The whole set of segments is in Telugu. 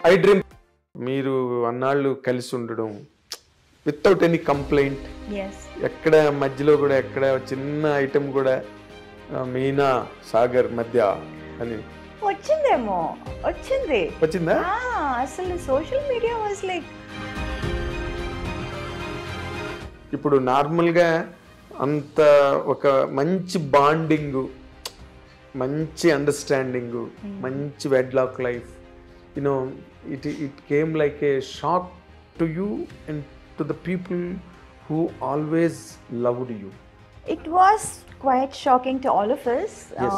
ఐ డ్రీమ్ మీరు అన్నాళ్ళు కలిసి ఉండడం వితౌట్ ఎనీ కంప్లైంట్, ఎక్కడ మధ్యలో కూడా ఎక్కడ చిన్న ఐటమ్ కూడా మీనా సాగర్ మధ్య అని వచ్చిందేమో, వచ్చిందా? అసలు సోషల్ మీడియా వాజ్ లైక్, ఇప్పుడు నార్మల్గా అంత ఒక మంచి బాండింగ్, మంచి అండర్స్టాండింగ్, మంచి wedlock life, you know it came like a shock to you and to the people who always loved you. It was quite shocking to all of us. Yes.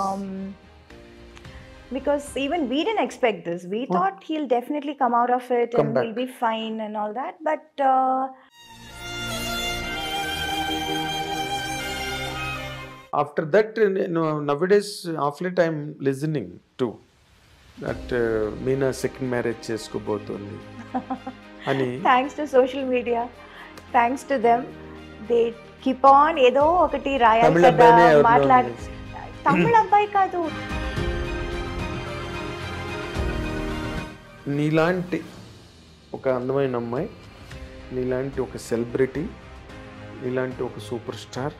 Because even we didn't expect this. We thought he'll definitely come out of it Come and back. he'll be fine and all that. But After that, nowadays, of late I'm listening to that Meena second marriage cheskobotundi ani. Thanks to social media, thanks to them, they keep on ఏదో ఒకటి రాయాలి కదా, మాట్లాడి. తమిళ అబ్బాయి కాదు, నీలాంటి ఒక అందమైన అమ్మాయి, నీలాంటి ఒక సెలబ్రిటీ, నీలాంటి ఒక super star,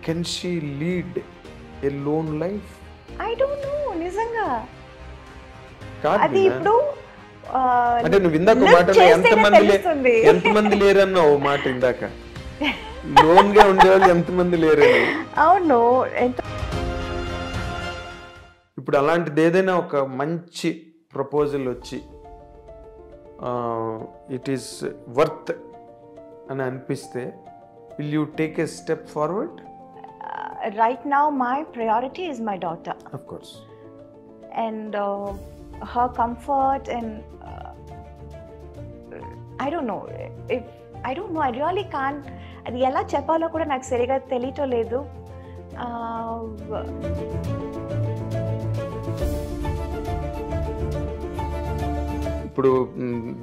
can she lead a loan life? I don't know, నిజంగా కాదు అది ఇప్పుడు అంటే నువ్వు ఇందాక మాటలో ఎంతమంది లేరన్న ఓ మాట ఇందాక, లోన్ గా ఉండేవాళ్ళు ఎంతమంది లేరని. అవును. ఇప్పుడు అలాంటిది ఏదైనా ఒక మంచి ప్రపోజల్ వచ్చి ఇట్ ఈస్ వర్త్ అని అనిపిస్తే, will you take a step forward? Right now my priority is my daughter, of course, and her comfort, and I don't know, I really can't, అది ఎలా చెప్పాలో కూడా నాకు సరిగా తెలియటం లేదు. ఇప్పుడు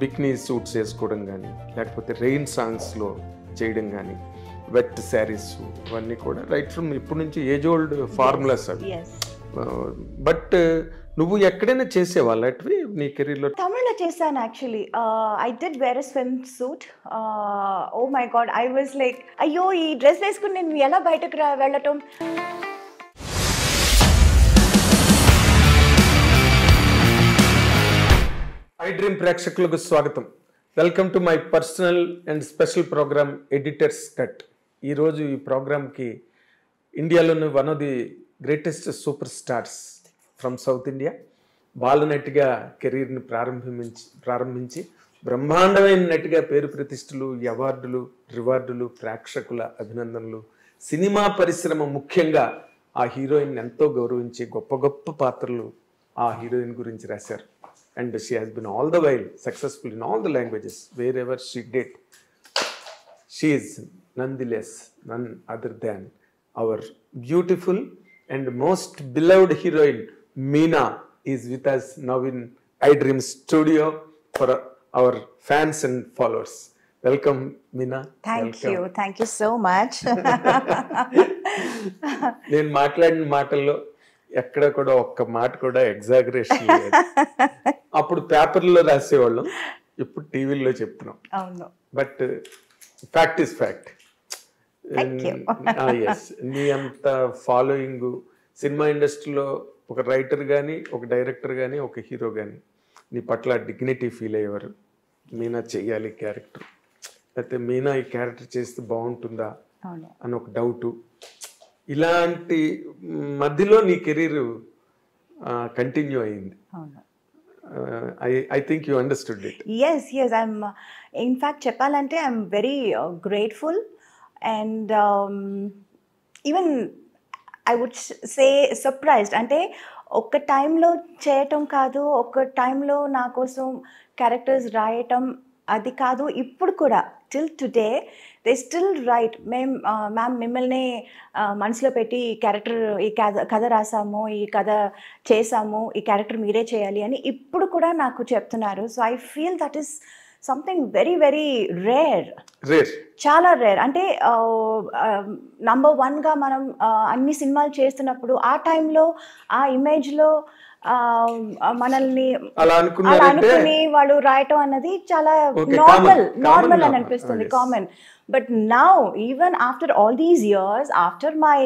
బిక్నీ సూట్స్ వేసుకోవడం కానీ, లేకపోతే రెయిన్ సాంగ్స్లో చేయడం కానీ, వెట్ శారీస్, ఇవన్నీ కూడా రైట్ ఫ్రమ్ ఇప్పటి నుంచి ఏజ్ ఓల్డ్ ఫార్ములాస్ అవి. బట్ నువ్వు ఎక్కడైనా చేసేవాళ్ళు అటువి నీ కెరీర్లో? తమిళ్లో చేశాను actually. I did wear a swim suit. Oh my God, I was like, అయ్యో ఈ డ్రెస్ వేసుకుని నేను ఎలా బయటకు వెళ్ళటం. ఐ డ్రీమ్ ప్రేక్షకులకు స్వాగతం. Welcome to my personal and special programme editor's cut. ఈరోజు ఈ ప్రోగ్రామ్కి ఇండియాలోని one of the greatest super stars from south India, బాలనటిగా కెరీర్ని ప్రారంభించి బ్రహ్మాండమైన నటిగా పేరు ప్రతిష్టలు, అవార్డులు, రివార్డులు, ప్రేక్షకుల అభినందనలు, సినిమా పరిశ్రమ ముఖ్యంగా ఆ హీరోయిన్ ఎంతో గౌరవించి గొప్ప గొప్ప పాత్రలు ఆ హీరోయిన్ గురించి రాశారు. And she has been all the while successful in all the languages wherever she did. She is nonetheless none other than our beautiful and most beloved heroine Meena is with us now in I Dream studio for our fans and followers. Welcome Meena. Thank you so much. నేను మాట్లాడిన మాటల్లో ఎక్కడ కూడా ఒక్క మాట కూడా ఎగ్జాగరేషన్ లేదు. అప్పుడు పేపర్లో రాసేవాళ్ళం, ఇప్పుడు టీవీలో చెప్తున్నాం. అవును, but fact is fact. Yes, నీ అంత ఫాలోయింగ్ సినిమా ఇండస్ట్రీలో ఒక రైటర్ కానీ, ఒక డైరెక్టర్ కానీ, ఒక హీరో కానీ నీ పట్ల డిగ్నిటీ ఫీల్ అయ్యేవారు. మీనా చెయ్యాలి క్యారెక్టర్, లేకపోతే మీనా ఈ క్యారెక్టర్ చేస్తే బాగుంటుందా అని ఒక డౌటు. ఇలాంటి మధ్యలో నీ కెరీర్ కంటిన్యూ అయింది. I think you understood it. Yes, I'm in fact చెప్పాలంటే I'm very grateful and even I would say surprised. అంటే ఒక టైంలో చేయటం కాదు, ఒక టైంలో నా కోసం క్యారెక్టర్స్ రాయటం అది కాదు, ఇప్పుడు కూడా till today they still right, ma'am మిమ్మల్ని మనసులో పెట్టి ఈ క్యారెక్టర్, ఈ కథ రాసాము, ఈ కథ చేసాము, ఈ క్యారెక్టర్ మీరే చేయాలి అని ఇప్పుడు కూడా నాకు చెప్తున్నారు. So I feel that is something very very rare, చాలా రేర్. అంటే నంబర్ 1గా మనం అన్ని సినిమాలు చేస్తున్నప్పుడు ఆ టైంలో ఆ ఇమేజ్లో మనల్ని అలా అనుకుని వాళ్ళు రాయటం అన్నది చాలా నార్మల్ అని అనిపిస్తుంది, common. But now even after all these years, after my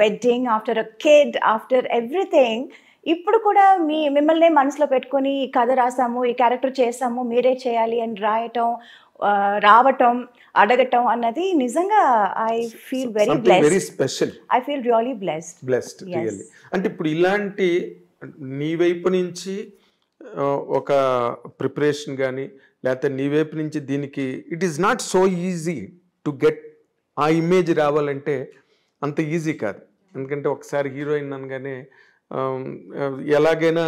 wedding, after a kid, after everything, ఇప్పుడు కూడా మిమ్మల్ని మనసులో పెట్టుకొని ఈ కథ రాసాము, ఈ క్యారెక్టర్ చేసాము, మీరే చేయాలి అని రాయటం, రావటం, అడగటం అన్నది నిజంగా I feel very special. I feel really blessed. Really. అంటే ఇప్పుడు ఇలాంటి నీ వైపు నుంచి ఒక ప్రిపరేషన్ కానీ, లేకపోతే నీ వైపు నుంచి దీనికి it is not so easy to get ఆ ఇమేజ్ రావాలంటే అంత ఈజీ కాదు. ఎందుకంటే ఒకసారి హీరోయిన్ అనగానే ఎలాగైనా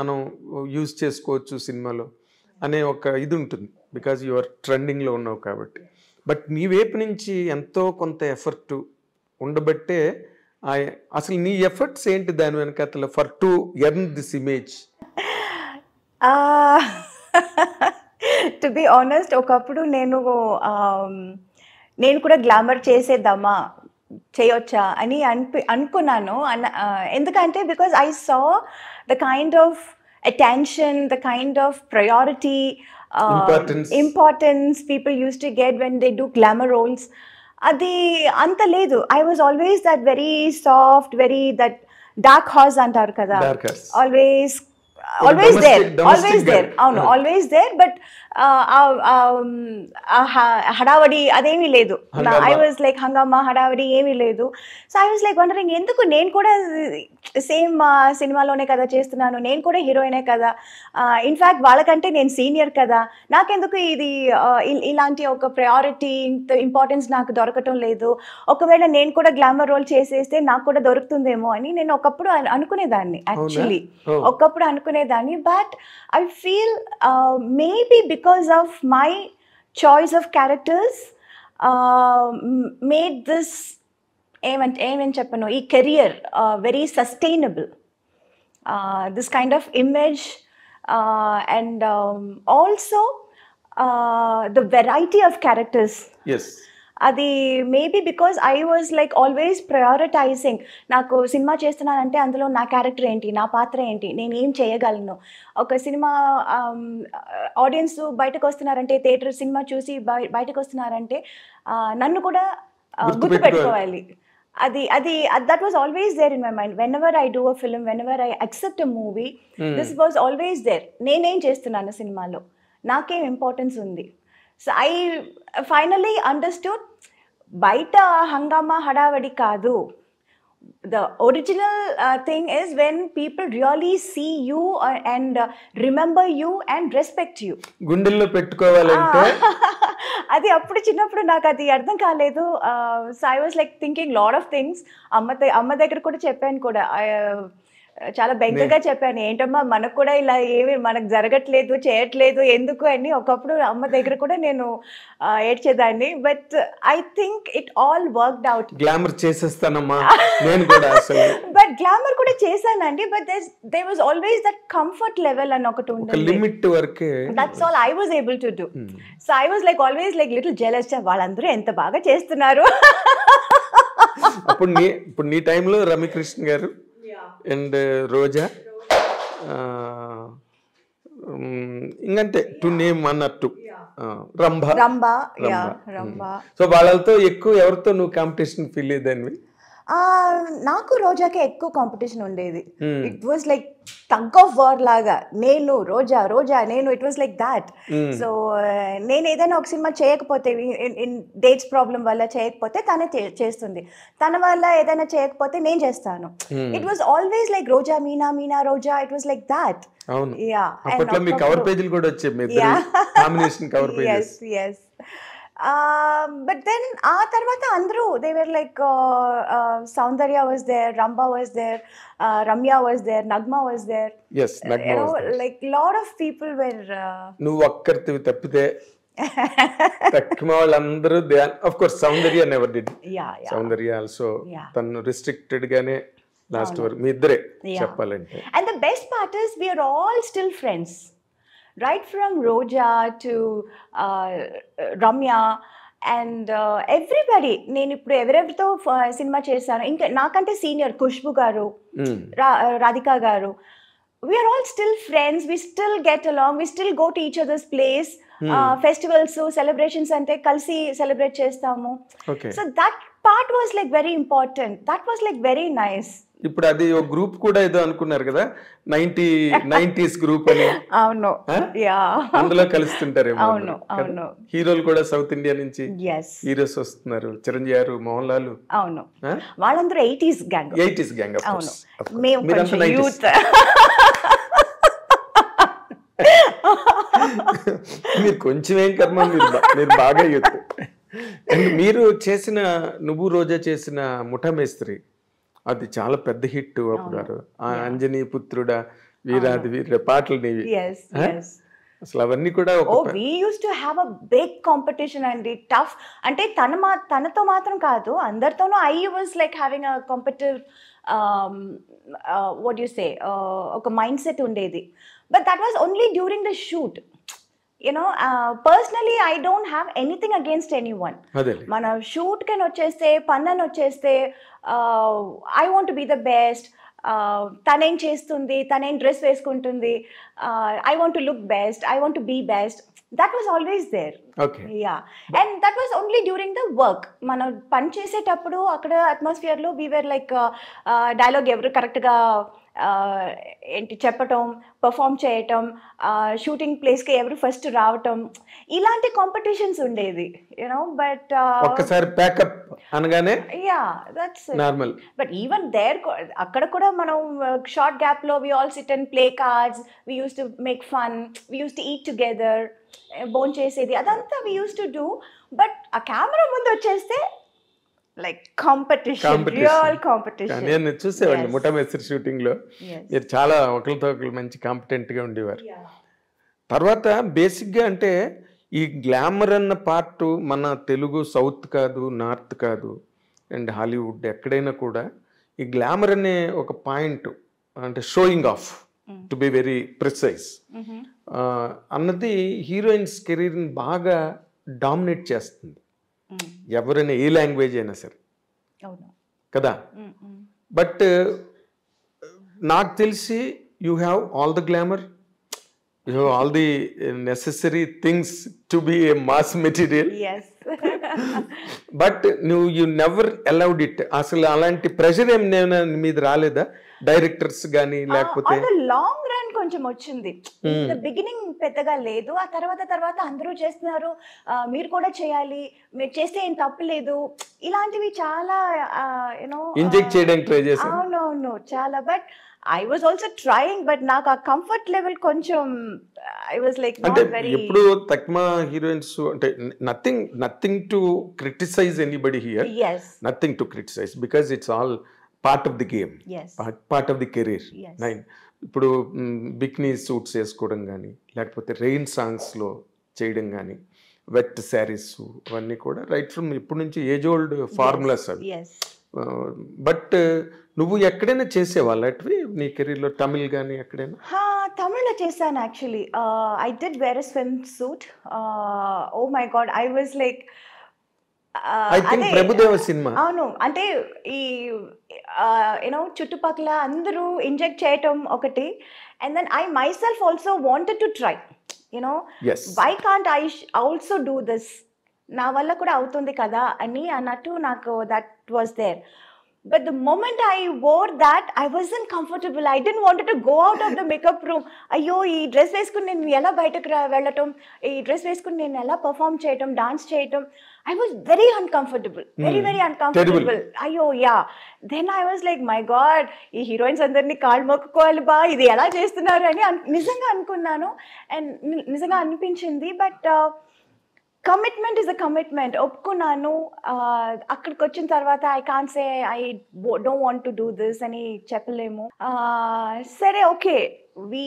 మనం యూజ్ చేసుకోవచ్చు సినిమాలో అనే ఒక ఇది ఉంటుంది, బికాజ్ యువర్ ట్రెండింగ్లో ఉన్నావు కాబట్టి. బట్ నీ వైపు నుంచి ఎంతో కొంత ఎఫర్ట్ ఉండబట్టే అసలు నీ ఎఫర్ట్స్ ఏంటి దాని వెనకాల for to earn this image? To be honest, ఒకప్పుడు నేను కూడా గ్లామర్ చేసేద్దామా, చేయొచ్చా అని అనుకున్నాను. ఎందుకంటే because I saw the kind of attention, the kind of priority, importance people used to get when they do glamour roles. Adi anta ledu. I was always that very soft, very that dark horse antaru kada, always there, always there, but హడావడి అదేమీ లేదు. I was like hangama హడావడి ఏమీ లేదు. So I was like wondering, ఎందుకు నేను కూడా సేమ్ సినిమాలోనే కదా చేస్తున్నాను, నేను కూడా హీరోయినే కదా, ఇన్ఫ్యాక్ట్ వాళ్ళకంటే నేను సీనియర్ కదా, నాకెందుకు ఇది ఇలాంటి ఒక ప్రయారిటీ, ఇంపార్టెన్స్ నాకు దొరకటం లేదు, ఒకవేళ నేను కూడా గ్లామర్ రోల్ చేసేస్తే నాకు కూడా దొరుకుతుందేమో అని నేను ఒకప్పుడు అనుకునేదాన్ని. యాక్చువల్లీ ఒకప్పుడు అనుకునేదాన్ని. But I feel maybe because of my choice of characters made this ఏమని చెప్పను, ఈ career very sustainable, this kind of image, and also the variety of characters. Yes. అది maybe because I was like always prioritising. నాకు సినిమా చేస్తున్నానంటే అందులో నా క్యారెక్టర్ ఏంటి, నా పాత్ర ఏంటి, నేను ఏం చేయగలను. ఒక సినిమా ఆడియన్స్ బయటకు వస్తున్నారంటే, థియేటర్ సినిమా చూసి బయటకు వస్తున్నారంటే నన్ను కూడా గుర్తుపెట్టుకోవాలి. that was always there in my mind. Whenever I do a film, whenever I accept a movie, this was always there. నేనేం చేస్తున్నాను సినిమాలో, నాకేం ఇంపార్టెన్స్ ఉంది. So I finally understood, బయట హంగామా హడావడి కాదు. The original thing is when people really see you and remember you and respect you. గుండెల్లో పెట్టుకోవాలంటే అది అప్పుడు చిన్నప్పుడు నాకు అది అర్థం కాలేదు. So I was like thinking lot of things. అమ్మ దగ్గర కూడా చెప్పాను కూడా, చాలా బెంగగా చెప్పాను, ఏంటమ్మా మనకు కూడా ఇలా ఏమి మనకు జరగట్లేదు, చేయట్లేదు ఎందుకు అని ఒకప్పుడు అమ్మ దగ్గర కూడా నేను ఏడ్చేదాన్ని. But I think it all worked out. Glamour చేసేస్తానమ్మా నేను కూడా అసలు. బట్ గ్లామర్ కూడా చేశానండి. But there was always that comfort level అని ఒకటి ఉంది, లిమిట్ వరకే. That's all I was able to do. So I was like always like little jealous, వాళ్ళందరూ ఎంత బాగా చేస్తున్నారు. ఇప్పుడు నీ టైంలో రమ్యకృష్ణ గారు అండ్ రోజా, ఇంకంతే టు నేమ్ అన్నట్టు రంభ. సో వాళ్ళతో ఎక్కువ ఎవరితో నువ్వు కాంపిటీషన్ ఫీల్ అయ్యేదానివి? నాకు రోజాకే ఎక్కువ కాంపిటీషన్ ఉండేది. It was like tug of war లాగా, నేను రోజా నేను, it was like that. So నేను ఏదైనా ఒక సినిమా చేయకపోతే, ఇన్ డేట్స్ ప్రాబ్లం వల్ల చేయకపోతే తనే చేస్తుంది, తన వల్ల ఏదైనా చేయకపోతే నేను చేస్తాను. It was always like Roja Meena, Meena Roja, it was like that. Cover పేజీలు కూడా వచ్చాయి, combination cover pages. yes. But then ఆ తర్వాత అందరూ they were like Saundarya was there, Ramba was there, Ramya was there, Nagma was there. Yes, Nagma was there. Like lot of people were నువ్వు ఒక్కరివి తప్పితే తక్కువ వాళ్ళందరూ, of course Saundarya never did. Saundarya also తను restricted గానే లాస్ట్ వరకు మీ ఇద్దరే చెప్పాలంటే. And the best part is we are all still friends. Right from Roja to Ramya and everybody. నేను ఇప్పుడు ఎవరెవరితో సినిమా చేశాను, ఇంకా నాకంటే సీనియర్ ఖుష్బు గారు, రాధికా గారు, we are all still friends, we still get along, we still go to each other's place. Festivals, celebrations ante kalsi celebrate chestamu. Okay. So that part was like very important. That was like very nice. ఇప్పుడు అది ఒక గ్రూప్ కూడా ఏదో అనుకున్నారు కదా, 90s గ్రూప్ అని. అవును, యా, అందులో కలుస్తుంటారేమో. అవును, అవును. హీరోలు కూడా సౌత్ ఇండియా నుంచి yes హీరోస్ వస్తున్నారు, చిరంజీవి గారు, మోహన్ లాల్. అవును, వాళ్ళందరూ 80s గ్యాంగ్. 80s gang. అవును, మేము కొంచెం యూత్. మీరు కొంచెం ఏం కర్మ, మీరు బాగా యూత్. మీరు చేసిన నువ్వు రోజా చేసిన ముఠా మేస్త్రి అది చాలా పెద్ద హిట్ అప్పుడు. అంజనీ పుత్రుడా, వీరాది వీర పాటలు నీవి. అసలు అవన్నీ కూడా we used to have a big competition అండి. టఫ్ అంటే తనతో మాత్రం కాదు, అందరితోనూ. I was like having a competitive what do you say, ఒక మైండ్ సెట్ ఉండేది. But that was only during the shoot. You know, personally I don't have anything against anyone. మన షూట్ కెన్ వచ్చేస్తే, పన్నన్ వచ్చేస్తే, I want to be the best. తనేం చేస్తుంది, తనేం డ్రెస్ వేసుకుంటుంది, I want to look best, I want to be best. That was always there. Okay. Yeah. And that was only during the work. మనం పని చేసేటప్పుడు అక్కడ అట్మాస్ఫియర్లో we were like డైలాగ్ ఎవరు కరెక్ట్గా ఏంటి చెప్పటం, పర్ఫామ్ చేయటం, షూటింగ్ ప్లేస్కి ఎవరు ఫస్ట్ రావటం, ఇలాంటి కాంపిటీషన్స్ ఉండేది, యూనో. బట్ ఒక్కసారి ప్యాకప్ అనగానే yeah, that's normal. But even there అక్కడ కూడా మనం షార్ట్ గ్యాప్లో we all sit and play cards, we used to make fun, we used to eat together, బోన్ చేసేది, అదంతా we used to do. But ఆ కెమెరా ముందు వచ్చేస్తే లైక్ కాంపిటీషన్, రియల్ కాంపిటీషన్. నేను చూసేవాడిని ముఠా మేస్త్రి షూటింగ్ లో. మీరు చాలా ఒకరితో ఒకరు మంచి కాంపిటెంట్ గా ఉండేవారు. తర్వాత బేసిక్ గా అంటే ఈ గ్లామర్ అన్న పార్ట్ మన తెలుగు సౌత్ కాదు, నార్త్ కాదు, అండ్ హాలీవుడ్ ఎక్కడైనా కూడా ఈ గ్లామర్ అనే ఒక పాయింట్, అంటే showing off, to be very precise అన్నది హీరోయిన్స్ కెరీర్ని బాగా డామినేట్ చేస్తుంది. ఎవరైనా ఏ లాంగ్వేజ్ అయినా సరే కదా. బట్ నాకు తెలిసి you have all the glamour, you have all the necessary things to be A mass material. But you never allowed it. అసలు అలాంటి ప్రెషర్ ఏం మీద రాలేదా డైరెక్టర్స్ కానీ, లేకపోతే? లాంగ్ రన్ కొంచెం వచ్చింది, బిగినింగ్ పెద్దగా లేదు. ఆ తర్వాత అందరూ చేస్తున్నారు, మీరు కూడా చేయాలి, మీరు చేస్తే ఏం తప్పు లేదు, ఇలాంటివి చాలా యూనో ఇంజెక్ట్ చేయడానికి ట్రై చేశారు. అవునవును, చాలా. But I was also trying, but నాకు ఆ కంఫర్ట్ లెవెల్ కొంచెం I was like not very. ఎప్పుడు తక్మా హీరోయిన్స్ అంటే nothing to criticize anybody here. Yes. Nothing to criticize because it's all part of the game. Yes. Part of the career. Yes. ఇప్పుడు బిక్నీ సూట్స్ వేసుకోవడం కానీ, లేకపోతే రెయిన్ సాంగ్స్లో చేయడం కానీ, వెట్ శారీస్, అవన్నీ కూడా రైట్ ఫ్రమ్ ఇప్పటి నుంచి ఏజ్ ఓల్డ్ ఫార్ములాస్ అవి. బట్ నువ్వు ఎక్కడైనా చేసేవాళ్ళు అటువి నీ కెరీర్లో, తమిళ్ కానీ ఎక్కడైనా? తమిళ్లో చేశాను actually. I did wear a swim suit. Oh my God, I was like, I think Prabhudeva cinema. అవును, అంటే ఈ యూనో చుట్టుపక్కల అందరూ ఇంజెక్ట్ చేయటం ఒకటి, and then I myself also wanted to try, you know, why can't I also do this, నా వల్ల కూడా అవుతుంది కదా అని అన్నట్టు నాకు that was there. But the moment I wore that, I wasn't comfortable. I didn't want to go out of the makeup room. అయ్యో, ఈ డ్రెస్ వేసుకుని నేను ఎలా బయటకు వెళ్ళటం, ఈ డ్రెస్ వేసుకుని నేను ఎలా పర్ఫామ్ చేయటం, డాన్స్ చేయటం, I was very uncomfortable, very uncomfortable. అయ్యో, yeah. Then I was like, my God, ఈ హీరోయిన్స్ అందరినీ కాళ్ళు మొక్కుకోవాలి బా, ఇది ఎలా చేస్తున్నారు అని నిజంగా అనుకున్నాను, అండ్ నిజంగా అనిపించింది. But commitment is a commitment. ఒప్పుకున్నాను. అక్కడికి వచ్చిన తర్వాత I can't say I don't want to do this అని చెప్పలేము. సరే, okay, we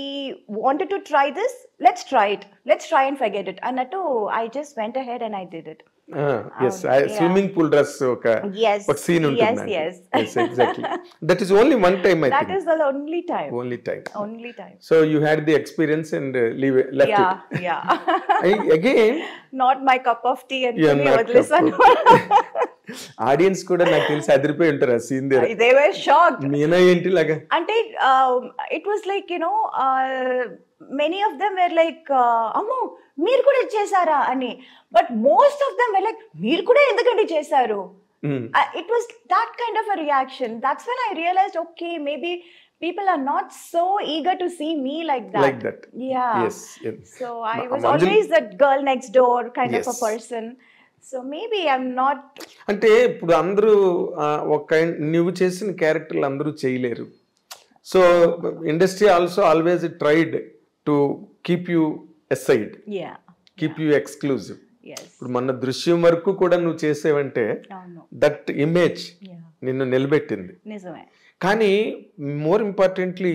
wanted to try this, let's try and forget it అన్నట్టు I just went ahead and I did it. Swimming pool dress ఒక సీన్ ఉంటుంది. Yes. Exactly. That is only one time, I think. That is the only time. So you had the experience and left it. Yeah. Again, not my cup of tea and yeah, listen. Audience కూడా నాకు తెలిసి అదిరిపోయి ఉంటారు ఆ సీన్ దగ్గర. they were shocked. మీనా ఏంటి లాగా అంటే it was like, you know, many of them were like, అమ్మో మీరు కూడా చేశారా అని. But most of them were like, మీరు కూడా ఎందుకండి చేశారు. It was that kind of a reaction. That's when I realized, okay, maybe people are not so eager to see me like that. Yeah. Yes. So I was always that girl next door kind of a person. So maybe I'm not. అంటే ఇప్పుడు అందరూ ఒక నువ్వు చేసిన క్యారెక్టర్లు అందరూ చేయలేరు. So industry also always tried to keep you aside, keep you exclusive. ఇప్పుడు మన దృశ్యం వరకు కూడా నువ్వు చేసేవంటే దట్ ఇమేజ్ నిన్ను నిలబెట్టింది. కానీ మోర్ ఇంపార్టెంట్లీ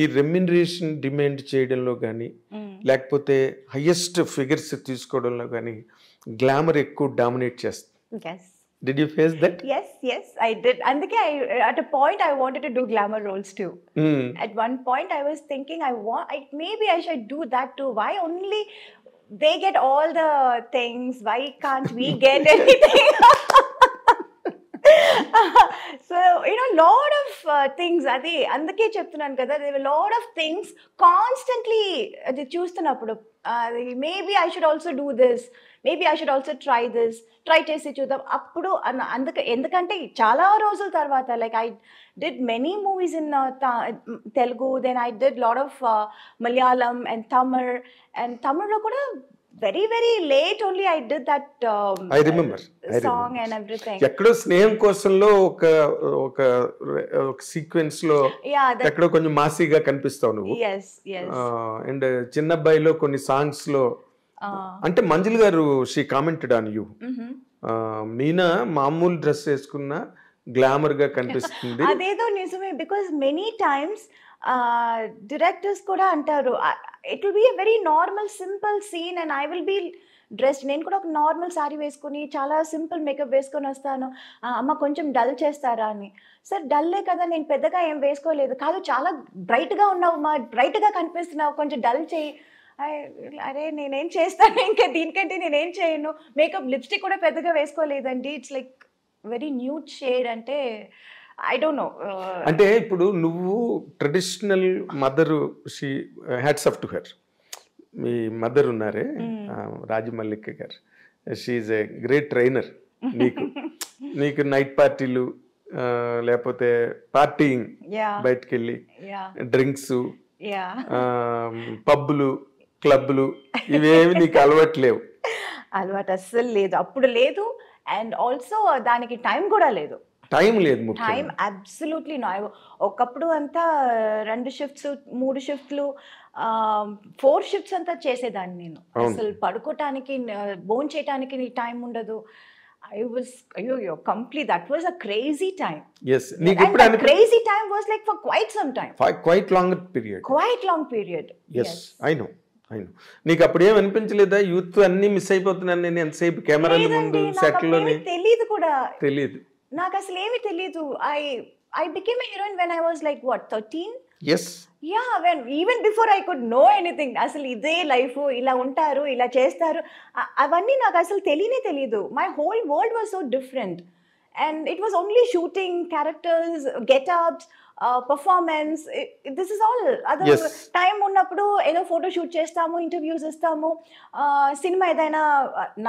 ఈ రెమ్యునరేషన్ డిమాండ్ చేయడంలో కానీ లేకపోతే హైయెస్ట్ ఫిగర్స్ తీసుకోవడంలో కానీ గ్లామర్ ఎక్కువ డామినేట్ చేస్తుంది. Did you face that? Yes, I did. And at a point I wanted to do glamour roles too. At one point I was thinking maybe I should do that too. Why only they get all the things? Why can't we get anything? So, you know, lot of things. Adi andake cheptunnan kada, there were lot of things constantly adi chustunappudu maybe I should also do this, maybe I should also try this, try chesi chudam appudu endukante chaala రోజుల తర్వాత, like I did many movies in Telugu, then I did lot of Malayalam and Tamil lo kuda very late only I did that I remember song and everything. ఎక్కడో స్నేహం కోసంలో ఒక సీక్వెన్స్ లో ఎక్కడో కొంచెం మాసీగా కనిపిస్తావు నువ్వు. అండ్ చిన్నబ్బాయిలో కొన్ని సాంగ్స్ లో అంటే మంజుల్ గారు she commented on you, Meena మామూలు డ్రెస్ వేసుకున్న గ్లామర్ గా కనిపిస్తుంది. అదేదో నిజమే, బికాస్ మెనీ టైమ్స్ డైరెక్టర్స్ కూడా అంటారు it will be a very normal simple scene and I will be dressed. నేను కూడా ఒక నార్మల్ సారీ వేసుకుని చాలా సింపుల్ మేకప్ వేసుకొని వస్తాను, అమ్మ కొంచెం డల్ చేస్తారా అని. సార్ డల్లే కదా, నేను పెద్దగా ఏం వేసుకోలేదు. కాదు చాలా బ్రైట్గా ఉన్నావు మా, బ్రైట్గా కనిపిస్తున్నావు, కొంచెం డల్ చేయి. అరే నేనేం చేస్తాను ఇంకా దీనికంటే నేనేం చేయను. మేకప్ లిప్స్టిక్ కూడా పెద్దగా వేసుకోలేదండి, it's like very nude shade. అంటే ఐ డోంట్ నో. అంటే ఇప్పుడు నువ్వు traditional mother, she hats off to her. మీ మదర్ ఉన్నారే Rajamallika garu, she a great trainer. నీకు నైట్ పార్టీలు లేకపోతే పార్టీయింగ్, బయటకు వెళ్ళి డ్రింక్స్, పబ్బులు, క్లబ్లు ఇవేమి నీకు అలవాట్లేవు? అలవాటు అస్సలు లేదు, అప్పుడు లేదు. అండ్ ఆల్సో దానికి టైం కూడా లేదు. టైం లేదు, టైం అబ్సల్యూట్లీ నో. ఒకప్పుడు అంతా 2 షిఫ్ట్స్ 3 షిఫ్ట్లు 4 షిఫ్ట్స్ అంతా చేసేదాన్ని నేను. అసలు పడుకోవటానికి భోజనం చేయడానికి టైం ఉండదు. I was complete. That was a crazy time. Yes. And that crazy time was like for quite some time. Quite long period. Quite long period. Yes. I know. నీకు అప్పుడేం అనిపించలేదా యూత్ అన్ని మిస్ అయిపోతున్నాను నేను ఎంతసేపు కెమెరాల ముందు సెట్లోని? తెలియదు నాకు అసలు ఏమీ తెలియదు. I became a heroine when I was like what, 13? Yes. Yeah, even before I could know anything. అసలు ఇదే లైఫ్, ఇలా ఉంటారు, ఇలా చేస్తారు, అవన్నీ నాకు అసలు తెలియదు. My whole world was so different and it was only shooting, characters, get-ups, performance. This is all. Other time ఉన్నప్పుడు ఏదో ఫోటో షూట్ చేస్తాము, ఇంటర్వ్యూస్ ఇస్తాము. సినిమా ఏదైనా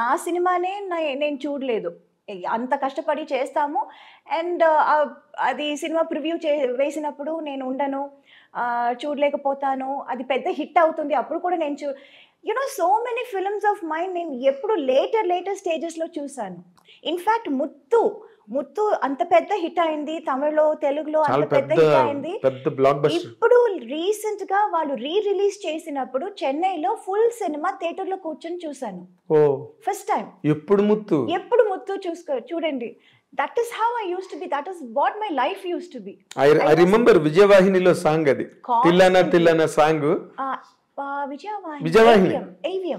నా సినిమానే నేను చూడలేదు, అంత కష్టపడి చేస్తాము. అండ్ అది సినిమా ప్రివ్యూ వేసినప్పుడు నేను ఉండను, చూడలేకపోతాను. అది పెద్ద హిట్ అవుతుంది, అప్పుడు కూడా నేను you know so many films of mind నేను ఎప్పుడు లేటర్ స్టేజెస్లో చూసాను. ఇన్ఫ్యాక్ట్ ముత్తు అంత పెద్ద హిట్ అయింది, తమిళ్లో తెలుగులో అంత పెద్ద హిట్ అయింది. ఇప్పుడు రీసెంట్ గా వాళ్ళు రిలీజ్ చేసినప్పుడు చెన్నైలో ఫుల్ సినిమా థియేటర్ లో కూర్చొని చూసాను ఫస్ట్ టైం. ఎప్పుడు ముత్తు చూడండి. That is how I used to be. That is what my life used to be. I remember విజయవాహినిలో సాంగ్, అది తిల్లన సాంగ్. విజయవాహిని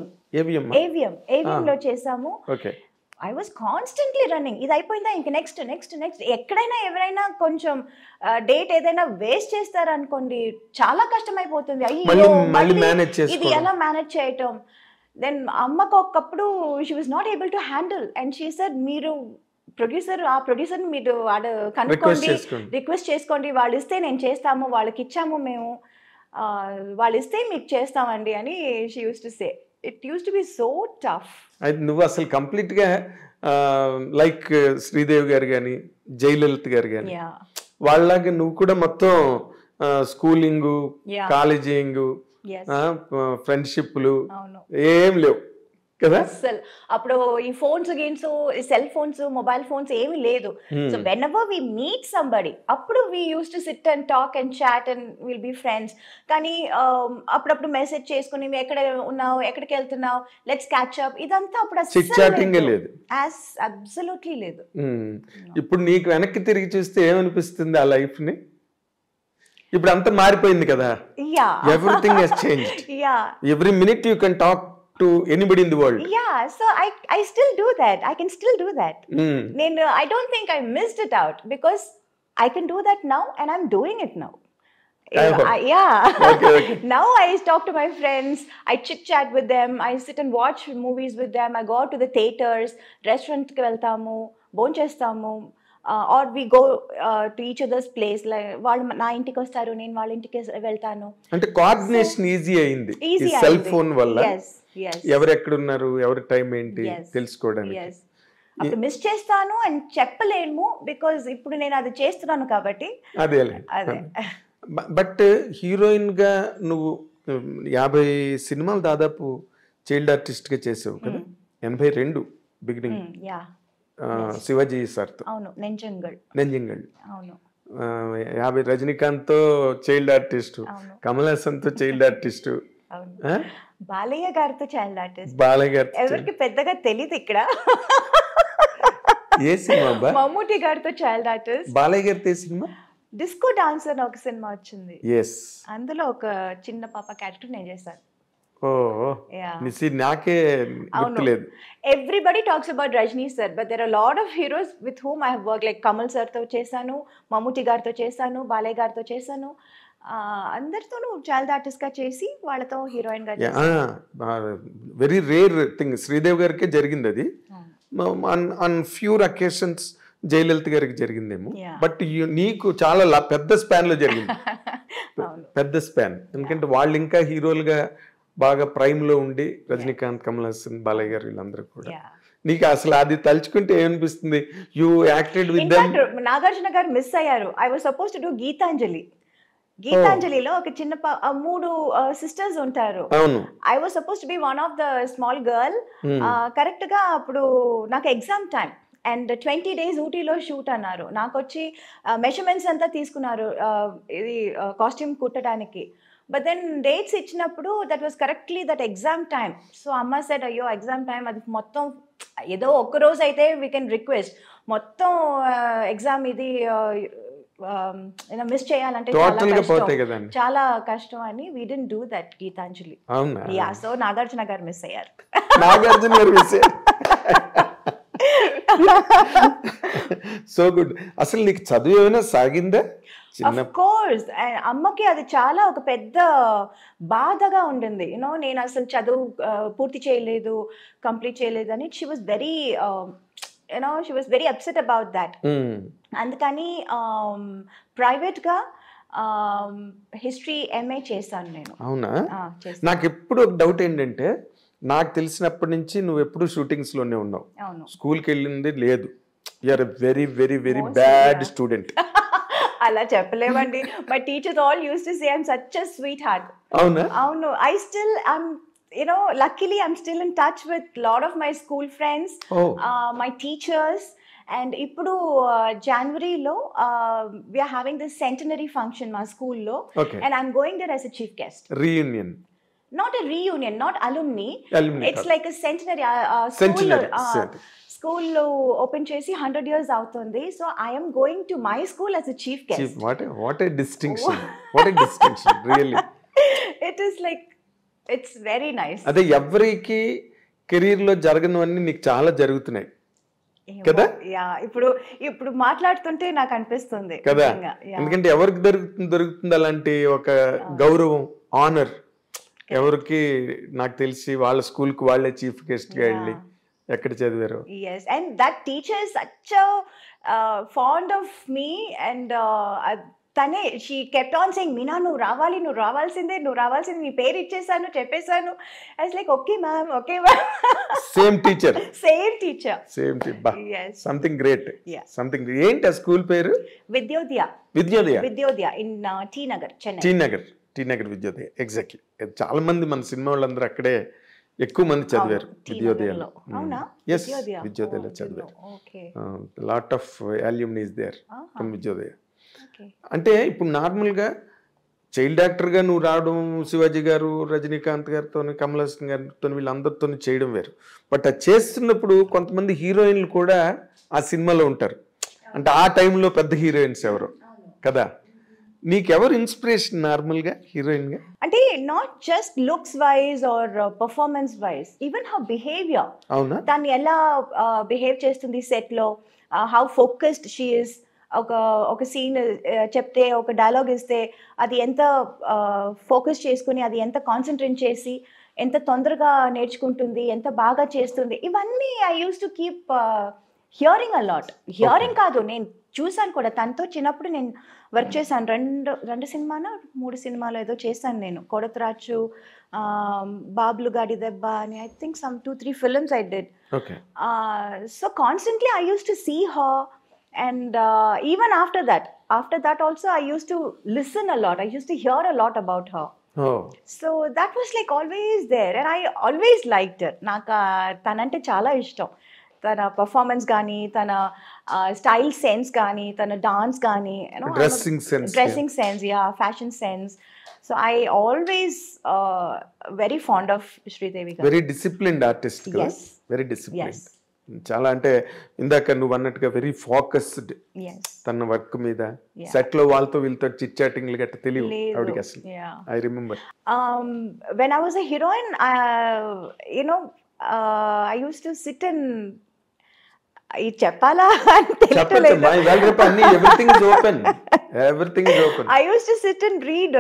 AVM లో చేసాము. Okay. I was constantly running. ఇది అయిపోయిందా ఇంక నెక్స్ట్. ఎక్కడైనా ఎవరైనా కొంచెం డేట్ ఏదైనా వేస్ట్ చేస్తారనుకోండి, చాలా కష్టమైపోతుంది. అయ్యో ఇది ఎలా మేనేజ్ చేయటం. దెన్ అమ్మకు ఒకప్పుడు she was not able to handle and she said, producer మీరు వాడు రిక్వెస్ట్ కనుక్కోండి, చేసుకోండి. రిక్వెస్ట్ చేసుకోండి, వాళ్ళు ఇస్తే నేను చేస్తాము, వాళ్ళకి ఇచ్చాము మేము, వాళ్ళు ఇస్తే మీకు చేస్తామండి అని she use to say. It use to B so tough. అయితే నువ్వు అసలు కంప్లీట్గా లైక్ శ్రీదేవి గారు కానీ జయలలిత గారు కానీ యా వాళ్ళలాగా నువ్వు కూడా మొత్తం స్కూలింగ్, Yeah. కాలేజింగ్, ఎస్ ఫ్రెండ్షిప్లు అవును. ఏం లేవు కదా. అసలు అప్పుడు ఈ phones games, cell phones, mobile phones ఏమీ లేదు. So whenever we meet somebody, అప్పుడు we use to sit and talk and chat and will be friends. కానీ అప్పుడప్పుడు మెసేజ్ చేసుకుని "నువ్వు ఎక్కడ ఉన్నావు, ఎక్కడికి వెళ్తున్నావు, లెట్స్ క్యాచ్ అప్", ఇదంతా అప్పుడు చిట్ చాటింగ్ లేదు. అబ్సల్యూట్లీ లేదు. ఇప్పుడు నీకు వెనక్కి తిరిగి చూస్తే ఏమనిపిస్తుంది ఆ లైఫ్ ని? ఇప్పుడు అంతా మారిపోయింది కదా. Yeah everything has changed. Yeah every minute you can talk to anybody in the world. Yeah, so I still do that. I can still do that. I don't think I missed it out because I can do that now and I'm doing it now. Yeah. Okay. Now I talk to my friends, I chit chat with them, I sit and watch movies with them, I go out to the theaters, restaurant ki veltamu, bonchestamu, or we go to each other's place. Like వాళ్ళు నా ఇంటికి వస్తారు, నేను వాళ్ళ ఇంటికి వెళ్తాను. అంటే కోఆర్డినేషన్ ఈజీ అయింది ఈ సెల్ ఫోన్ వల్ల. ఎవరు ఎక్కడ ఉన్నారు, ఎవరి టైం ఏంటి తెలుసుకోవడానికి. అప్పుడు మిస్ చేస్తాను అని చెప్పలేము బికాజ్ ఇప్పుడు నేను అది చేస్తున్నాను కాబట్టి. అదే బట్ హీరోయిన్ గా నువ్వు 50 సినిమాలు దాదాపు చైల్డ్ ఆర్టిస్ట్ గా చేసావు కదా. 82 బిగినింగ్ శివాజీ సార్తో. అవును, నెంజంగల్. అవును. 50 రజనీకాంత్ తో చైల్డ్ ఆర్టిస్ట్, కమల్ హాసన్ తో చైల్డ్ ఆర్టిస్ట్, బాలయ్య గారితో చైల్డ్ ఆర్టిస్ట్. బాలయ్య గారు ఎవరికి పెద్దగా తెలియదు ఇక్కడ. ఏ సినిమా? మమ్ముటి గారితో చైల్డ్ ఆర్టిస్ట్. బాలయ్య గారితో సినిమా డిస్కో డాన్సర్ అని ఒక సినిమా వచ్చింది. yes, అందులో ఒక చిన్న పాప క్యారెక్టర్ నేను చేశాను. నాకే గుర్తులేదు. Everybody talks about Rajini sir, but there are lot of heroes with whom I have work. Like Kamal sir తో చేశాను, మమ్ముటి గారితో చేశాను, బాలయ్య గారితో చేశాను. అందరితోనూ చైల్డ్ ఆర్టిస్ట్ గా చేసి వాళ్ళతో హీరోయిన్ గా. Very rare thing. శ్రీదేవి గారికే జరిగింది అది. ఆన్ ఫ్యూర్ అకేషన్స్ జయలలిత గారికి జరిగిందేమో, బట్ నీకు చాలా పెద్ద స్పాన్ లో జరిగింది. పెద్ద స్పాన్, ఎందుకంటే వాళ్ళు ఇంకా హీరోలుగా బాగా ప్రైమ్ లో ఉండి రజనీకాంత్, కమల్ హాసన్, బాలయ్య గారు వీళ్ళందరూ కూడా. నీకు అసలు అది తలుచుకుంటే ఏమనిపిస్తుంది? You acted with them. Nagarjuna గారు మిస్ అయ్యారు. I was suppose to do Geethanjali. గీతాంజలిలో ఒక చిన్న 3 సిస్టర్స్ ఉంటారు. I was suppose to be one of the small girl. Correct గా అప్పుడు నాకు ఎగ్జామ్ టైం అండ్ 20 days ఊటీలో షూట్ అన్నారు. నాకు వచ్చి మెజర్మెంట్స్ అంతా తీసుకున్నారు ఇది కాస్ట్యూమ్ కుట్టడానికి. బట్ దెన్ డేట్స్ ఇచ్చినప్పుడు that was correctly that exam time. So అమ్మ సెడ్, అయ్యో ఎగ్జామ్ టైం, అది మొత్తం ఏదో ఒక్కరోజు అయితే వీ కెన్ రిక్వెస్ట్, మొత్తం ఎగ్జామ్ ఇది మిస్ చేయాలంటే చాలా కష్టం అని we didn't do that Geetanjali. Yeah, so Nagarjuna గారు మిస్ అయ్యారు. నాగార్జున గారు మిస్ అయ్యారు. So good. అసలు నీకు చదువు ఏమైనా సాగిందా? Of course. అమ్మకి అది చాలా ఒక పెద్ద బాధగా ఉండింది. యూనో నేను అసలు చదువు పూర్తి చేయలేదు, కంప్లీట్ చేయలేదు అని. She was very she was very upset about that. అందుకని ప్రైవేట్ గా హిస్టరీ ఎంఏ చేశాను నేను. అవునా? నాకు ఎప్పుడు ఒక డౌట్ ఏంటంటే, నాకు తెలిసినప్పటి నుంచి నువ్వు ఎప్పుడు షూటింగ్స్ లోనే ఉన్నావు, స్కూల్కి వెళ్ళింది లేదు. You're a very very very bad student. అలా చెప్పలేమండి. My teachers all used to say I'm such a sweetheart. అవునా? అవును. I still luckily I'm still in touch with lot of my school friends, my teachers. And ఇప్పుడు జనవరిలో we are having this centenary function మా స్కూల్లో, and I'm going there as a chief guest. Reunion? Not a reunion, not alumni. It's like a centenary. స్కూల్లో ఓపెన్ చేసి 100 years అవుతుంది. So I am going to my school as a chief guest. What a distinction. What a distinction, really. It is like, it's very nice. అదే ఎవరికి కెరీర్ లో జరగనివన్నీ నీకు చాలా జరుగుతున్నాయి కదా. ఇప్పుడు మాట్లాడుతుంటే నాకు అనిపిస్తుంది కదా, ఎందుకంటే ఎవరికి దొరుకుతుంది అలాంటి ఒక గౌరవం, ఆనర్. ఎవరికి నాకు తెలిసి వాళ్ళ స్కూల్ కు వాళ్ళే చీఫ్ గెస్ట్ గా వెళ్ళి ఎక్కడ చదివారు? Yes, and that teacher is such a fond of me, and తనే she kept on saying, Meena నువ్వు రావాలి, నువ్వు రావాల్సిందే, నీ పేరు ఇచ్చేసాను, చెప్పేశాను. I was like okay ma'am, okay ma'am. Same teacher. Something great. Something. ఏంటి ఆ స్కూల్ పేరు? విద్యోదయ ఇన్ టీ నగర్, చెన్నై. టీ నగర్ విద్యోదయ. ఎగ్జాక్ట్లీ. చాలా మంది మన సినిమా వాళ్ళందరూ అక్కడే ఎక్కువ మంది చదివారు విద్యోదయలో. ఎస్, విద్యోదయలో చదివారు. Lot of alumnis there from Vidyodaya. అంటే ఇప్పుడు నార్మల్గా చైల్డ్ యాక్టర్గా నువ్వు రావడం, శివాజీ గారు, రజనీకాంత్ గారితో, కమల్ హాసన్ గారితో, వీళ్ళందరితో చేయడం వేరు. బట్ అది చేస్తున్నప్పుడు కొంతమంది హీరోయిన్లు కూడా ఆ సినిమాలో ఉంటారు. అంటే ఆ టైంలో పెద్ద హీరోయిన్స్ ఎవరు కదా. నీకెవరు ఇన్స్పిరేషన్ నార్మల్గా హీరోయిన్గా? అంటే not just looks wise or performance wise, even her behaviour. అవునా? దాన్ని ఎలా బిహేవ్ చేస్తుంది సెట్లో, హౌ ఫోకస్డ్ షీ ఇస్. ఒక సీన్ చెప్తే, ఒక డైలాగ్ ఇస్తే అది ఎంత ఫోకస్ చేసుకుని, అది ఎంత కాన్సన్ట్రేట్ చేసి, ఎంత తొందరగా నేర్చుకుంటుంది, ఎంత బాగా చేస్తుంది. ఇవన్నీ I used to keep hearing a lot. Hearing కాదు, నేను చూసాను కూడా. తనతో చిన్నప్పుడు నేను వర్క్ చేశాను. రెండు సినిమాలో 3 సినిమాలు ఏదో చేశాను నేను. కొడతరాచు, బాబులు గాడి దెబ్బ అని, I think some 2-3 films I did. So constantly I used to see her. And even after that also I used to listen a lot. I used to hear a lot about her. So that was like always there, and I always liked her. Naka tanante chala ishtam. Tana performance gaani, tana style sense gaani, tana dance gaani, you know, dressing sense, yeah, fashion sense. So I always very fond of Sridevi garu. Very disciplined artist. Yes, very disciplined. Yes. చాలా అంటే ఇందాక నువ్వు అన్నట్టుగా వెరీ ఫోకస్డ్ తన వర్క్ మీద. సెట్ లో వాళ్ళతో వీళ్ళతో చిట్ చాటింగ్లు గట్ట తెలియదు ఆవిడకి అసలు. I remember when I was a heroine, you know, I used to sit and, ఇది చెప్పాలా చెప్పలేదు. Everything is open. I used to sit and read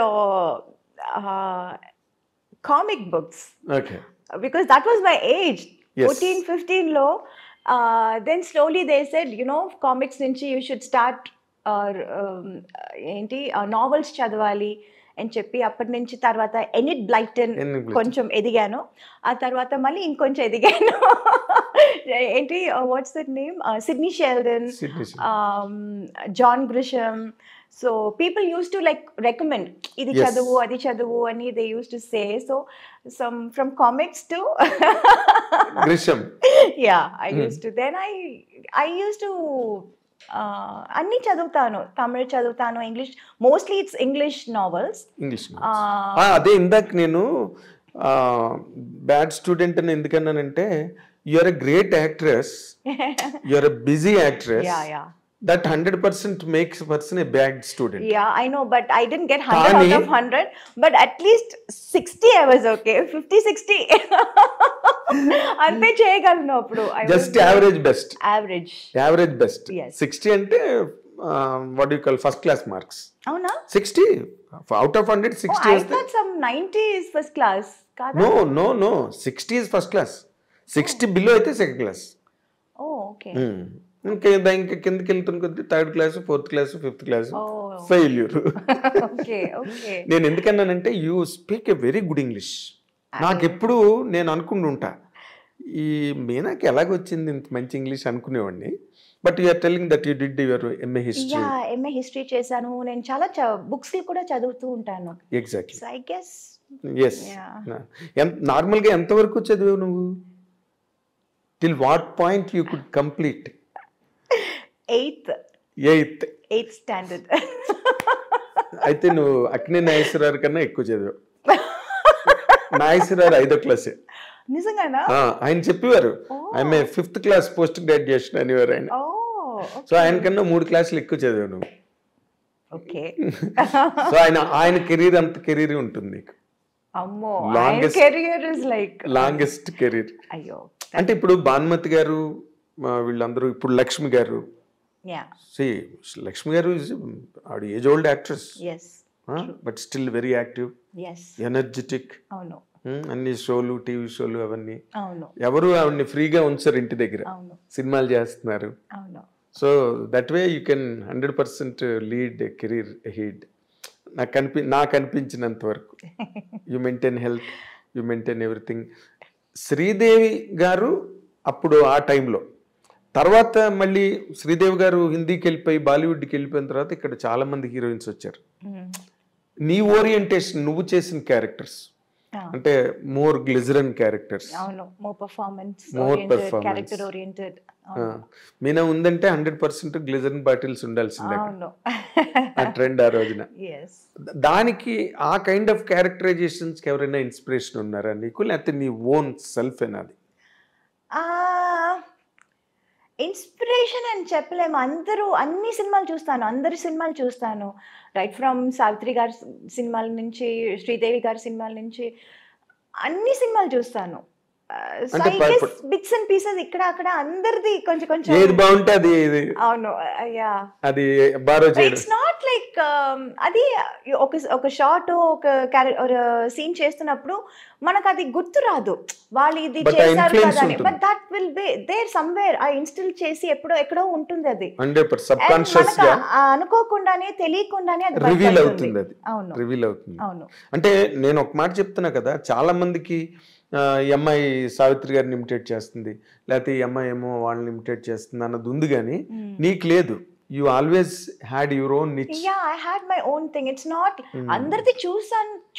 comic books. Okay. Because that was my age. 14-15 లో. Then slowly they said, you know, comics నుంచి you should start ఏంటి నావెల్స్ చదవాలి అని చెప్పి, అప్పటి నుంచి తర్వాత ఎనిట్ బ్లైటన్ కొంచెం ఎదిగాను. ఆ తర్వాత మళ్ళీ ఇంకొంచెం ఎదిగాను. ఏంటి what's that name, Sidney Sheldon, John Grisham. So people used to like recommend, idi chadavu, adi chadavu ani they used to say. So some from comics to Grisham. Yeah, I used to. Then I used to anni chaduvtanu. Tamil chaduvtanu, English. Mostly it's English novels. అదే ఇందాక నేను బ్యాడ్ స్టూడెంట్ అని ఎందుకన్నానంటే, you are a great actress, you are a busy actress. Yeah. That 100% makes a person a bad student. Yeah, I know, but I didn't get 100 out of 100. But at least 60 I was okay. 50-60. Ante cheyagalanu appudu. Just average best. Average best. Yes. 60 ante what do you call first class marks? Avuna? 60 out of 100. 60 I thought some 90 is first class. Kada? No. 60 is first class. 60 below అయితే second class. Oh, okay. ఇంకా కిందకి వెళ్తున్న కొద్ది 3rd class, 4th class, 5th class failure. నేను ఎందుకన్నానంటే you speak a very good English. నాకెప్పుడు నేను అనుకుంటుంటా, ఈ మీనాకి ఎలాగొచ్చింది ఇంత మంచి ఇంగ్లీష్ అనుకునేవాడిని. But you are telling that you did your MA history. MA history చేశాను నేను. చాలా బుక్స్ కూడా చదువుతూ ఉంటాను. Exactly. So I guess yes. నార్మల్గా ఎంతవరకు చదివావు నువ్వు? Till what point you could complete? 8th standard. అయితే నువ్వు అక్కినే నాగేశ్వరరావు కన్నా ఎక్కువ చదివావు. నాగేశ్వరరావు 5వ క్లాసే. నిజంగానా? ఆయన చెప్పేవారు ఆయన 5th క్లాస్ పోస్ట్ గ్రాడ్యుయేషన్ అనేవారు ఆయన. సో ఆయన కన్నా 3 క్లాసులు ఎక్కువ చదివావు నువ్వు. ఓకే. సో ఆయన కెరీర్ అంత కెరీర్ ఉంటుంది నీకు. అమ్మో, career is like longest career. అయ్యో. అంటే ఇప్పుడు భానుమతి గారు వీళ్ళందరూ, ఇప్పుడు లక్ష్మి గారు. లక్ష్మి గారు ఆవిడ age old actress, but still very active, energetic. అన్ని షోలు, టీవీ షోలు అవన్నీ. అవును ఎవరు ఆవిడ్ని ఫ్రీగా ఉంచరు ఇంటి దగ్గర, అవును సినిమాలు చేస్తున్నారు. అవును so that way you can 100% lead career heed. నాకు అనిపించినంత వరకు you maintain health, you maintain everything. Sridevi గారు అప్పుడు ఆ టైంలో, తర్వాత మళ్ళీ శ్రీదేవి గారు హిందీకి వెళ్ళిపోయి బాలీవుడ్కి వెళ్ళిపోయిన తర్వాత ఇక్కడ చాలా మంది హీరోయిన్స్ వచ్చారు. నీ ఓరియంటేషన్, నువ్వు చేసిన క్యారెక్టర్స్ అంటే మోర్ గ్లిజరన్ క్యారెక్టర్స్, అవును more performance More oriented, performance. Character oriented. Meena ఉందంటే 100% గ్లిజరన్ బాటిల్స్ ఉండాల్సిందే. అవును ఆ ట్రెండ్ ఆ రోజున. ఎస్. దానికి ఆ కైండ్ ఆఫ్ క్యారెక్టరైజేషన్స్కి ఎవరైనా ఇన్స్పిరేషన్ ఉన్నారా నీకు, లేకపోతే నీ ఓన్ సెల్ఫ్ ఏనాది? ఇన్స్పిరేషన్ అని చెప్పలేము. అన్ని సినిమాలు చూస్తాను, అందరి సినిమాలు చూస్తాను. రైట్ ఫ్రమ్ సావిత్రి గారి సినిమాల నుంచి, శ్రీదేవి గారి సినిమాల నుంచి అన్ని సినిమాలు చూస్తాను. అంటే బిట్స్ అండ్ పీసెస్ ఇక్కడ అక్కడ అందరిది కొంచెం కొంచెం. ఏది బాగుంటే అది అవును యా, అది బారో చేయడం. ఇట్స్ నాట్ లైక్ అది ఒక షార్ట్, ఒక సీన్ చేస్తున్నప్పుడు మనకు అది గుర్తు రాదు, వాళ్ళు ఇది But ఆ చేశారు influence కదా అని. ఉంటుంది. But that will be there somewhere. ఆ ఇన్స్టిల్ చేసి ఎక్కడో ఉంటుంది అది. 100% And సబ్కాన్షియస్ మనకు గా అనుకోకుండానే తెలియకుండానే అది రివీల్ బయటపడుతుంది. అవుతుంది, అది అవును రివీల్ అవుతుంది. అవును అంటే నేను ఒక మాట చెప్తున్నా కదా, చాలా మందికి ఈ అమ్మాయి సావిత్రి గారిని ఇమిటేట్ చేస్తుంది, లేకపోతే ఈ అమ్మాయి ఏమో వాళ్ళని ఇమిటేట్ చేస్తుంది అన్నది ఉంది, కానీ నీకు లేదు. You always had your own niche. Yeah, I had my own thing. It's not అందరిది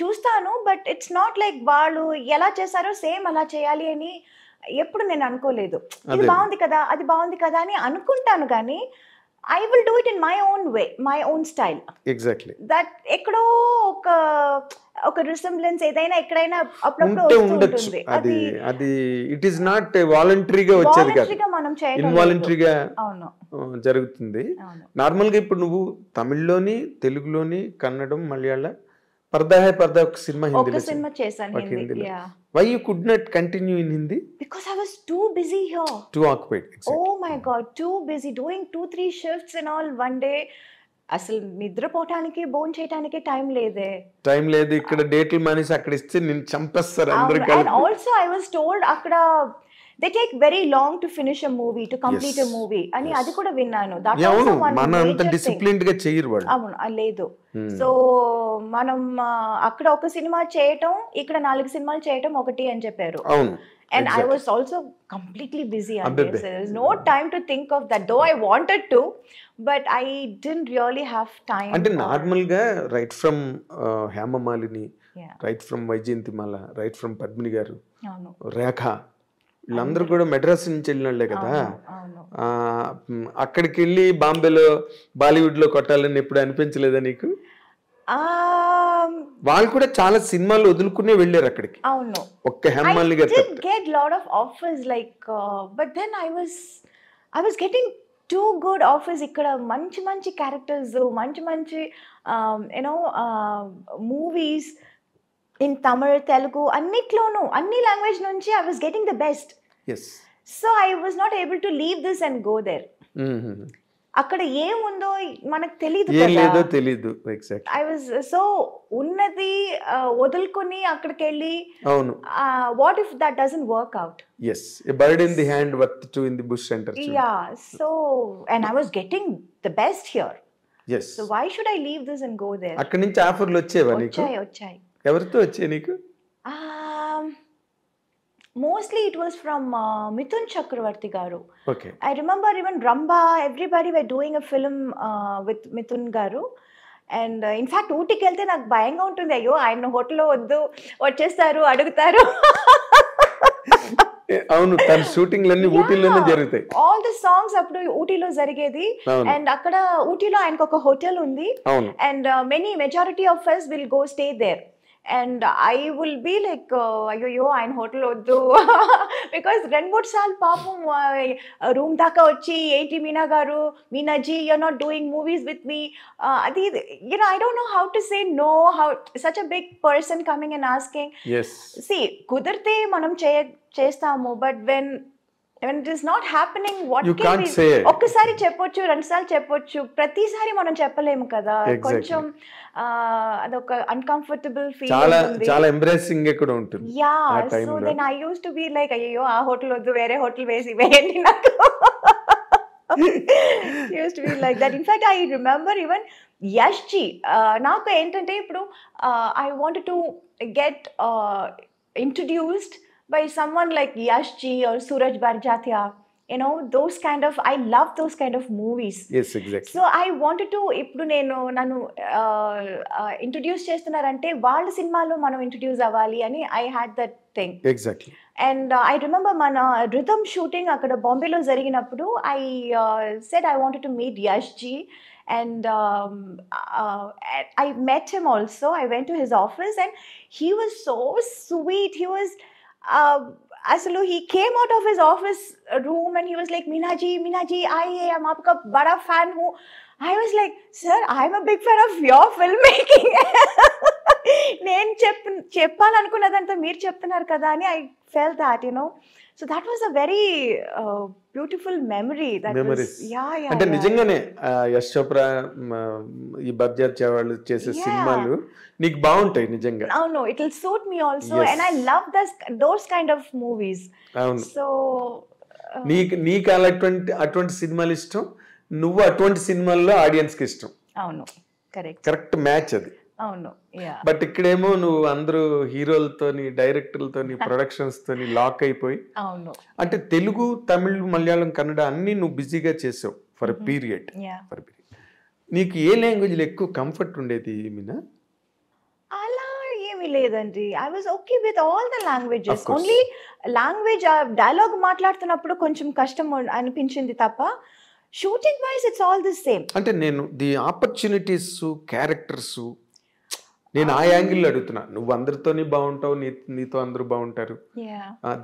చూస్తాను బట్ ఇట్స్ నాట్ లైక్ వాళ్ళు ఎలా చేశారో సేమ్ అలా చేయాలి అని ఎప్పుడు నేను అనుకోలేదు. ఇది బాగుంది కదా, అది బాగుంది కదా అని అనుకుంటాను, కానీ I will do it in my own way, my own style. Exactly. That ఎక్కడో ఒక రిసెంబ్లెన్స్ ఏదైనా ఎక్కడైనా అప్పుడప్పుడు ఉంటే వస్తూ ఉండొచ్చు. ఉంటుంది. అది అది ఇట్ ఈస్ నాట్ వాలంటరీగా వచ్చేది కాదు, వాలంటరీగా మనం చేయడం లేదు. ఇన్వాలంటరీగా అవును జరుగుతుంది. అవును నార్మల్గా ఇప్పుడు నువ్వు తమిళ్లోని, తెలుగులోని, కన్నడం, మలయాళ, పర్దా హై పర్దా ఒక సినిమా ఒక హిందీలో సినిమా చేశాను ఒక హిందీ. హిందీలో. Yeah, why you could not continue in Hindi? Because I was too busy here. Too occupied. Oh my God, too busy doing 2-3 shifts and all one day. అసలు నిద్రపోవటానికి, భోజనం చేయడానికి టైం లేదే. టైం లేదు. ఇక్కడ డేట్లు మానేసి అక్కడ ఇస్తే నేను చంపేస్తారు అందరు And కలిపి. also I was told అక్కడ they take very long to finish a movie, to complete a movie అని అది కూడా విన్నాను. That also అవును, one మన అంత major thing. డిసిప్లిన్డ్ గా చేయరు వాళ్ళు. అవును లేదు. సో మనం అక్కడ ఒక సినిమా చేయటం, ఇక్కడ 4 సినిమాలు చేయటం ఒకటి అని చెప్పారు. అవును. And I was also completely busy on this. There was no time to think of that, though I wanted to, but I didn't really have time. అంటే నార్మల్ గా right from Hemamalini, Yeah. Right from Vyjayanthimala, right from Padmini గారు, అవును రేఖ, వీళ్ళందరూ కూడా మెడ్రాస్ నుంచి వెళ్ళిన వాళ్ళే కదా. అవును అక్కడికి వెళ్ళి బాంబేలో బాలీవుడ్ లో కొట్టాలని ఎప్పుడు అనిపించలేదా నీకు? వాళ్ళు కూడా చాలా సినిమాలు వదులుకునే వెళ్ళారు అక్కడికి. అవును. ఒక్క హేమమాలిని గారు I did get lot of offers like but then I was getting too good offers. ఇక్కడ మంచి క్యారెక్టర్స్, మంచి మూవీస్ ఇన్ తమిళ్, తెలుగు అన్నిట్లోనూ, అన్ని లాంగ్వేజ్ నుంచి I was getting the best. Yes. So I was not able to leave this and go there. అక్కడ ఏముందో మనకు తెలియదు ఏం లేదో కదా. తెలీదు. ఎగ్జాక్ట్. ఐ వాజ్ సో ఉన్నది వదులుకొని అక్కడికి వెళ్ళి, అవును, what if that doesn't work out. Yes, a bird in the hand worth two in the bush అంటారు. Yeah, so and I was getting the best here. Yes. So why should I leave this and go there? అక్కడి నుంచి ఆఫర్లు వచ్చేవా నీకు? వచ్చాయి. ఎవరితో వచ్చాయి నీకు? Mostly it was from Mithun Chakravarti garu. Okay. I remember even Ramba, everybody were doing a film with Mithun garu. And in fact ఊటీకి వెళ్తే నాకు భయంగా ఉంటుంది, అయ్యో ఆయన హోటల్లో వద్దు, వచ్చేస్తారు, అడుగుతారు. అవును, తన షూటింగ్లన్నీ ఊటీలోనే జరుగుతాయి. ఆల్ ది సాంగ్స్ అప్పుడు ఊటీలో జరిగేది. అండ్ అక్కడ ఊటీలో ఆయనకు ఒక హోటల్ ఉంది. And majority of us will go stay there. And I will be like, అయ్యో ఆయన హోటల్ వద్దు, బికాస్ 2-3 సార్లు పాపం రూమ్ దాకా వచ్చి, ఏంటి మీనా గారు, మీనాజీ, you're not doing movies with me, అది I don't know how to say no, how such a big person coming and asking. Yes. See, కుదిరితే మనం చేస్తాము, but when when it is not happening, what You can can't we say it. ఒక్కసారి చెప్పొచ్చు, రెండుసార్లు చెప్పొచ్చు, ప్రతిసారి మనం చెప్పలేము కదా. Exactly. కొంచెం అదొక అన్కంఫర్టబుల్ ఫీల్ చాలా ఉంటుంది. చాలా ఎంబ్రేసింగ్ కూడా ఉంటుంది యా, ఆ సో టైంలో. Then I used to be like, అయ్యో ఆ హోటల్ వద్దు, వేరే హోటల్ వేసి వేయండి నాకు. used to be like that. In fact, I remember even Yash ji, నాకు ఏంటంటే ఇప్పుడు I wanted to get introduced by someone like Yash ji or Suraj Barjatia. You know, those kind of, I love those kind of movies. Yes, exactly. So I wanted to, ఇప్పుడు నన్ను ఇంట్రడ్యూస్ చేస్తున్నారంటే వాళ్ళ సినిమాలో మనం ఇంట్రడ్యూస్ అవ్వాలి అని I had that thing. Exactly. And I remember మన rhythm shooting అక్కడ బాంబేలో జరిగినప్పుడు I said I wanted to meet Yash ji, and I met him also. I went to his office and he was so sweet. He was asalu he came out of his office room and he was like, Meena ji, I am aapka bada fan hu. I was like, sir, I am a big fan of your filmmaking. నేను చెప్పాలనుకున్నదంతా మీరు చెప్తున్నారు కదా అని I felt that, you know. So that was a very beautiful memory. That Memories. was, yeah. అంటే నిజంగానే యశ్ చోప్రా ఈ బర్జాత్య వాళ్ళు చేసే సినిమాలు నీకు బాగుంటాయి నిజంగా. అవును, it will suit me also. Yes. And I love those kind of movies. అవును. So నీకు అటువంటి సినిమాలు ఇష్టం, నువ్వు అటువంటి సినిమాల్లో ఆడియన్స్ కి ఇష్టం. అవును, కరెక్ట్ మ్యాచ్ అది. అవును, యా. బట్ ఇక్కడేమో నువ్వు అందరూ హీరోలతోని, డైరెక్టర్లతోని, ప్రొడక్షన్స్ తోని లాక్ అయిపోయి, అవును, అంటే తెలుగు, తమిళ్, మలయాళం, కన్నడ అన్ని నువ్వు బిజీగా చేసావు ఫర్ పీరియడ్. నీకు ఏ లాంగ్వేజ్లో ఎక్కువ కంఫర్ట్ ఉండేది మీనా? అలా ఏమీ లేదండి. I was okay with all the languages. Of course. Only language dialogue మాట్లాడుతున్నప్పుడు కొంచెం కష్టం అనిపించింది తప్ప, shooting wise it's all the same. అంటే నేను ది ఆపర్చునిటీస్, క్యారెక్టర్స్, నేను ఆ యాంగిల్లో అడుగుతున్నా. నువ్వు అందరితోని బాగుంటావు, నీతో అందరూ బాగుంటారు,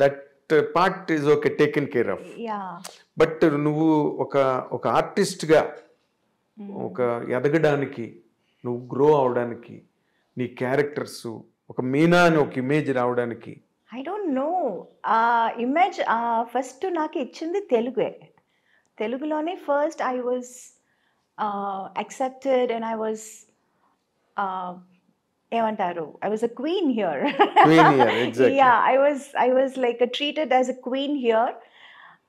that part is okay, taken care of. But నువ్వు ఒక ఆర్టిస్ట్గా ఒక ఎదగడానికి, నువ్వు గ్రో అవడానికి, నీ క్యారెక్టర్స్ ఒక మీనా అని ఒక ఇమేజ్ రావడానికి, I don't know, image first నాకు ఇచ్చింది తెలుగే. తెలుగులోనే first I was accepted and I was ఏమంటారు, I was a queen here. Yeah, I was like treated as a queen here.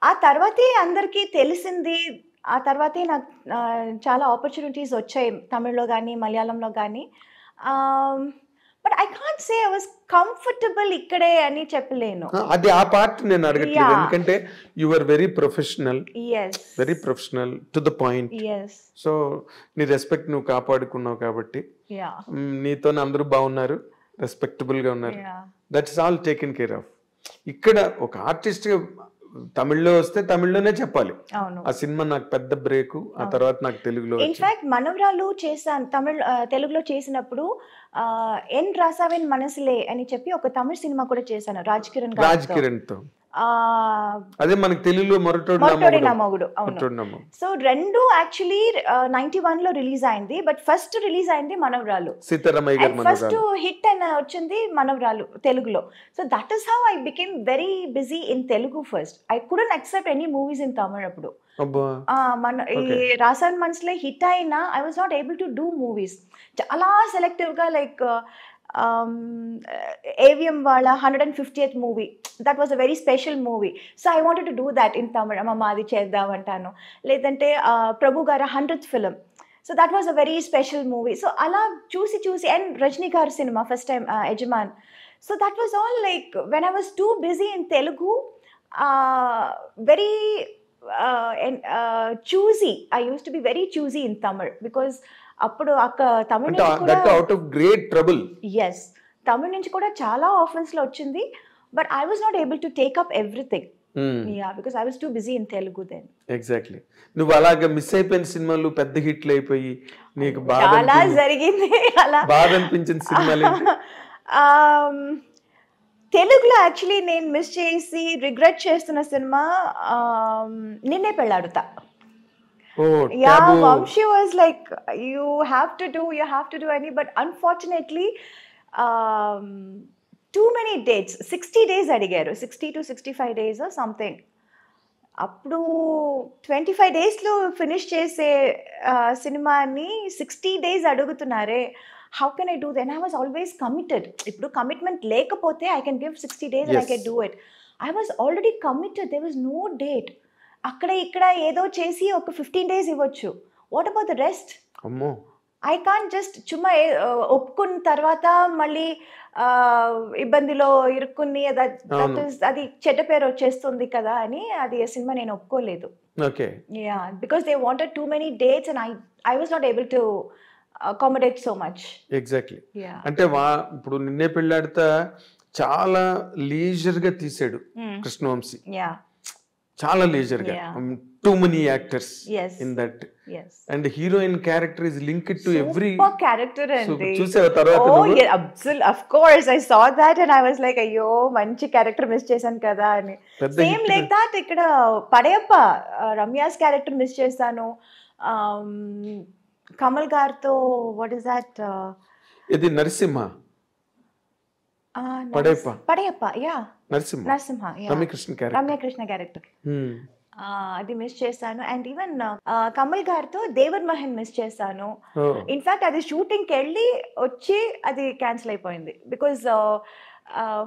ఆ తర్వాతే అందరికీ తెలిసింది, ఆ తర్వాతే నాకు చాలా ఆపర్చునిటీస్ వచ్చాయి తమిళ్లో కానీ మలయాళంలో కానీ. But I can't say I was comfortable ఇక్కడే అని చెప్పలేను. అది ఆ పార్ట్ నేను అడగట్లేదు, ఎందుకంటే you are very professional, very professional to the point. So నీ రెస్పెక్ట్ నువ్వు కాపాడుకున్నావు కాబట్టి నీతో అందరూ బాగున్నారు, రెస్పెక్టబుల్ గా ఉన్నారు. That's all taken care of. ఇక్కడ ఒక ఆర్టిస్ట్ గా తమిళ్లో వస్తే తమిళ్లోనే చెప్పాలి, ఆ సినిమా నాకు పెద్ద బ్రేక్, ఆ తర్వాత నాకు తెలుగులో. ఇన్ఫాక్ట్ మనవరాలు చేశాను తెలుగులో చేసినప్పుడు, ఎన్ రాసావెన్ మనసులే అని చెప్పి ఒక తమిళ సినిమా కూడా చేశాను రాజ్ కిరణ్ తో. అదే మనకి తెలుగులో మొరటోడి నా మొగుడు. అవును. సో రెండు యాక్చువల్లీ 91 లో రిలీజ్ అయింది, బట్ ఫస్ట్ రిలీజ్ అయింది మనవరాలు. ఫస్ట్ హిట్ అయిన వచ్చింది మనవరాలు తెలుగులో. So that is how I became very busy in Telugu first. I couldn't accept any movies in Tamil అప్పుడు. మన ఈ రాసాన్ మనసులే హిట్ అయినా I was not able to do movies. చాలా సెలెక్టివ్ గా, లైక్ AVM వాళ్ళ 150th movie, that was a very special movie. So I wanted to do that in Tamil. అమ్మ అది చేద్దాం అంటాను. లేదంటే ప్రభు గారి 100th film, so that was a very special movie. So అలా చూసి అండ్ రజనీ గారి సినిమా first time Yajaman. So that was all like when I was too busy in Telugu, very choosy. I used to be very choosy in Tamil because అప్పుడు తమిళ నుంచి కూడా చాలా ఆఫర్స్ లో వచ్చింది, but I was not able to take up everything. Because I was too busy in Telugu then. Exactly. నువ్వు అలాగా మిస్ అయిపోయిన సినిమాలు పెద్ద హిట్లు అయిపోయి నీకు చాలా జరిగింది. అలా బాధ అనిపించిన సినిమాలు తెలుగులో యాక్చువల్లీ నేను మిస్ చేసి రిగ్రెట్ చేస్తున్న సినిమా నిన్నే Pelladatha. Vamshi was like, you have to do any, but unfortunately too many dates, 60 days adigaru, 60 to 65 days or something. అప్పుడు 25 డేస్లో ఫినిష్ చేసే సినిమాని 60 డేస్ అడుగుతున్నారే, how can I do then? I was always committed. ఇప్పుడు కమిట్మెంట్ లేకపోతే I can give 60 days and I can do it. I was already committed, there was no date. అక్కడ ఇక్కడ ఏదో చేసి ఒక 15 డేస్ ఇవ్వచ్చు. What about the rest? అమ్మో, ఐ కాంట్ జస్ట్ చుమ్మా ఒప్పుకున్న తర్వాత మళ్ళీ ఇబ్బందిలో ఇరుక్కుని అది చెడ్డ పేరు వచ్చేస్తుంది కదా అని అది సినిమా నేను ఒప్పుకోలేదు. Okay, yeah, because they wanted too many dates and I was not able to accommodate so much. Exactly. అంటే ఇప్పుడు నిన్నే పెళ్ళాడితే చాలా లీజర్ గా తీసాడు కృష్ణవంశీ. చాలా లీజర్ గా, too many actors in that. And heroine character is linked to every character. అండి చూసావా తర్వాత? Of course I saw that and I was like అయ్యో మంచి క్యారెక్టర్ మిస్ చేశాను కదా అని. సేమ్ లైక్ దట్ ఇక్కడ పడయప్ప రమ్యాస్ క్యారెక్టర్ మిస్ చేశాను. కమల్ గారితో వాట్ ఇస్ దట్, ఇది నరసింహ పడయప్ప, యా నరసింహ రమ్యకృష్ణ క్యారెక్టర్ అది మిస్ చేశాను. అండ్ ఈవెన్ కమల్ గారితో దేవర్ మహన్ మిస్ చేశాను. ఇన్ఫాక్ట్ అది షూటింగ్కి వెళ్ళి వచ్చి అది క్యాన్సిల్ అయిపోయింది. బికాజ్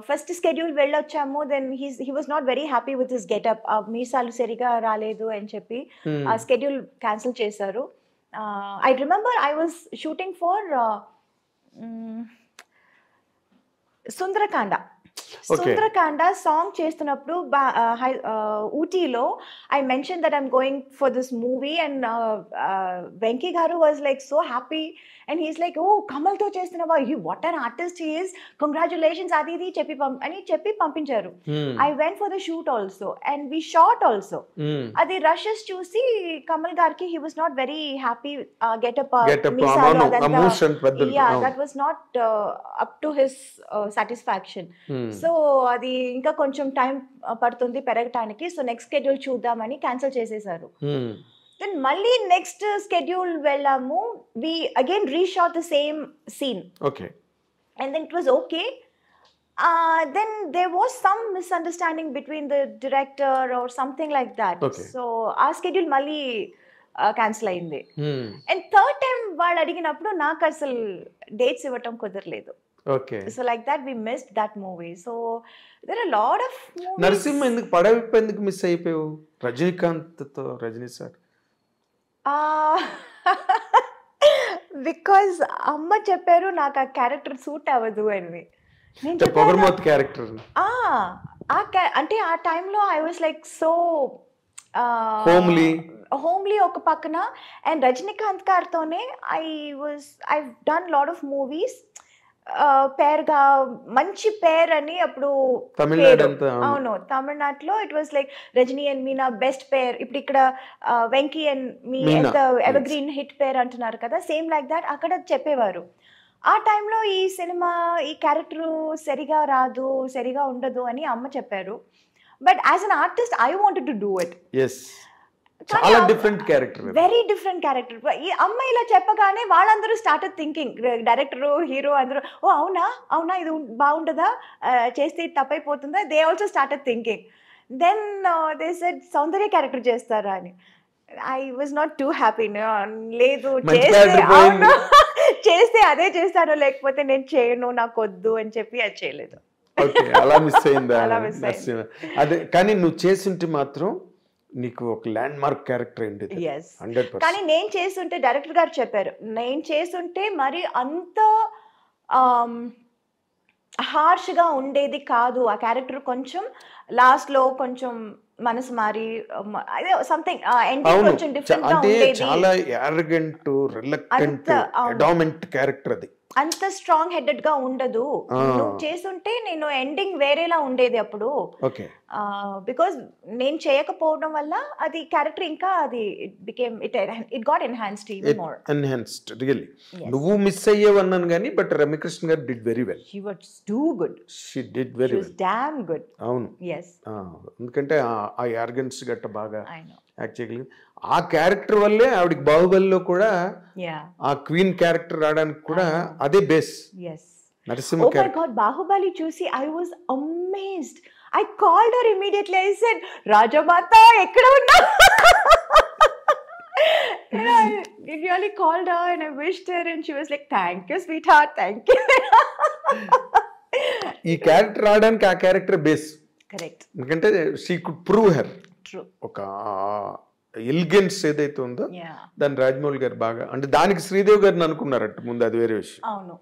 ఫస్ట్ స్కెడ్యూల్ వెళ్ళొచ్చాము, then he was not very happy with his getup. మీసాలు సరిగా రాలేదు అని చెప్పి ఆ స్కెడ్యూల్ క్యాన్సిల్ చేశారు. I remember I was shooting for Sundarakanda song చేస్తున్నప్పుడు ఊటీలో I mention that I'm going for this movie and Venky garu was like so happy and he's like oh కమల్తో చేస్తున్నావా, what an artist he is, congratulations అది ఇది చెప్పి పంపించారు. I went for the shoot also and we shot also. అది రషెస్ చూసి కమల్ గారికి he was not very happy. Getup that was not up to his satisfaction. So అది ఇంకా కొంచెం టైం పడుతుంది పెరగటానికి, సో నెక్స్ట్ స్కెడ్యూల్ చూద్దామని క్యాన్సిల్ చేసేసారు. దెన్ మళ్ళీ నెక్స్ట్ స్కెడ్యూల్ వెళ్ళాము, we again reshot the same scene. Okay, and then it was okay. Then there was some misunderstanding between the director or something like that. So ఆ స్కెడ్యూల్ మళ్ళీ క్యాన్సిల్ అయింది. అండ్ థర్డ్ టైం వాళ్ళు అడిగినప్పుడు నాకు అసలు డేట్స్ ఇవ్వటం కుదరలేదు. Okay. So like that we missed that movie. So there are a lot of movies. Narasimha ఎందుకు పడవిప్ప ఎందుకు మిస్ అయిపోయావు? రజనీకాంత్తో రజనీ సార్. బికాజ్ అమ్మ చెప్పారు నాకు ఆ క్యారెక్టర్ సూట్ అవ్వదు అని. పొగర్మౌత్ క్యారెక్టర్ అంటే ఆ టైంలో I was like so homely ఒక పక్కన. అండ్ రజనీకాంత్ గారితోనే I done lot of movies. పేరుగా మంచి పేర్ అని అప్పుడు అవును తమిళనాడులో it was like Rajini and Meena best pair. ఇప్పుడు ఇక్కడ Venky and me evergreen hit pair అంటున్నారు కదా, సేమ్ లైక్ దాట్ అక్కడ చెప్పేవారు. ఆ టైంలో ఈ సినిమా ఈ క్యారెక్టర్ సరిగా రాదు, సరిగా ఉండదు అని అమ్మ చెప్పారు. But as an artist I wanted to do it. చాలా different character, very different character. ఈ అమ్మాయి ఇలా చెప్పగానే వాళ్ళందరూ స్టార్టెడ్ థింకింగ్, డైరెక్టర్ హీరో అందరూ ఓ అవునా ఇది బాగుంటుందా, చేస్తే తప్పైపోతుందా, they also started thinking. Then they said Soundarya character చేస్తారా అని. I was not too happy. లేదు చేస్తే అదే చేస్తాను, లేకపోతే నేను చేయను, నాకు వద్దు అని చెప్పి అది చేయలేదు. అలా మిస్ అయిందా? అదే కానీ నువ్వు చేస్తుంటే మాత్రం నీకు ఒక ల్యాండ్ మార్క్ క్యారెక్టర్ అయింది. కానీ నేను చేస్తుంటే డైరెక్టర్ గారు చెప్పారు, నేను చేస్తుంటే మరి అంత హార్ష్గా ఉండేది కాదు ఆ క్యారెక్టర్. కొంచెం లాస్ట్లో కొంచెం మనసు మారి అదే సంథింగ్ ఎండింగ్ కొంచెం డిఫరెంట్ గా ఉండేది. చాలా యారగెంట్, రిలక్టెంట్, అడామెంట్ క్యారెక్టర్ అది. అంత స్ట్రాంగ్ హెడెడ్ గా ఉండదు. నువ్వు చేస్తుంటే నేను ఎండింగ్ వేరేలా ఉండేది అప్పుడు. బికాజ్ నేను చేయకపోవడం వల్ల అది క్యారెక్టర్ ఇంకా అది it got enhanced even more. Enhanced really. నువ్వు మిస్ అయ్యేవన్నాను కానీ బట్ రమ్యకృష్ణ గారు did very well. She was too good. She did very well. Damn good. అవును. yes. ఎందుకంటే ఆ యార్గెన్స్ గట్ట బాగా యాక్ట్ చేయగలిగింది. ఆ క్యారెక్టర్ వల్లే ఆవిడకి బాహుబలిలో కూడా ఆ క్వీన్ క్యారెక్టర్ రావడానికి కూడా అదే base. Narasimha Oh my character. God, Bahubali చూసి I was amazed. I called her immediately. I said, Rajamata, ekkada unna? And I really called her and I wished her and she was like, thank you, sweetheart, thank you. ఈ క్యారెక్టర్ రావడానికి ఆ క్యారెక్టర్ బేస్. Correct. ఎందుకంటే she could prove her. True. ఒక ఎలిగెన్స్ ఏదైతే ఉందో Yeah. దాన్ని రాజమౌళి గారు బాగా, అంటే దానికి శ్రీదేవి గారిని అనుకున్నారట ముందు, అది వేరే విషయం. అవును.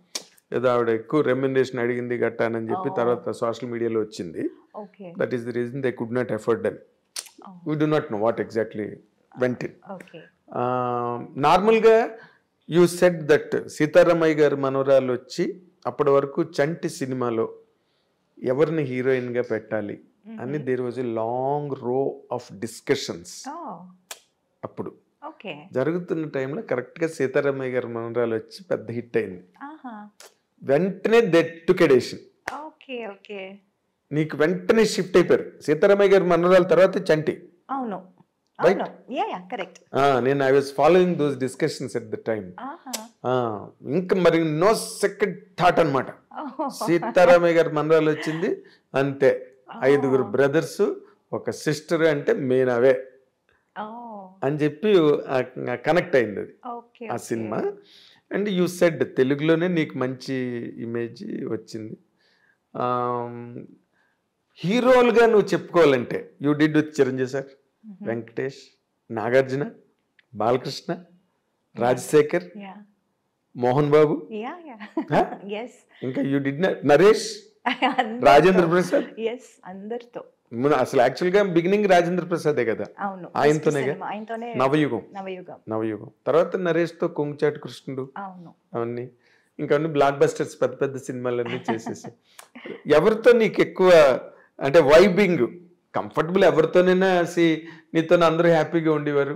ఏదో ఆవిడ ఎక్కువ రెమ్యునరేషన్ అడిగింది గట్టానని చెప్పి తర్వాత సోషల్ మీడియాలో వచ్చింది. Okay. That is the reason they could not afford అని. We do not know what exactly went in. Okay. నార్మల్గా you said that Seetharamaiah garu మనవరాలు వచ్చి అప్పటి వరకు చంటి సినిమాలో ఎవరిని హీరోయిన్గా పెట్టాలి అని దేర్ వాజ్ ఎ లాంగ్ రో ఆఫ్ డిస్కషన్స్. Oh. అప్పుడు Okay. జరుగుతున్న టైంలో కరెక్ట్గా సీతారామయ్య గారి మనవరాలు వచ్చి పెద్ద హిట్ అయింది. Aha. వెంటనే దెట్టుకెడేషన్ Okay, okay. నీకు వెంటనే షిఫ్ట్ అయిపోయారు. సీతారామయ్య గారి మనవరాల తర్వాత చంటి. అవును. Right? అవును. Yeah, correct. నేను I was following those discussions at the time. Aha. ఇంకా మరి నో సెకండ్ థాట్ అనమాట. Oh. సీతారామయ్య గారి మనరాలు వచ్చింది అంతే. 5 బ్రదర్స్, ఒక సిస్టర్, అంటే మెయిన్ అవే Oh. అని చెప్పి కనెక్ట్ అయింది అది Okay. ఆ సినిమా. అండ్ యూ సెడ్ తెలుగులోనే నీకు మంచి ఇమేజ్ వచ్చింది. హీరోలుగా నువ్వు చెప్పుకోవాలంటే you did with Chiranjeevi sir, Venkatesh, Nagarjuna, Balakrishna, Rajasekhar, Yeah. Mohan Babu, Yeah, yeah. Huh? Yes. ఇంకా యూ డిడ్ నరేష్, అందరితో. రాజేంద్ర ప్రసాద్. Yes, అందరితో. అసలు యాక్చువల్గా బిగినింగ్ రాజేంద్ర ప్రసాదే కదా, అవును. ఆయనతోనేగా. ఆయనతోనే నవయుగం. నవయుగం. తర్వాత నరేష్తో కొంగుచాటు కృష్ణుడు, అవును. అవన్నీ ఇంకా అన్ని బ్లాక్ బస్టర్స్, పెద్ద పెద్ద సినిమాలన్నీ చేసేసి. ఎవరితో నీకు ఎక్కువ అంటే వైబింగ్ కంఫర్టబుల్? ఎవరితోనైనా నీతో అందరూ హ్యాపీగా ఉండేవారు,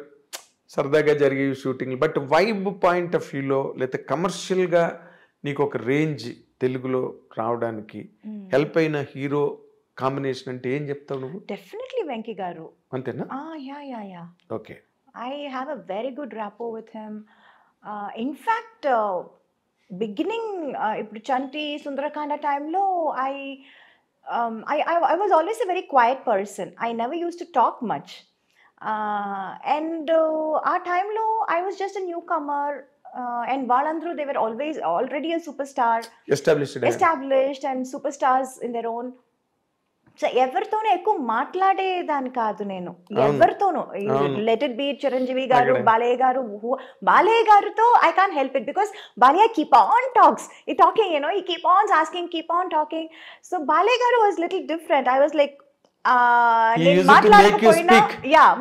సరదాగా జరిగే shooting. But vibe point of వ్యూలో లేదా కమర్షియల్గా నీకు ఒక రేంజ్ తెలుగులో రావడానికి హెల్ప్ అయిన హీరో కాంబినేషన్ అంటే ఏం చెప్తావు నువ్వు? డెఫినెట్లీ వెంకీ గారు. అంతేనా? Yeah. Okay. I have a very good rapport with him. In fact, beginning ఇప్పుడు చంటి సుందరకాండ టైంలో I was always a very quiet person. I never used to talk much. And ఆ టైంలో I was just a newcomer. And వాళ్ళందరూ they were already a superstar, established and superstars in their own. So ఎవరితోనూ ఎక్కువ మాట్లాడేదాన్ని కాదు నేను, ఎవరితోనూ. లెట్ ఇట్ బి చిరంజీవి గారు, Balayya గారుతో I can't help it because Balayya keep on talking, he keep on asking, keep on talking. So Balayya గారు was little different. I was like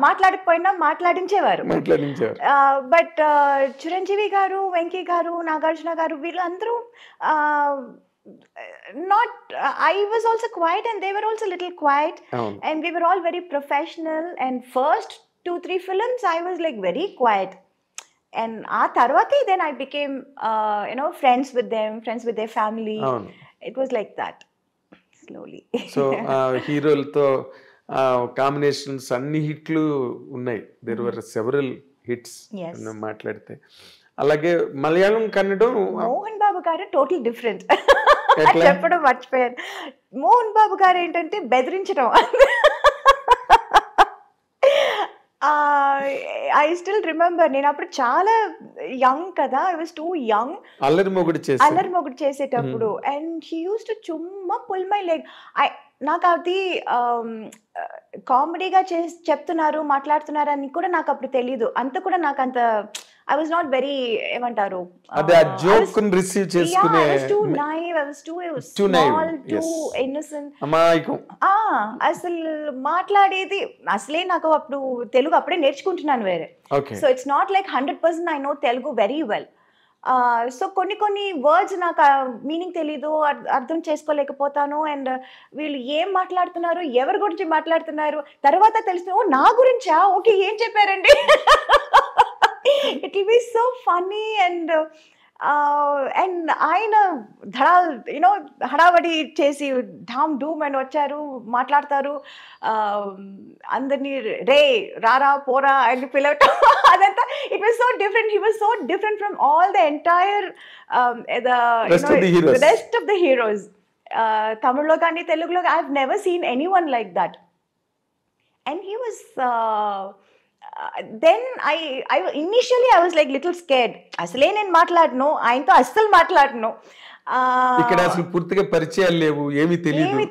మాట్లాడకపోయినా మాట్లాడించేవారు. బట్ చిరంజీవి గారు, వెంకీ గారు, నాగార్జున గారు, వీళ్ళందరూ I was also quiet and they were also little quiet. And we were all very professional. And first 2-3 films I was like very quiet. And tarvati then I became friends with them, friends with their family. It was like that slowly. So హీరోలతో కాంబినేషన్స్ అన్ని హిట్లు ఉన్నాయి. దేర్ వర్ సెవరల్ హిట్స్ మాట్లాడితే. అలాగే మలయాళం, కన్నడం. మోహన్ బాబు గారు టోటల్ డిఫరెంట్. చెప్పడం మర్చిపోయాను. మోహన్ బాబు గారు ఏంటంటే బెదిరించడం. ఐ స్టిల్ రిమెంబర్, నేను అప్పుడు చాలా యంగ్ కదా, I was two young. Allari Mogudu చేసేటప్పుడు అండ్ హీ యూస్ టు చుమ్మా పుల్ మై లెగ్. నాకు అది కామెడీగా చెప్తున్నారు, మాట్లాడుతున్నారు అని కూడా నాకు అప్పుడు తెలీదు. అంత కూడా నాకు అంత I was not very ఏమంటారు, joke రిసీవ్ చేసుకునే. I was too naive, I was too small, too innocent. అమాయకం. అసలు మాట్లాడేది అసలే నాకు అప్పుడు తెలుగు అప్పుడే నేర్చుకుంటున్నాను వేరే. So it's not like 100% I know Telugu very well. So కొన్ని వర్డ్స్ నాకు మీనింగ్ తెలీదు, అర్థం చేసుకోలేకపోతాను. అండ్ వీళ్ళు ఏం మాట్లాడుతున్నారు, ఎవరి గురించి మాట్లాడుతున్నారు తర్వాత తెలుసు, నా గురించా, ఓకే ఏం చెప్పారండి. It will be so funny and and ఆయన ధడా హడావడి చేసి ఢామ్ డూమ్ అని వచ్చారు, మాట్లాడతారు, అందరినీ రే రారా పోరా అని పిలవటం అదంతా. It was so different. He was so different from all the entire rest of the heroes. తమిళ్లో కానీ తెలుగులో I have never seen any one like that. And he was then I initially I was like little scared. అసలే నేను మాట్లాడను ఆయనతో, అస్సలు మాట్లాడను. ఇక్కడ అసలు పూర్తిగా పరిచయాలు లేవు, ఏమీ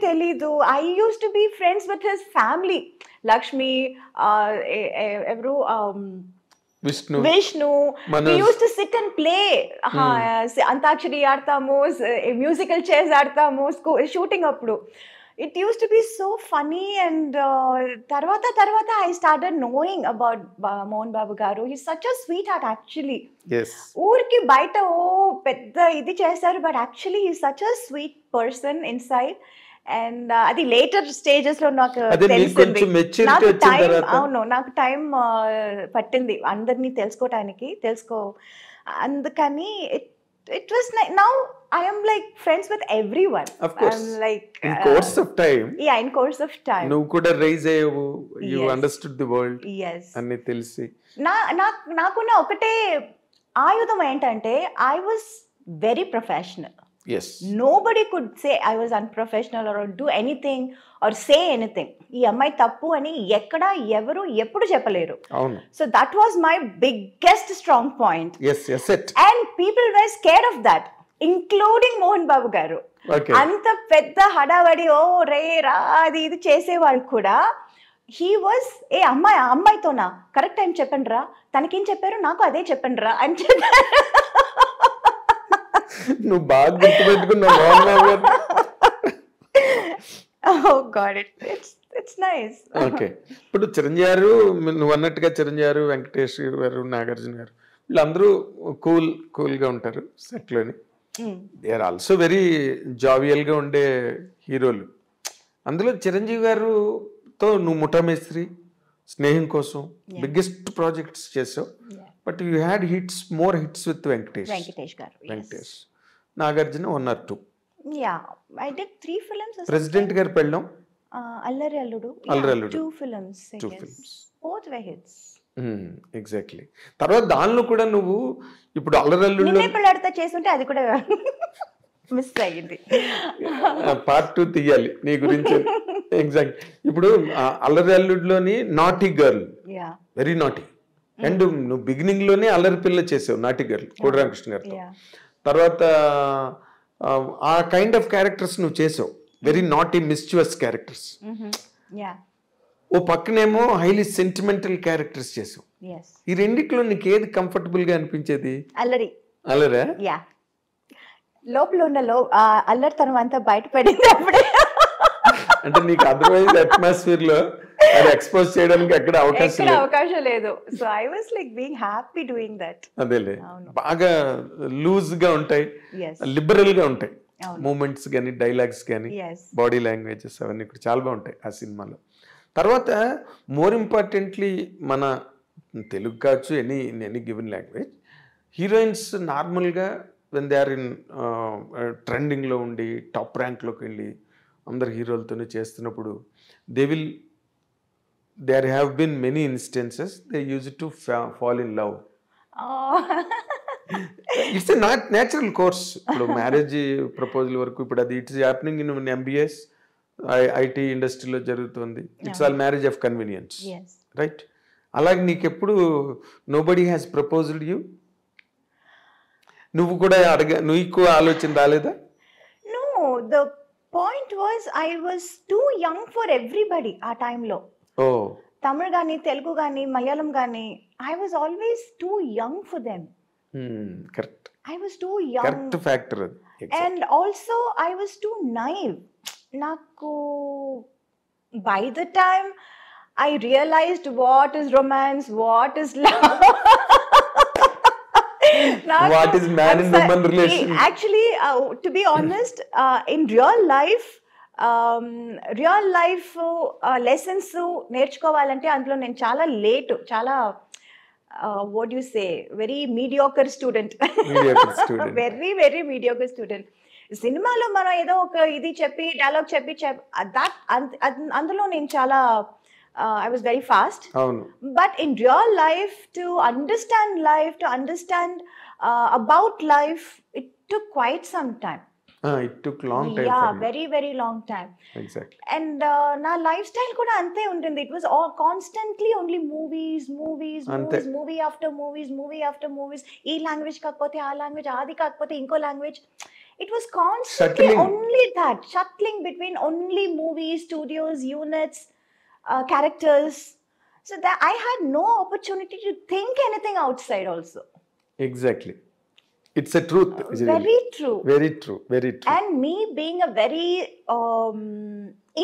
తెలీదు. I used to be friends with his family, Lakshmi, ఎవరు Vishnu. We used to sit and play. Antakshari ఆడతాము, మ్యూజికల్ చైర్స్ ఆడతాము షూటింగ్ అప్పుడు. It used to be so funny. And తర్వాత I started knowing about Mohan Babu garu. He's such a sweetheart actually. Yes. ఊరికి బయట పెద్ద ఇది చేస్తారు, but actually he's such a sweet person inside. And అది లేటర్ స్టేజెస్ లో నాకు తెలిసింది. నాకు టైం పట్టింది అందరినీ తెలుసుకోవటానికి. అందుకని it was now I am like friends with everyone. Of course. I'm like in course of time. Yeah, in course of time. నువ్వు కూడా రైజ్ అయ్యావు. You understood the world. Yes. అన్ని తెలిసి నాకున్న ఒకటే ఆయుధం ఏంటంటే I was very professional. Yes. Nobody could say I was unprofessional or do anything or say anything. ఈ అమ్మాయి తప్పు అని ఎక్కడ ఎవరు ఎప్పుడు చెప్పలేరు. అవును. So that was my biggest strong point. Yes, it. And people were scared of that, including Mohan Babu garu. Okay. అంత పెద్ద హడావడి రే రా అది ఇది చేసేవాళ్ళు కూడా he was అమ్మాయితోనా కరెక్ట్ టైం చెప్పండి రా, తనకేం చెప్పారు నాకు అదే చెప్పండి రా అని చెప్పారు. నువ్వు బాగా గుర్తుపెట్టుకున్నావు. Oh God, it's nice. Okay. ఇప్పుడు చిరంజీవి గారు, నువ్వు అన్నట్టుగా చిరంజీవి గారు, వెంకటేష్ గారు, నాగార్జున గారు వీళ్ళందరూ కూల్గా ఉంటారు సెట్లోని. దే ఆర్ ఆల్సో వెరీ జావియల్గా ఉండే హీరోలు. అందులో చిరంజీవి గారుతో నువ్వు ముఠామేస్త్రి, స్నేహం కోసం బిగ్గెస్ట్ ప్రాజెక్ట్స్ చేసావు. But you had more hits with Venkatesh garu. Nagarjuna 1 or 2. Yeah, I did 3 films. President garu pellam, Allari Alludu. 2 films. Both were hits. Exactly. తర్వాత దానిలో కూడా నువ్వు ఇప్పుడు అల్లరి అల్లుడు పెళ్ళాడితే చేస్తుంటే అది కూడా మిస్ అయ్యింది. Part 2 తీయాలి నీ గురించి. ఎగ్జాక్ట్. ఇప్పుడు అల్లరి అల్లుడులోని naughty girl, very naughty. And నువ్వు బిగినింగ్ లోనే అల్లరి పిల్ల చేసావు, నాటీ గర్ల్, కోడి రామకృష్ణ గారితో. తర్వాత ఆ కైండ్ ఆఫ్ క్యారెక్టర్స్ నువ్వు చేసావు, వెరీ నాటీ మిస్చివస్ క్యారెక్టర్స్. ఓ పక్కనేమో హైలీ సెంటిమెంటల్ క్యారెక్టర్స్ చేసావు. ఈ రెండిట్లో నీకు ఏది కంఫర్టబుల్ గా అనిపించేది? అల్లరా? లోపల ఉన్న అల్లరితనం అంతా బయటపడింది అప్పుడే. అంటే నీకు అదర్వైజ్ అట్మాస్ఫియర్ లో అది ఎక్స్పోజ్ చేయడానికి అక్కడ అవకాశం లేదు. So I was like being happy doing that. అదేలే, బాగా లూజ్ గా ఉంటాయి, లిబరల్ గా ఉంటాయి మూమెంట్స్ కానీ, డైలాగ్స్ కానీ, బాడీ లాంగ్వేజెస్ అవన్నీ కూడా చాలా బాగుంటాయి ఆ సినిమాలో. తర్వాత మోర్ ఇంపార్టెంట్లీ మన తెలుగు కావచ్చు, ఎనీ గివెన్ లాంగ్వేజ్, హీరోయిన్స్ నార్మల్గా వెన్ దే ఆర్ ఇన్ ట్రెండింగ్లో ఉండి టాప్ ర్యాంక్లోకి వెళ్ళి అందరు హీరోలతోనే చేస్తున్నప్పుడు there have been many instances they used to fall in love. It's a natural course. ఇప్పుడు మ్యారేజ్ ప్రపోజల్ వరకు ఇప్పుడు అది it's happening in MBS IT ఇండస్ట్రీలో జరుగుతుంది. It's all marriage of convenience, right? అలాగే నీకెప్పుడు నోబడీ హ్యాస్ ప్రపోజ్డ్ యూ? నువ్వు కూడా నీకు ఆలోచన రాలేదా? No, the point was I was too young for everybody ఆ టైంలో. తమిళ్ కానీ, తెలుగు కానీ, మలయాళం కానీ, I was always too young for them. Correct. I was too young. Correct factor. Exactly. And also I was too naive. Naku by the time I realized what is romance, what is love, what is man and woman relation. Actually, to be honest, in real life lessons నేర్చుకోవాలంటే అందులో నేను చాలా లేట్, చాలా what do you say, very mediocre student. Mediocre student. very mediocre student. సినిమాలో మనం ఏదో ఒక ఇది చెప్పి డైలాగ్ చెప్పి అందులో నేను చాలా I was very fast. అవును. But in real life, to understand about life, it took quite some time. It took long time. Yeah, for me. very long time. Exactly. And నా లైఫ్ స్టైల్ కూడా అంతే ఉంటుంది. It was all constantly only movies, అంతే. movie after movies. ఈ లాంగ్వేజ్ కాకపోతే ఆ లాంగ్వేజ్, అది కాకపోతే ఇంకో language. It was constantly Shuttling. only that, shuttling between only movies, studios, units, characters. So that I had no opportunity to think anything outside also. Exactly. It's a truth. Very true. Very true. Very true. And me being a very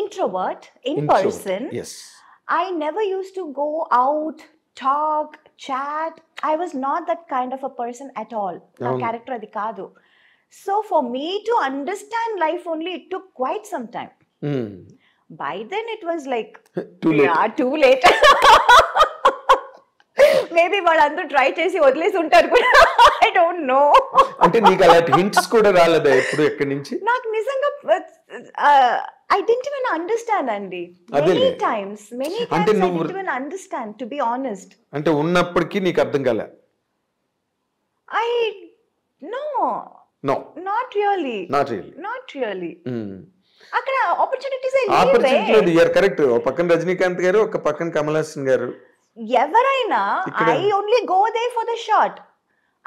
introvert in person, Yes. I never used to go out, talk, chat. I was not that kind of a person at all. My character adi kaadu. So for me to understand life only, it took quite some time. By then it was like Too late. Yeah, too late. Maybe వాళ్ళందరూ ట్రై చేసి వదిలేసి ఉంటారు కూడా. I don't know. అంటే నీకు అలాంటి హింట్స్ కూడా రాలేదా ఎప్పుడు ఎక్కడి నుంచి? నాకు నిజంగా I didn't even understand అండి. Many times I didn't even understand, to be honest. అంటే ఉన్నప్పటికీ నీకు అర్థం కాలే? No. Not really. అక్కడ ఆపర్చునిటీస్ ఆపర్చునిటీ లేదు. You're correct. ఒక పక్కన రజనీకాంత్ గారు, ఒక పక్కన కమల్ హాసన్ గారు. ఎవరైనా I only go there for the shot.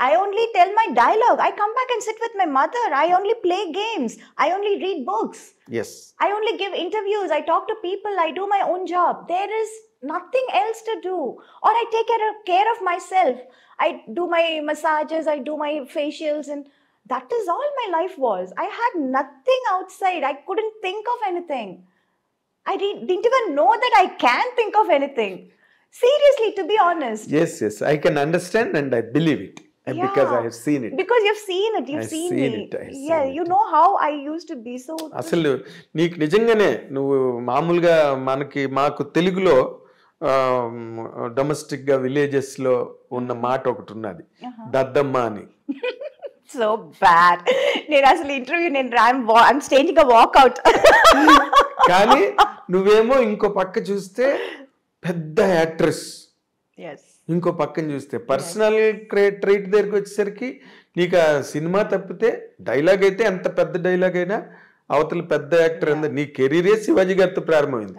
I only tell my dialogue. I come back and sit with my mother. I only play games. I only read books. Yes. I only give interviews. I talk to people. I do my own job. There is nothing else to do. Or I take care of myself. I do my massages. I do my facials. And that is all my life was. I had nothing outside. I couldn't think of anything. I didn't even know that I can think of anything. Seriously, to be honest. Yes. I can understand and I believe it. Because I have seen it. Because you've seen it. You've seen me. Yeah, you know how I used to be so. అసలు నీకు నిజంగానే నువ్వు మామూలుగా మాకు తెలుగులో డొమెస్టిక్ గా విలేజెస్ లో ఉన్న మాట ఒకటి ఉన్నది, దద్దమ్మ అని. So bad. నేను అసలు interview I'm staging a walkout. కానీ నువ్వేమో ఇంకో పక్క చూస్తే పెద్ద యాక్ట్రెస్. Yes. ఇంకో పక్కన చూస్తే పర్సనల్ ట్రైట్ దగ్గరికి వచ్చేసరికి నీకు ఆ సినిమా తప్పితే డైలాగ్ అయితే ఎంత పెద్ద డైలాగ్ అయినా అవతల పెద్ద యాక్టర్ అంద నీ కెరీరే శివాజీ గారితో ప్రారంభమైంది.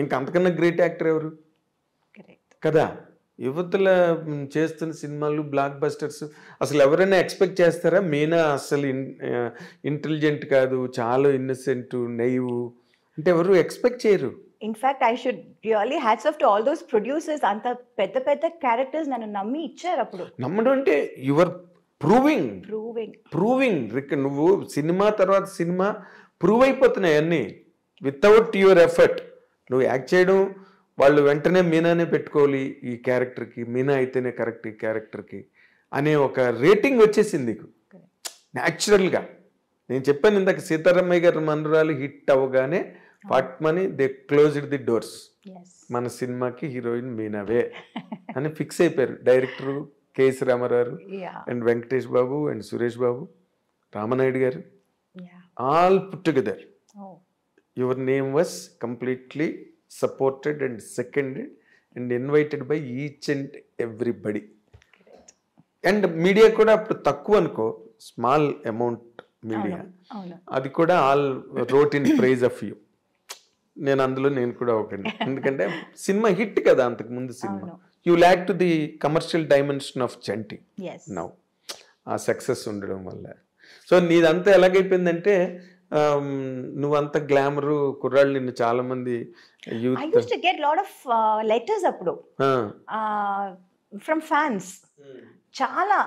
ఇంకా అంతకన్నా గ్రేట్ యాక్టర్ ఎవరు కదా? యువతల చేస్తున్న సినిమాలు బ్లాక్ బస్టర్స్ అసలు ఎవరైనా ఎక్స్పెక్ట్ చేస్తారా? మీనా అసలు ఇంటెలిజెంట్ కాదు, చాలా ఇన్నసెంట్, నైవ్ అంటే ఎవరు ఎక్స్పెక్ట్ చేయరు. In fact, I should really hats off to all those producers. అంత పెద్ద క్యారెక్టర్స్ నన్ను నమ్మి ఇచ్చారు. అప్పుడు నమ్మడం అంటే యువర్ ప్రూవింగ్. నువ్వు సినిమా తర్వాత సినిమా ప్రూవ్ అయిపోతున్నాయి అన్నీ వితౌట్ యువర్ ఎఫర్ట్. నువ్వు యాక్ట్ చేయడం, వాళ్ళు వెంటనే మీనానే పెట్టుకోవాలి ఈ క్యారెక్టర్కి, మీనా అయితేనే కరెక్ట్ ఈ క్యారెక్టర్కి అనే ఒక రేటింగ్ వచ్చేసింది నీకు న్యాచురల్గా. నేను చెప్పాను ఇందాక, సీతారామయ్య గారి మనవరాలు హిట్ అవ్వగానే ఫాట్మని దే క్లోజ్డ్ ది డోర్స్. మన సినిమాకి హీరోయిన్ మీనావే అని ఫిక్స్ అయిపోయారు director KS Ramarao and Venkatesh Babu and Suresh Babu, Ramanaidu garu, all put together. Your name was completely supported and seconded and invited by each and everybody. And media కూడా అప్పుడు తక్కువ అనుకో, స్మాల్ అమౌంట్ మీడియా, అది కూడా all wrote in praise of you. నేను కూడా ఒకటి, ఎందుకంటే సినిమా హిట్ కదా అంతకు ముందు cinema. You lakh to the commercial dimension of Chanti now, ఆ సక్సెస్ ఉండడం వల్ల. సో నీదంతా ఎలాగైపోయిందంటే నువ్వంత గ్లామరు కుర్రాళ్ళు నిన్ను చాలా మంది I used to get lot of letters అప్పుడు from fans. చాలా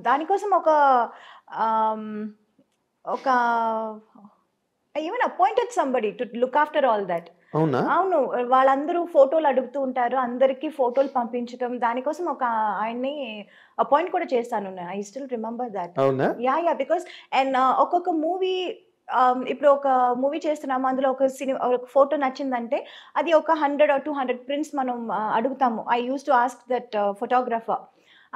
దానికోసం ఒక I even appointed somebody to look after all that. అవును, వాళ్ళందరూ ఫోటోలు అడుగుతూ ఉంటారు, అందరికి ఫోటోలు పంపించడం, దానికోసం ఒక ఆయన్ని అపాయింట్ కూడా చేస్తాను. I still remember that. Yeah because and ఒక్కొక్క మూవీ ఇప్పుడు ఒక మూవీ చేస్తున్నాము, అందులో ఒక సినిమా ఒక ఫోటో నచ్చిందంటే అది ఒక 100 or 200 ప్రింట్స్ మనం అడుగుతాము. I used to ask that photographer.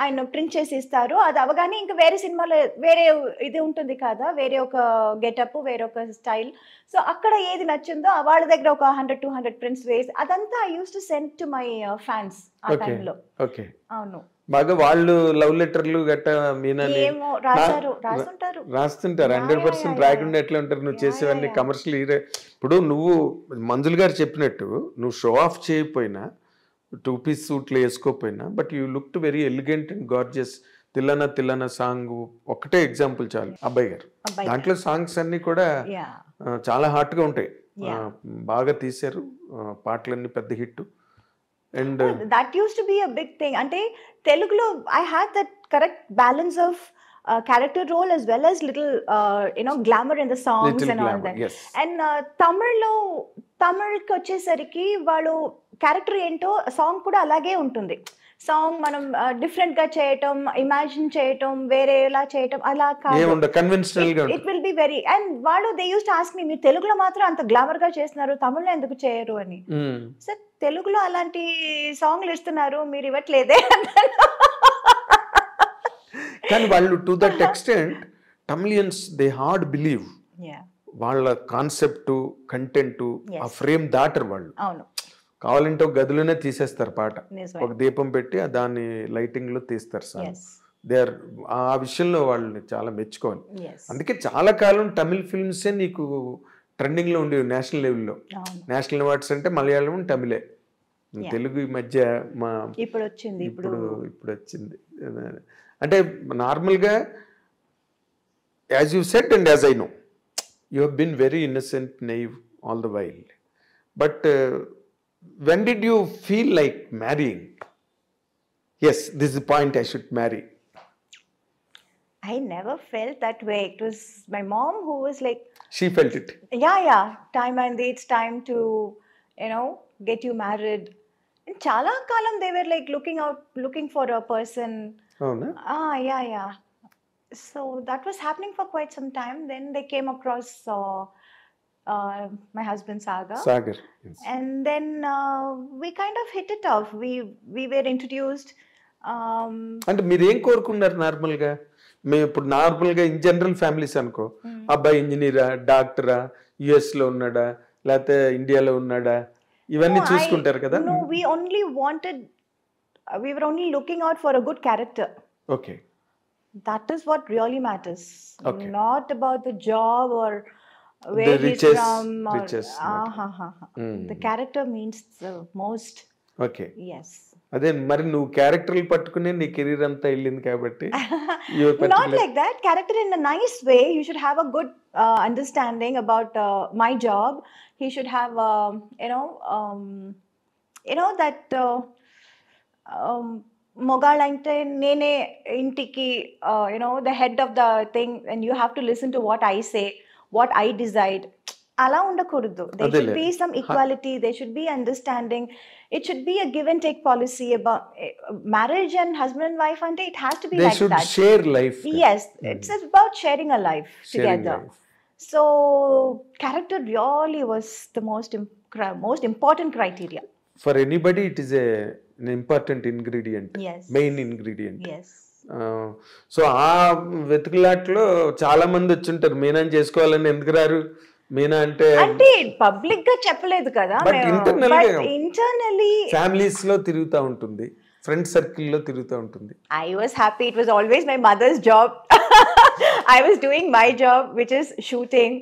ఆయన ప్రింట్ చేసి ఇస్తారు. అది అవ్వగానే ఇంకా వేరే సినిమాలో వేరే ఇది ఉంటుంది కదా! వేరే ఒక గెటప్, వేరే ఒక స్టైల్. సో, అక్కడ ఏది నచ్చిందో వాళ్ళ దగ్గర ఒక 100, 200 ప్రింట్స్ వేసి అదంతా I used to send to my fans ఆ ఓకే టైంలో. ఓకే అవును. బాగా వాళ్ళు లవ్ లెటర్లు గట్ట మీనాని ఏమో రాస్తుంటారు. రాస్తుంటారు. 100% రాయకుండా ఎట్లా ఉంటారు? నువ్వు చేసేవన్నీ కమర్షియల్ హీరో. ఇప్పుడు నువ్వు మంజుల్ గారు చెప్పినట్టు నువ్వు షో ఆఫ్ చేయకపోయినా, 2 పీస్ సూట్లు వేసుకోకపోయినా, but you looked very elegant and gorgeous. Thillana Thillana song ఒకటే ఎగ్జాంపుల్ చాలు. అబ్బాయి గారు దాంట్లో సాంగ్స్ అన్ని కూడా చాలా హాట్ గా ఉంటాయి. బాగా తీశారు, పాటలన్నీ పెద్ద hit. And that used to be a big thing. అంటే తెలుగులో I had that correct balance of character role as well as little glamour in the songs Little and all glamour, that. yes. And తమిళ్కి వచ్చేసరికి వాళ్ళు క్యారెక్టర్ ఏంటో సాంగ్ కూడా అలాగే ఉంటుంది. సాంగ్ మనం డిఫరెంట్ గా చేయటం, ఇమాజిన్ చేయటం, వేరేలా చేయటం అలా కాదు. కన్వెన్షనల్ గా it will be very. And వాళ్ళు they used to ask me, మీరు తెలుగులో మాత్రం అంత గ్లామర్ గా చేస్తున్నారు, తమిళ్లో ఎందుకు చేయరు అని. సార్ తెలుగులో అలాంటి సాంగ్లు ఇస్తున్నారు, మీరు ఇవ్వట్లేదే. కానీ వాళ్ళు to that extent Tamilians they hard believe. వాళ్ళ కాన్సెప్ట్, కంటెంట్, ఆ ఫ్రేమ్ దాటరు వాళ్ళు. అవును. కావాలంటే ఒక గదిలోనే తీసేస్తారు పాట, ఒక దీపం పెట్టి దాన్ని లైటింగ్ లో తీస్తారు సార్. దే ఆర్ ఆ విషయంలో వాళ్ళని చాలా మెచ్చుకోవాలి. అందుకే చాలా కాలం తమిళ్ ఫిల్మ్సే నీకు ట్రెండింగ్ లో ఉండేవి నేషనల్ లెవెల్లో. నేషనల్ అవార్డ్స్ అంటే మలయాళం, తమిళే. తెలుగు ఈ మధ్య ఇప్పుడు వచ్చింది. అంటే నార్మల్గా as you said and as I know, you have been very innocent, naive all the while. But when did you feel like marrying? Yes, this is the point, I should marry. I never felt that way. It was my mom who was like, she felt it. Yeah, time and it's time to get you married. And chala kalam they were like looking for a person. Oh no. Yeah. So that was happening for quite some time. Then they came across my husband Sagar. Yes. And then we kind of hit it off. We were introduced. అంటే మీరు ఏం కోరుకున్నారు నార్మల్గా? మేము ఇప్పుడు నార్మల్గా ఇన్ జనరల్ ఫ్యామిలీస్ అనుకో, అబ్బాయి ఇంజనీరా, డాక్టరా, యుఎస్ లో ఉన్నాడా, లేకపోతే ఇండియాలో ఉన్నాడా, ఇవన్నీ చూసుకుంటారు కదా. No, we were only looking out for a good character. Okay. That is what really matters. Okay. Not about the job or where the he's from. The character means the most. Okay. Yes. అదే మరి నువ్వు క్యారెక్టర్లు పట్టుకునే నీ కెరీర్ అంతా వెళ్ళింది కాబట్టి. Not like that. Character in a nice way. You should have a good understanding about my job. He should have that మొగాళ్ళ అంటే నేనే ఇంటికి the head of the thing and you have to listen to what I say, what I decide. అలా ఉండకూడదు. There should be some equality, there should be understanding. It should be a give and take policy about marriage and husband and wife ante it has to be like that. They should share life. Yes, it's about sharing a life together. So character really was the most important criteria. For anybody it is an important ingredient. Yes. Main ingredient. Yes. So ఆ వెతుకులాట్లో చాలా మంది వచ్చుంటారు, మీనాని చేసుకోవాలని. ఎందుకు రారు? మీనా అంటే పబ్లిక్ గా చెప్పలేదు కదా, ఇంటర్నల్లీ ఫ్యామిలీస్ లో తిరుగుతూ ఉంటుంది, ఫ్రెండ్ సర్కిల్ లో తిరుగుతూ ఉంటుంది. I was happy. It was always my mother's job. I was doing my job, which is shooting,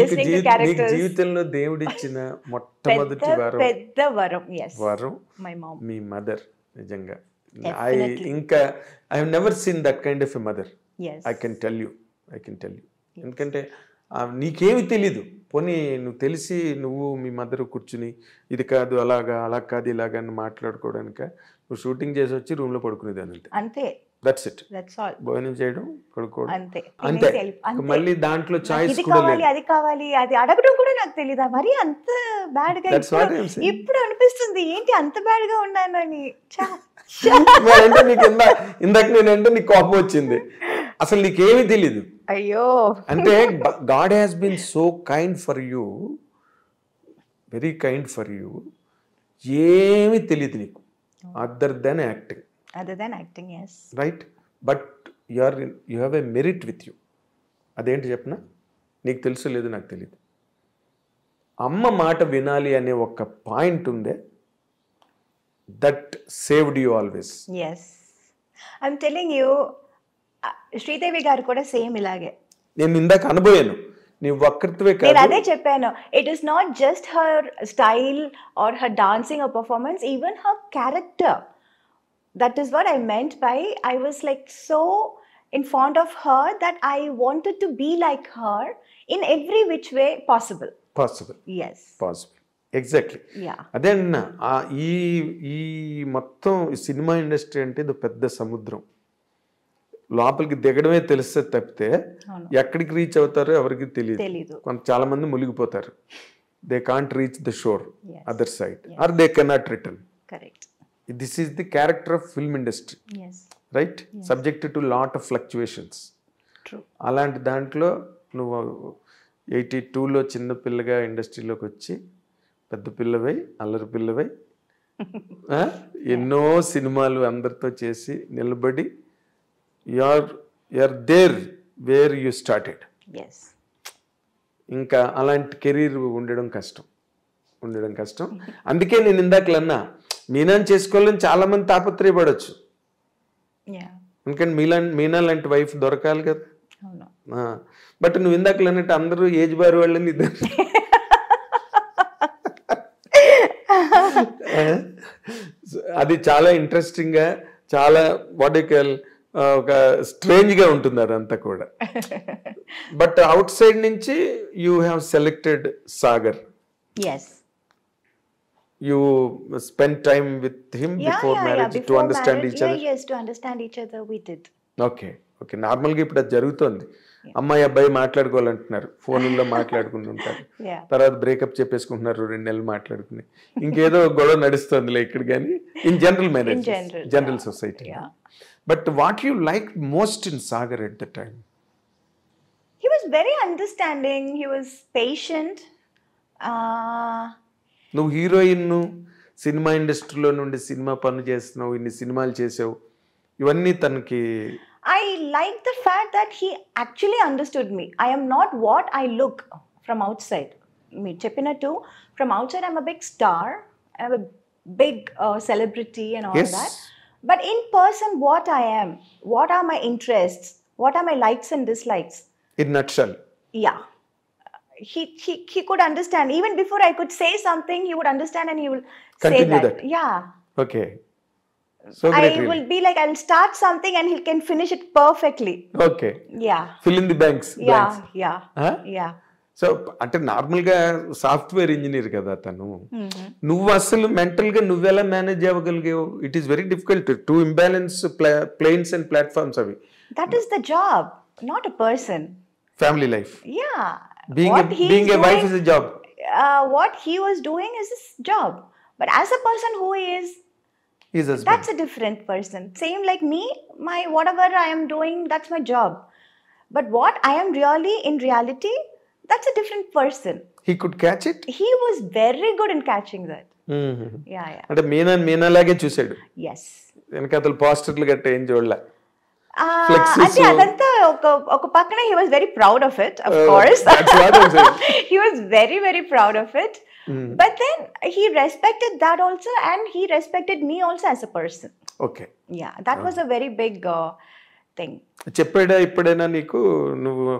listening to characters. నీకు జీవితంలో దేవుడు ఇచ్చిన మొట్టమొదటి పెద్ద వరం. Yes. వరం my mom. Me mother. నిజంగా I have never seen that kind of a mother. Yes. I can tell you. ఎందుకంటే నీకేమి తెలీదు, పోనీ నువ్వు తెలిసి నువ్వు మీ మదర్ కూర్చుని ఇది కాదు అలా కాదు ఇలాగా అని మాట్లాడుకోవడానిక నువ్వు షూటింగ్ చేసి వచ్చి రూమ్ లో పడుకునేదాన్ని అంతే. That's it. భోజనం చేయడం, పడుకోవడం, అంతే. మళ్ళీ దాంట్లో చాయిస్ కూడా లేదు. అది కావాలి అది అడగడం కూడా నాకు తెలీదా మరి అంత బ్యాడ్ గా. ఇప్పుడు అనిపిస్తుంది ఏంటి అంత బ్యాడ్ గా ఉన్నానని. అంటే నీకు ఇందాక నేనంటే నీకు కోపం వచ్చింది. అసలు నీకేమీ తెలీదు, అయ్యో. అంటే God has been so kind for you, very kind for you. ఏమీ తెలియదు నీకు other than acting. yes. Right, but you have a merit with you. అదేంటి చెప్పనా? నీకు తెలుసు లేదు నాకు తెలియదు. అమ్మ మాట వినాలి అనే ఒక పాయింట్ ఉందే, that saved you always. yes, I'm telling you, Sridevi గారు కూడా సేమ్ ఇలాగే. నేను ఇందాక అనుభవాను, నీ ఒక్కరితోవే నేను కాదు. అదే చెప్పాను, it is not just her style or her dancing are performance, even her character. That is what I meant by I was like so in fond of her that I wanted to be like her in every which way possible. Yes. Possible. Exactly. Yeah. అదే అన్నా, ఈ మొత్తం సినిమా ఇండస్ట్రీ అంటే ఇది పెద్ద సముద్రం. లోపలికి దిగడమే తెలిస్తే తప్పితే ఎక్కడికి రీచ్ అవుతారో ఎవరికి తెలియదు. చాలా మంది మునిగిపోతారు. They can't reach the shore other side or they cannot return. Correct. This is the character of film industry. Yes. Right? Yes. Subjected to lot of fluctuations. True. అలాంటి దాంట్లో నువ్వు 82లో చిన్న పిల్లగా ఇండస్ట్రీలోకి వచ్చి పెద్ద పిల్లవై అల్లరి పిల్లవై ఎన్నో సినిమాలు అందరితో చేసి నిలబడి you're there where you started. Yes. ఇంకా అలాంటి కెరీర్ ఉండడం కష్టం. అందుకే నేను ఇందాకలన్నా మీనాన్ని చేసుకోవాలని చాలా మంది తాపత్రయపడవచ్చు. ఎందుకంటే మీనా లాంటి వైఫ్ దొరకాలి కదా. బట్ నువ్వు ఇందాకలు అన్నట్టు అందరూ ఏజ్ బార్ వాళ్ళని అది చాలా ఇంట్రెస్టింగ్ గా, చాలా వాటికల్ ఒక స్ట్రేంజ్ గా ఉంటుంది అదంతా కూడా. బట్ అవుట్ సైడ్ నుంచి you have selected Sagar. Yes. You spent time with him before marriage to understand each other? Yes, to understand each other we did. Okay. నార్మల్గా ఇప్పుడు అది జరుగుతోంది. అమ్మాయి అబ్బాయి మాట్లాడుకోవాలంటున్నారు, ఫోన్లో మాట్లాడుకుంటుంటారు, తర్వాత బ్రేకప్ చెప్పేసుకుంటున్నారు, 2 నెలలు మాట్లాడుకుని ఇంకేదో గొడవ నడుస్తుంది ఇక్కడ. కానీ in general marriage, general society. But what you like most in Sagar at the time? He was very understanding, he was patient. నువ్వు హీరోయిన్, సినిమా ఇండస్ట్రీలో నుండి సినిమా పనులు చేస్తున్నావు, ఇన్ని సినిమాలు చేసావు, ఇవన్నీ తనకి. I like the fact that he actually understood me. I am not what I look from outside. Me cheppinattu, from outside I'm a big star, I'm a big celebrity and all that. But in person, what I am, what are my interests, what are my likes and dislikes. In nutshell. Yeah. He could understand. Even before I could say something, he would understand and he will continue say that. Yeah. Okay. So great. I will be like, I'll start something and he can finish it perfectly. Okay. Yeah. Fill in the blanks. Yeah. Huh? Yeah. So అంటే నార్మల్గా సాఫ్ట్వేర్ ఇంజనీర్ కదా తను. నువ్వు అసలు మెంటల్గా నువ్వెలా మేనేజ్ అవ్వగలిగావు? It is very difficult to imbalance planes and platforms అవి. That is the job, not a person. Family life. Yeah. Being a wife is a job. What he was doing is his job. But as a person who is, his husband, that's a different person. Same like me, whatever I am doing, that's my job. But what I am really, in reality, that's a different person. He could catch it? He was very good in catching that. Yeah. అంటే మీనా లాగే చూసాడు. Yes. వెనకాతల పోస్టర్లు గట్ట ఏం చూడలే. అంటే అదంతా ఒక పక్కన he was very proud of it, of course. That's what I'm saying. He was very, very proud of it. But then he respected that also and he respected me also as a person. Okay. Yeah, that was a very big thing. చెప్పాడా ఇప్పుడైనా నీకు, నువ్వు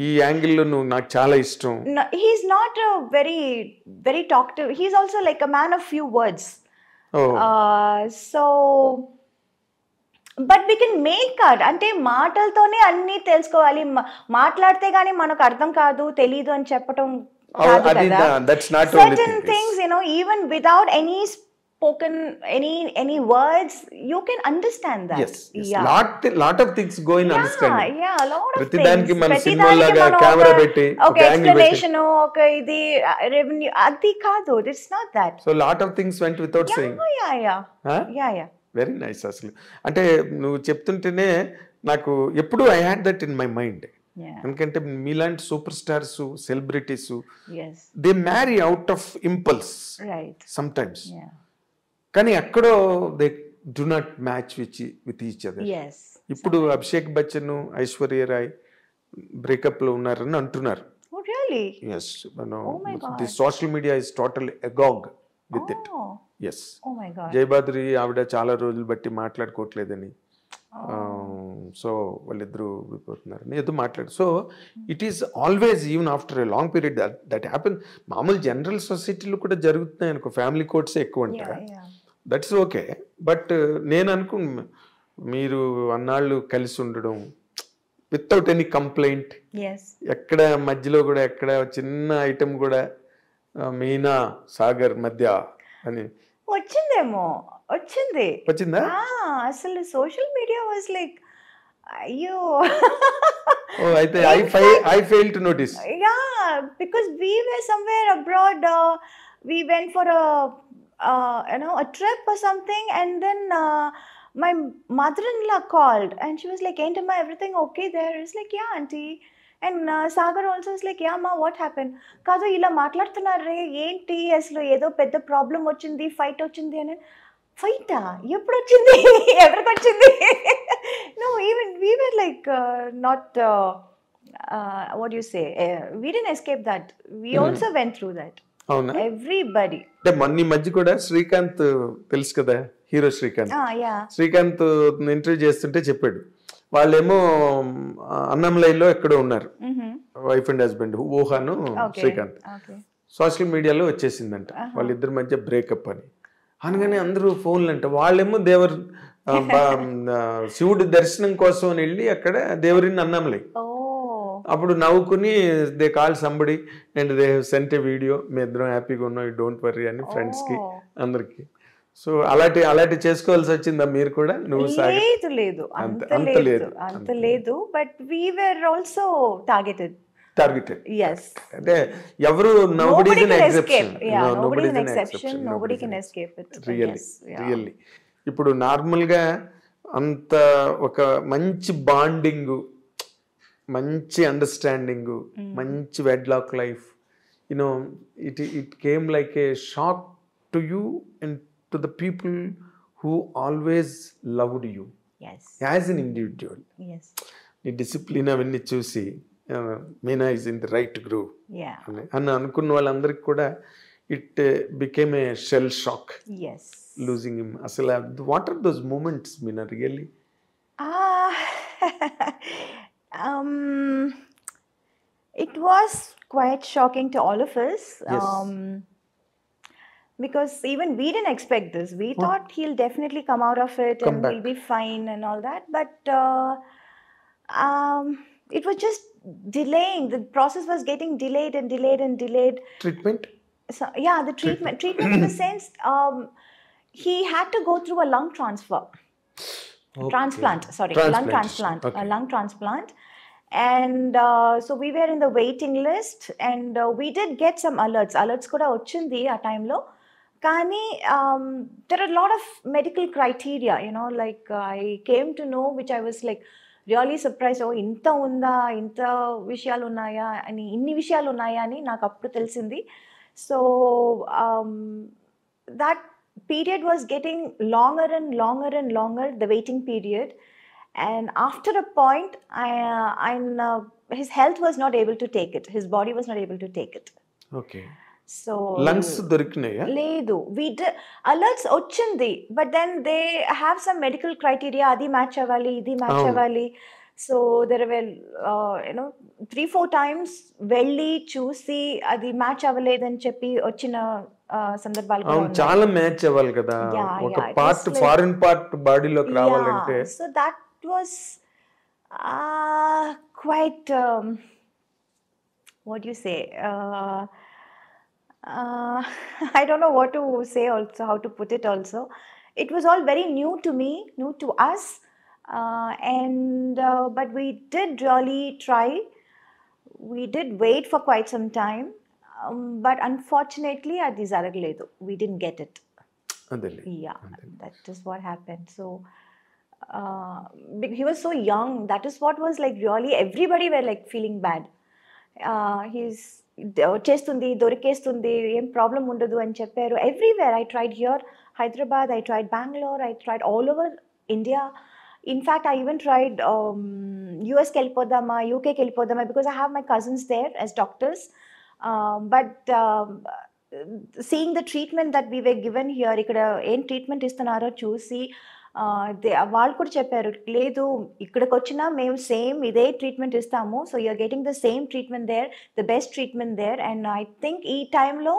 ఈ యాంగిల్లో నువ్వు నాకు చాలా ఇష్టం? No, he's not a very, very talkative. He's also like a man of few words. So but we can make out. అంటే మాటలతోనే అన్నీ తెలుసుకోవాలి, మాట్లాడితే గానీ మనకు అర్థం కాదు, తెలీదు అని చెప్పటం కాదు కదా. Certain things, even without any spoken, any words, you can understand that. Yes. Lot of things go in understanding. Yeah, a lot of things. ప్రతిదానికి మన సినిమాలాగా కెమెరా పెట్టి ఒక ఎక్స్ప్లనేషన్, ఒక ఇది రెవెన్యూ, అది కాదు. It's not that. So lot of things went without saying. Yeah. Very nice. అసలు అంటే నువ్వు చెప్తుంటేనే నాకు ఎప్పుడు I had that in my mind. Yeah. ఎందుకంటే మీలాంటి super stars, celebrities, Yes. They marry out of impulse Right. Sometimes. Yeah. కానీ ఎక్కడో they do not match with each other. Yes. ఇప్పుడు అభిషేక్ బచ్చన్, ఐశ్వర్య రాయ్ బ్రేకప్లో ఉన్నారని అంటున్నారు. Oh, really? Yes, Oh my God. The social media is total agog with it. Oh. Yes, Oh my God. Jayabadri ఆవిడ చాలా రోజులు బట్టి మాట్లాడుకోవట్లేదని, సో వాళ్ళిద్దరూ విడిపోతున్నారని ఏదో మాట్లాడు. So it is always even after a long period that happen. మామూలు జనరల్ సొసైటీలో కూడా జరుగుతున్నాయి అనుకో, ఫ్యామిలీ కోర్ట్సే ఎక్కువ ఉంటాయి, Yeah. That's okay. బట్ నేను మీరు అన్నాళ్ళు కలిసి ఉండడం వితౌట్ ఎనీ కంప్లైంట్, Yes. ఎక్కడ మధ్యలో కూడా ఎక్కడ చిన్న ఐటమ్ కూడా మీనా సాగర్ మధ్య అని వచ్చింది. వచ్చిందా? అసలు సోషల్ మీడియా వాజ్ లైక్ అయ్యో. అయితే I fail to notice. Yeah, because we were somewhere abroad. We went for a trip or something, and then my mother-in-law called, and she was like, "Ain't everything okay there?" It's like, "Yeah, auntie." And Sagar also is like, "Yeah, ma, what happened?" కాదు ఇలా మాట్లాడుతున్నారే ఏంటి, అసలు ఏదో పెద్ద ప్రాబ్లం వచ్చింది, ఫైట్ వచ్చింది అని. ఫైటా? ఎప్పుడు వచ్చింది? ఎవరికి వచ్చింది? No, even we were like not what do you say, we didn't escape that. We also went through that. అవునా? Everybody. అంటే మొన్న ఈ మధ్య కూడా శ్రీకాంత్ తెలుసు కదా, hero Srikanth. Yeah. Srikanth interview చేస్తుంటే చెప్పాడు, వాళ్ళేమో అన్నంలైలో ఎక్కడో ఉన్నారు, వైఫ్ అండ్ హస్బెండ్, ఊహాను శ్రీకాంత్. సోషల్ మీడియాలో వచ్చేసిందంట వాళ్ళిద్దరి మధ్య బ్రేకప్ అని. అనగానే అందరూ ఫోన్లు అంట, వాళ్ళేమో శివుడి దర్శనం కోసం అని వెళ్ళి అక్కడ దేవరిని అన్నంలై. అప్పుడు నవ్వుకుని they call somebody and they sent a video, మీ ఇద్దరం హ్యాపీగా ఉన్నాం, యూ డోంట్ వర్రీ అని ఫ్రెండ్స్కి అందరికి. సో అలాంటి చేసుకోవాల్సి వచ్చిందా మీరు కూడా? నువ్వు లేదు అంత లేదు, but we were also targeted. Yes. అంటే ఎవరు nobody is an exception. Nobody is an exception. Nobody can escape it. Really. ఇప్పుడు నార్మల్గా అంత ఒక మంచి బాండింగ్, మంచి అండర్స్టాండింగ్, మంచి wedlock life, you know it came like a shock to you and to the people who always loved you as an individual. నీ డిసిప్లిన్ అవన్నీ చూసి Meena is in the right groove అని అనుకున్న వాళ్ళందరికీ కూడా it became a shell shock losing him. అసలు what are those moments Meena really? It was quite shocking to all of us. Yes. Because even we didn't expect this. We thought he'll definitely come out of it and he'll be fine and all that. But it was just delaying. The process was getting delayed. Treatment? So, yeah, the treatment in the sense, he had to go through a lung transplant. Lung transplant. Okay. A lung transplant. And so we were in the waiting list, and we did get some alerts kuda ochindi a time lo. Kani there are a lot of medical criteria, like I came to know, which I was like really surprised. Oh, inta unda, inta vishayalu unnaya ani, inni vishayalu unnaya ani naaku appudu telisindi. So that period was getting longer and longer, the waiting period. And after a point, his health was not able to take it. His body was not able to take it. Okay. So lungs doriknaya? Ledu. We did alerts ochindi, but then they have some medical criteria. Adi match avali, idi match avali. So there were 3-4 times velli chusi adi match avaleదని చెప్పి వచ్చిన సందర్భాలు కూడా ఉన్నాయి. చాలా మ్యాచ్ అవ్వాలి కదా, ఒక పార్ట్ ఫారిన్ పార్ట్ బాడీలోకి రావాలంటే. So that was quite what do you say, I don't know what to say also, how to put it also. It was all very new to me, new to us, but we did really try. We did wait for quite some time, but unfortunately adi zaragaledu. We didn't get it. Adele. Yeah, that is what happened. So he was so young. That is what was like really everybody were like feeling bad. He's చేస్తుంది దొరికేస్తుంది ఏం ప్రాబ్లం ఉండదు అని చెప్పారు. Everywhere I tried here Hyderabad, I tried Bengaluru, I tried all over India. In fact I even tried యూఎస్కి వెళ్ళిపోదామా, యూకేకి వెళ్ళిపోదామా, because I have my cousins there as doctors. But seeing the treatment that we were given here, ఇక్కడ ఏం ట్రీట్మెంట్ ఇస్తున్నారో చూసి వాళ్ళు కూడా చెప్పారు, లేదు ఇక్కడికి వచ్చినా మేము సేమ్ ఇదే ట్రీట్మెంట్ ఇస్తాము, so you're getting the same treatment there, the best treatment there. And I think ఈ టైంలో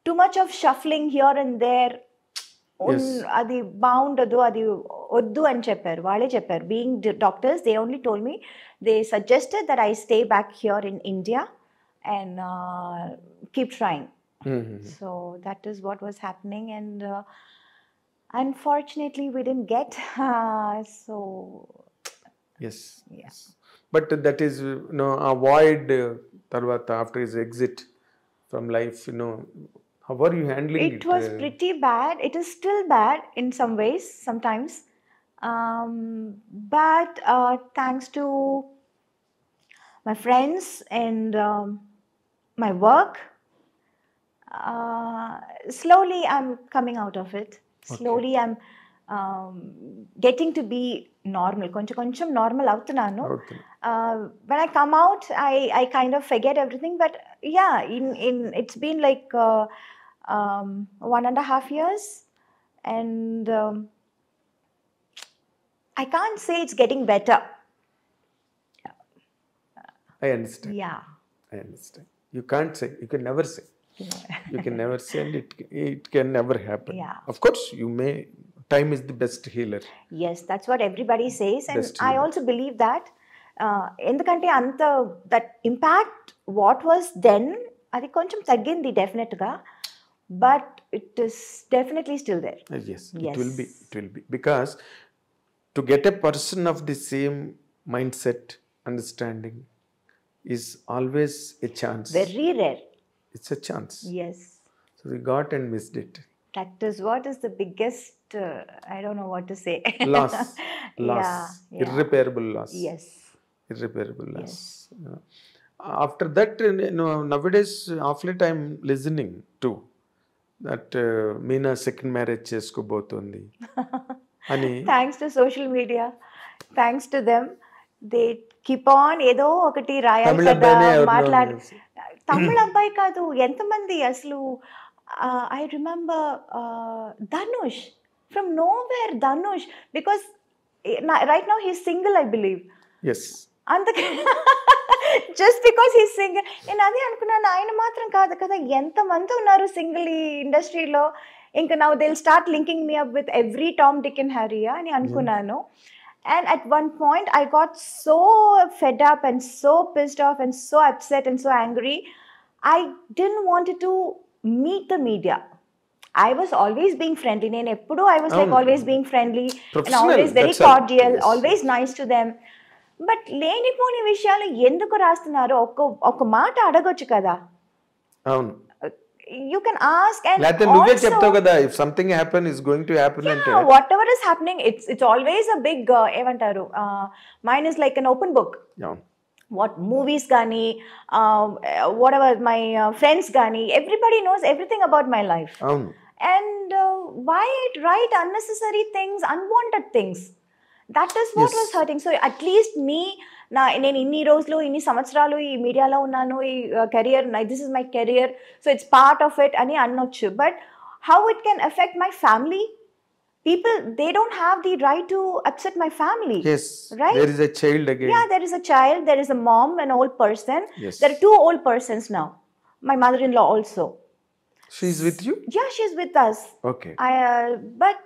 too much of shuffling here and there అది బాగుండదు, అది వద్దు అని చెప్పారు. వాళ్ళే చెప్పారు, being doctors they only told me, they suggested that I stay back here in India and keep trying. So that is what was happening. And unfortunately we didn't get so yes. But that is avoid tarvata after his exit from life, how are you handling it? It was pretty bad. It is still bad in some ways sometimes, but thanks to my friends and my work, slowly I'm coming out of it. Slowly I'm getting to be normal. Koncham normal avtunanu. When I come out, I kind of forget everything. But yeah, in it's been like 1.5 years, and I can't say it's getting better. I understand. Yeah, I understand. You can't say. You can never say. You can never say, and it can never happen. Yeah. Of course, you may. Time is the best healer. Yes, that's what everybody says, and I also believe that. Endukante anta that impact what was then, adi koncham taggindi definite ga, but it is definitely still there. Yes, it will be. It will be, because to get a person of the same mindset, understanding, is always a chance. Very rare. It's a chance. Yes. So we got and missed it. That is what is the biggest, I don't know what to say. Loss. Yeah. Irreparable loss. Yes. Irreparable loss. Yes. After that, nowadays, of late I'm listening to that Meena second marriage cheskobotundi. Ani. Thanks to social media. Thanks to them. They keep on ఏదో ఒకటి రాయాలి కదా, మాట్లాడి. తమిళ అబ్బాయి కాదు, ఎంతమంది అసలు. I remember Dhanush, from nowhere Dhanush, because right now he's single I believe. Yes. అందుకే జస్ట్ బికాస్ హీస్ సింగిల్. నేను అదే అనుకున్నాను, ఆయన మాత్రం కాదు కదా, ఎంతమంది ఉన్నారు సింగిల్ ఈ ఇండస్ట్రీలో. ఇంకా now they will start linking me up with every Tom, Dick and Harry అని అనుకున్నాను. And at one point, I got so fed up and so pissed off and so upset and so angry. I didn't want to meet the media. I was always being friendly. I was like always being friendly and always very cordial, always nice to them. But లేనిపోని విషయాలు ఎందుకు రాస్తున్నారు? ఒక మాట అడగొచ్చు కదా. అవును. You can ask, and లేకపోతే నువ్వే చెప్తావు కదా, if something happen is going to happen అంటే. Whatever is happening, it's always a big ఏమంటారు, mine is like an open book. Yeah. What movies gani, whatever my friends gani, everybody knows everything about my life. And why write unnecessary things, unwanted things? That is what was hurting. So at least me, నేను ఇన్ని రోజులు ఇన్ని సంవత్సరాలు ఈ మీడియాలో ఉన్నాను, ఈ career, this is my career, so it's part of it అని అనొచ్చు. But how it can affect my family? People, they don't have the right to upset my family. Yes. Right? There is a child again. Yeah, there is a child, there is a mom, an old person. Yes. There are 2 old persons now. My mother-in-law also. She's with you? Yeah, she's with us. Okay. But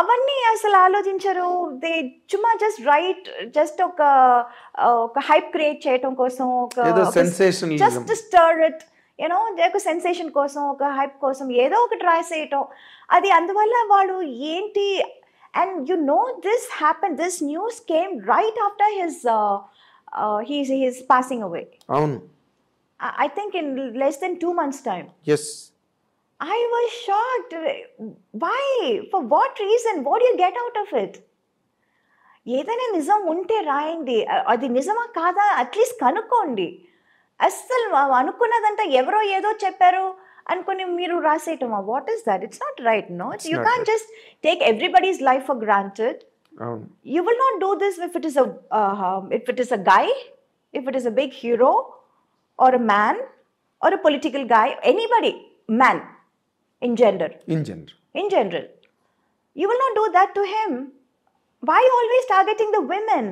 అవన్నీ అసలు ఆలోచించరు. దే చుమ్మా జస్ట్ రైట్, జస్ట్ ఒక హైప్ క్రియేట్ చేయటం కోసం, జస్ట్ స్టర్ ఇట్, యూనో, ఒక సెన్సేషన్ కోసం, ఒక హైప్ కోసం ఏదో ఒకటి రాసేయటం. అది అందువల్ల వాళ్ళు ఏంటి, and you know this happen, this news came right after his passing away. అవును. I think in less than 2 months' time. Yes. I was shocked. Why? For what reason? What do you get out of it? ఏదైనా నిజం ఉంటే రాయండి, అది నిజమా కాదా అట్లీస్ట్ కనుక్కోండి. అస్సలు అనుకున్నదంతా ఎవరో ఏదో చెప్పారు అనుకుని మీరు రాసేయటమా? What is that? It's not right. No, you can't just take everybody's life for granted. You will not do this if it is a guy, if it is a big hero or a man or a political guy, anybody, man, in general. You will not do that to him. Why always targeting the women?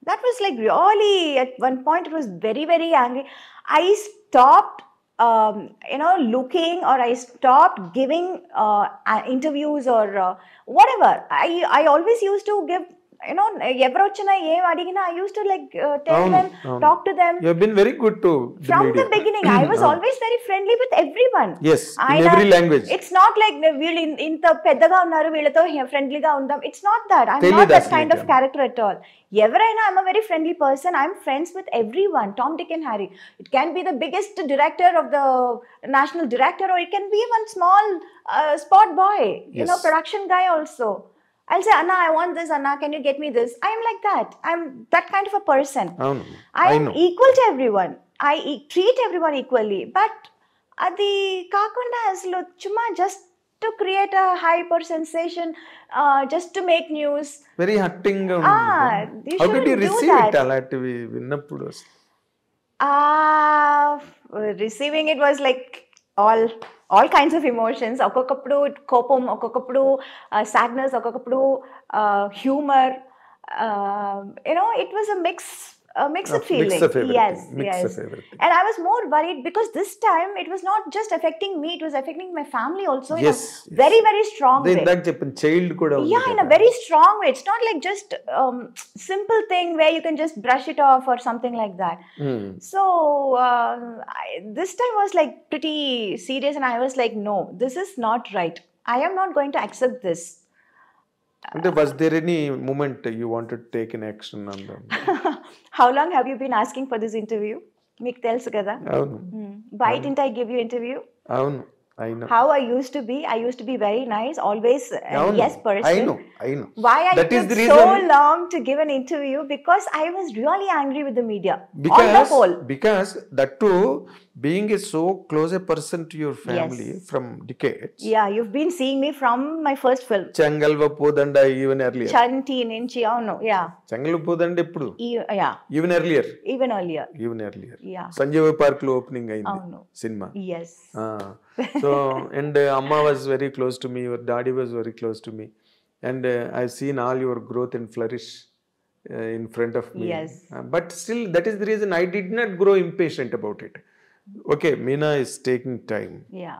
That was like really, at one point it was very, very angry. I stopped looking, or I stopped giving interviews or whatever. I always used to give, ఎవరు వచ్చినా ఏం అడిగినా I used to like tell them, talk to them. You have been very good to the from media. The beginning. I was always very friendly with everyone. Yes, in every language. It's not like వీళ్ళు ఇంత పెద్దగా ఉన్నారు వీళ్ళతో ఫ్రెండ్లీగా ఉందాం. It's not that. I'm not that kind of character at all. ఎవరైనా, I'm a very friendly person. I'm friends with everyone. Tom, Dick and Harry. It can be the biggest director of the national director, or it can be one small spot boy, production guy also. I'll say, Anna, I want this. Anna, can you get me this? I'm like that. I'm that kind of a person. I am equal to everyone. I treat everyone equally. But adi kakunda aslu chuma just to create a hype or sensation, just to make news. Very hurting ga undi. How did you receive it alativi vinnappudu? Receiving it was like all kinds of emotions. ఒక్కొక్కప్పుడు కోపం, ఒక్కొక్కప్పుడు sadness, ఒక్కొక్కప్పుడు humor. It was a mixed feeling. Yes. And I was more worried because this time it was not just affecting me, it was affecting my family also in a very, very strong way. Indak cheppin child kuda undi. Yeah, in a very strong way. It's not like just simple thing where you can just brush it off or something like that. So this time was like pretty serious, and I was like, no, this is not right. I am not going to accept this. And was there any moment you wanted to take an action on them? How long have you been asking for this interview? Meek telusu kada. Why didn't I give you interview? I know. How I used to be. I used to be very nice, always yes person. I know. Why I took so long to give an interview? Because I was really angry with the media. On the whole. Because that too, being a so close a person to your family from decades. Yeah, you've been seeing me from my first film. Changalva Podanda even earlier. Chanti Ninchi, no, yeah. Changalva Podanda eppudu? Yeah. Even earlier. Yeah. Sanjeeva Park lo opening ayindi. Cinema. Yes. So, and Amma was very close to me, your daddy was very close to me, and I've seen all your growth and flourish in front of me. Yes. But still, that is the reason I did not grow impatient about it. Okay, Meena is taking time. Yeah.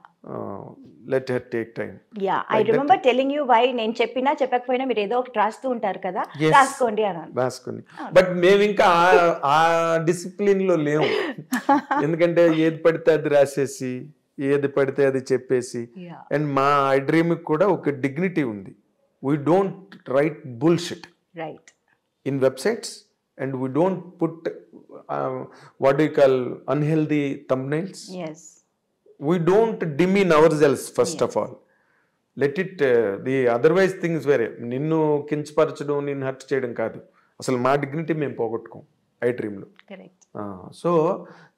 Let her take time. Yeah, like I remember telling you why నేను చెప్పినా చెప్పకపోయినా మీరు ఏదో ఒకటి రాస్తూ ఉంటారు కదా, రాసుకోండి అన్నాను. రాసుకోండి. బట్ మేము ఇంకా ఆ డిసిప్లిన్ లో లేము. ఎందుకంటే ఏది పడితే అది రాసేసి, ఏది పడితే అది చెప్పేసి, అండ్ మా ఐ డ్రీమ్ కూడా ఒక డిగ్నిటీ ఉంది. We don't write bullshit in websites, and we don't put what do you call unhealthy thumbnails. Yes. We don't demean ourselves first of all. Let it the otherwise things వేరే. నిన్ను కించపరచడం, నిన్ను హర్ట్ చేయడం కాదు. అసలు మా డిగ్నిటీ మేము పోగొట్టుకోం ఐ డ్రీమ్లో. సో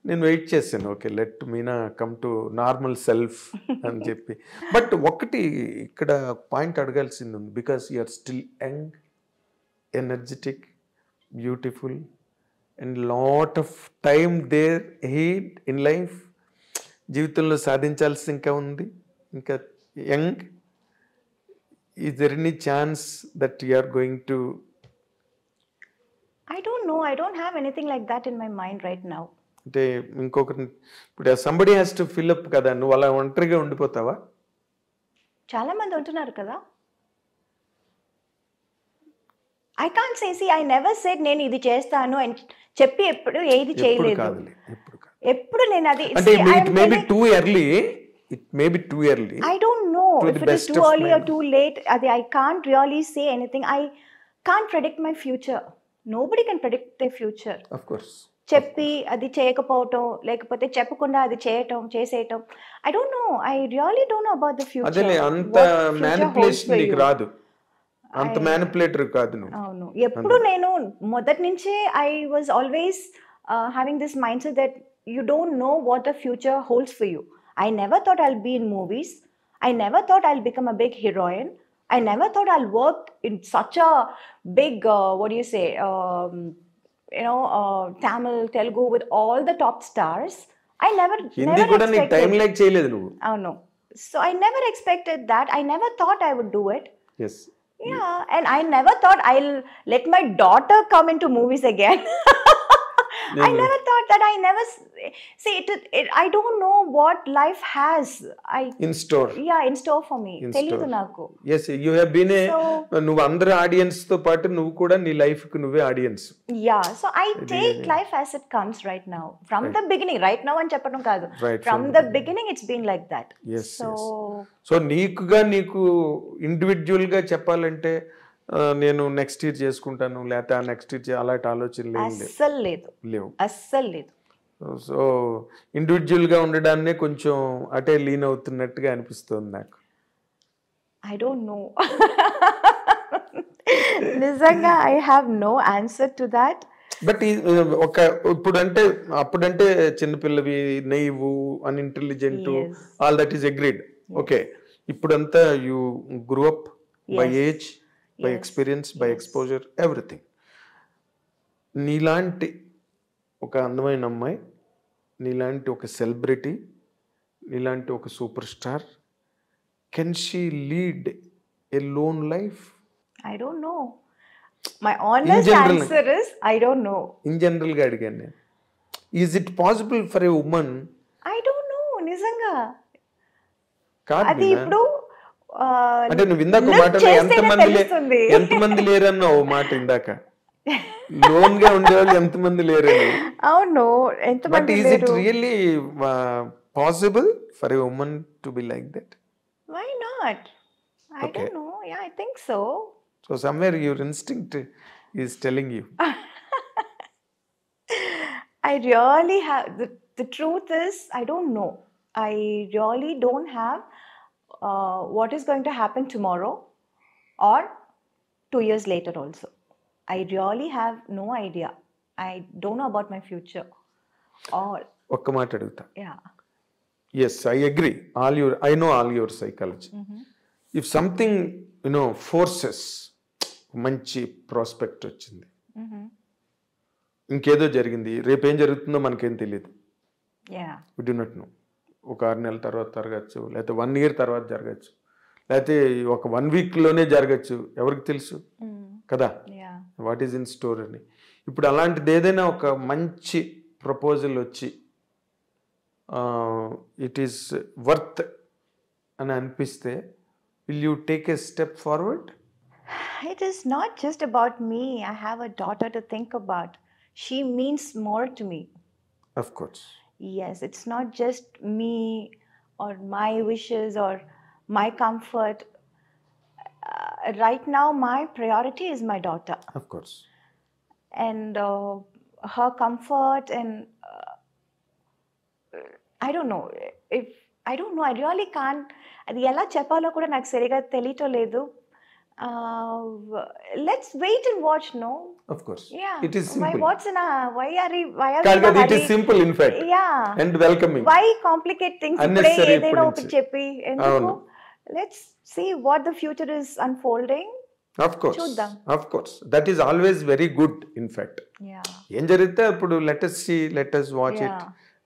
నేను వెయిట్ చేశాను, okay let Meena come to normal self అని చెప్పి. బట్ ఒకటి ఇక్కడ పాయింట్ అడగాల్సింది ఉంది. Because you are still young, energetic, beautiful, and lot of time there ahead in life. జీవితంలో సాధించాల్సి ఇంకా ఉంది, ఇంకా young. Is there any chance that you are going to? I don't know. I don't have anything like that in my mind right now. అంటే ఇంకొకటి ఇప్పుడు somebody has to fill up కదా, నువ్వు అలా ఒంటరిగా ఉండిపోతావా? చాలా మంది ఉంటున్నారు కదా. I can't say, see, I never said నేను ఇది చేస్తాను అని చెప్పి ఎప్పుడు ఏది చేయలేదు. ఎప్పుడు నేను అది అంటే it may be too early. It may be too early. I don't know if it is too early or too late. I can't really say anything. I can't predict my future. Nobody can predict their future. Of course. చెప్పి అది చేయకపోవటం, లేకపోతే చెప్పకుండా అది చేసేయటం. I don't know. I really don't know about the future. అదేలే, అంత మ్యానిపులేషన్ నీకు రాదు, అంత మ్యానిపులేటర్ కాదు నువ్వు. అవును. ఎప్పుడు నేను మొదటి నుంచే I was always having this mindset that you don't know what the future holds for you. I never thought I'll be in movies. I never thought I'll become a big heroine. I never thought I'll work in such a big, what do you say, Tamil, Telugu with all the top stars. I never expected. Time like cheyaledu nuvu. Oh no. So I never expected that. I never thought I would do it. Yes. Yeah, and I never thought I'll let my daughter come into movies again. I never thought that. I never see it. I don't know what life has in store. Yeah, in store for me. Telidu naku. Yes, you have been nuvu andra audience tho paatu nuvu kuda nee life ku nuve audience. Yeah, so I take life as it comes right now. From the beginning, right now ani cheppadam kaadu. From the beginning it's been like that. Yes. So neekuga neeku individual ga cheppalante నేను నెక్స్ట్ ఇయర్ చేసుకుంటాను లేకపోతే నెక్స్ట్ ఇయర్ అలాంటి ఆలోచనలు లేవు. అస్సలు లేదు. సో ఇండివిజువల్గా ఉండడాన్నే కొంచెం అటే లీన్ అవుతున్నట్టుగా అనిపిస్తుంది నాకు. ఐ డోంట్ నో, నిజంగా I have no answer to that. But అప్పుడంటే చిన్నపిల్లవి, naive, unintelligent, all that is agreed. Okay, ఇప్పుడంతా you grew up by age, by experience, by exposure, everything. నీలాంటి ఒక అందమైన అమ్మాయి, నీలాంటి ఒక సెలబ్రిటీ, నీలాంటి ఒక super star, can she lead a loan life? I don't no. My honest answer is I don't no. In general గా అడిగాను నేను. Is it possible for a women? I don't know, నిజంగా కాదు. అది ఇప్పుడు అంటే నువ్వు ఇందాక మాటలో ఎంతమంది లేరన్న ఓ మాట ఇందాక, లోన్ గా ఉండేవాళ్ళు ఎంతమంది లేరని. అవును, but is it really possible for a woman to be like that? Why not? I don't know. Yeah, I think so. So somewhere your instinct is telling you. I really have, the truth is I don't know. I really don't have what is going to happen tomorrow or 2 years later also. I really have no idea. I don't know about my future. ఒక్క మాట అడుగుతా. Yeah. Yes, I agree. I know all your psychology. If something, forces, మంచి ప్రాస్పెక్ట్ వచ్చింది, ఇంకేదో జరిగింది, రేపేం జరుగుతుందో మనకేం తెలియదు. We do not know. ఒక 6 నెలల తర్వాత జరగచ్చు, లేకపోతే 1 year తర్వాత జరగచ్చు, లేకపోతే ఒక 1 weekలోనే జరగచ్చు, ఎవరికి తెలుసు కదా వాట్ ఈజ్ ఇన్ స్టోర్ అని. ఇప్పుడు అలాంటిది ఏదైనా ఒక మంచి ప్రపోజల్ వచ్చి ఇట్ ఈస్ వర్త్ అని అనిపిస్తే, will you take a step forward? It is not just about me. I have a daughter to think about. She means more to me. Of course. Yes, it's not just me or my wishes or my comfort. Right now, my priority is my daughter. Of course. And her comfort and I don't know. I really can't. అది ఎలా చెప్పాలో కూడా నాకు సరిగా తెలియటం లేదు. Let's wait and watch, no? Of course. Yeah. It is simple. Why are we it is simple in fact. Yeah. And welcoming. Why complicate things? Unnecessary. Let's see what the future is unfolding. Of course. Chuddam. Of course. That is always very good in fact. Yeah. Em jarigute appudu let us see, let us watch it,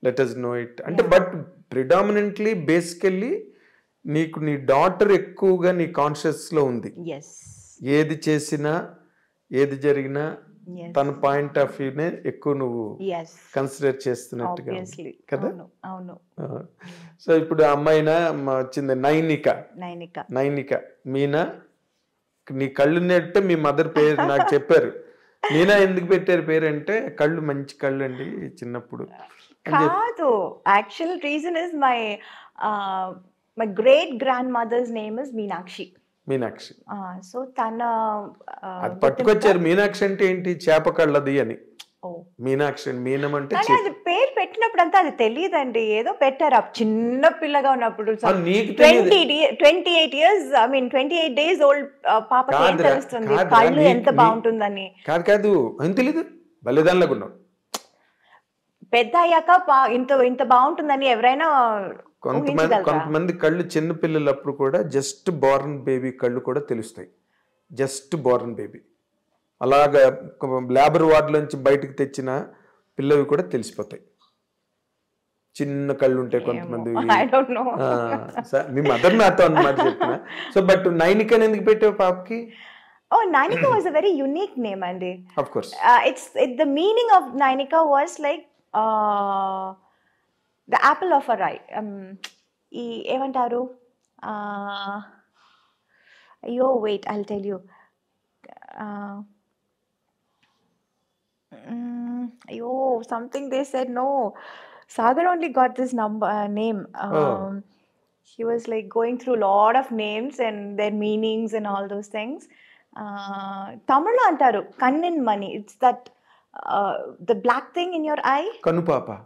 let us know it. Ante but predominantly basically నీకు నీ డాటర్ ఎక్కువగా నీ కాన్షియస్ లో ఉంది. ఏది చేసినా ఏది జరిగినా తన పాయింట్ ఆఫ్ వ్యూనే ఎక్కువ నువ్వు కన్సిడర్ చేస్తున్నట్టుగా కదా. సో ఇప్పుడు అమ్మాయినా వచ్చింది నైనిక మీనా, నీ కళ్ళు నెట్టే మీ మదర్ పేరు నాకు చెప్పారు. మీనా ఎందుకు పెట్టారు పేరు అంటే, కళ్ళు మంచి కళ్ళు అండి చిన్నప్పుడు కాదు. Actual reason is my great grandmother's name is Meenakshi. So tana అది పట్టుకొచ్చారు. మీనాక్షి అంటే ఏంటి? చేప కళ్ళది అని. మీనాక్షి మీనం అంటే కానీ అది పేరు పెట్టినప్పుడు అంతా అది తెలియదండి, ఏదో పెట్టారు చిన్న పిల్లగా ఉన్నప్పుడు. నీకు 28 years, I mean 28 days old పాపకి ఏం తెలుస్తుంది కళ్ళు ఎంత బాగుంటుందని? కాదు ఏం తెలీదు, బలిదానిలాగా ఉన్నావు. పెద్ద అయ్యాక ఇంత బాగుంటుందని ఎవరైనా కొంతమంది కళ్ళు చిన్న పిల్లలప్పుడు కూడా జస్ట్ బోర్న్ బేబీ కళ్ళు కూడా తెలుస్తాయి. జస్ట్ బోర్న్ బేబీ అలాగా లేబర్ వార్డులోంచి బయటకు తెచ్చిన పిల్లవి కూడా తెలిసిపోతాయి. చిన్న కళ్ళు ఉంటాయి కొంతమంది. మీ మదర్ నాతో అన్నమాట చెప్పిన. సో బట్ నైనిక ఎందుకు పెట్టావు పాపకి? Oh, Nainika was a very unique name, Andy. Of course. The meaning of Nainika was like the apple of her eye. ఏమంటారు? అయ్యో wait, I'll tell you. అయ్యో something they said, no. Sagar only got this name. He was like going through a lot of names and their meanings and all those things. Tamil antaru kannin mani, it's that the black thing in your eye. Kanupapa.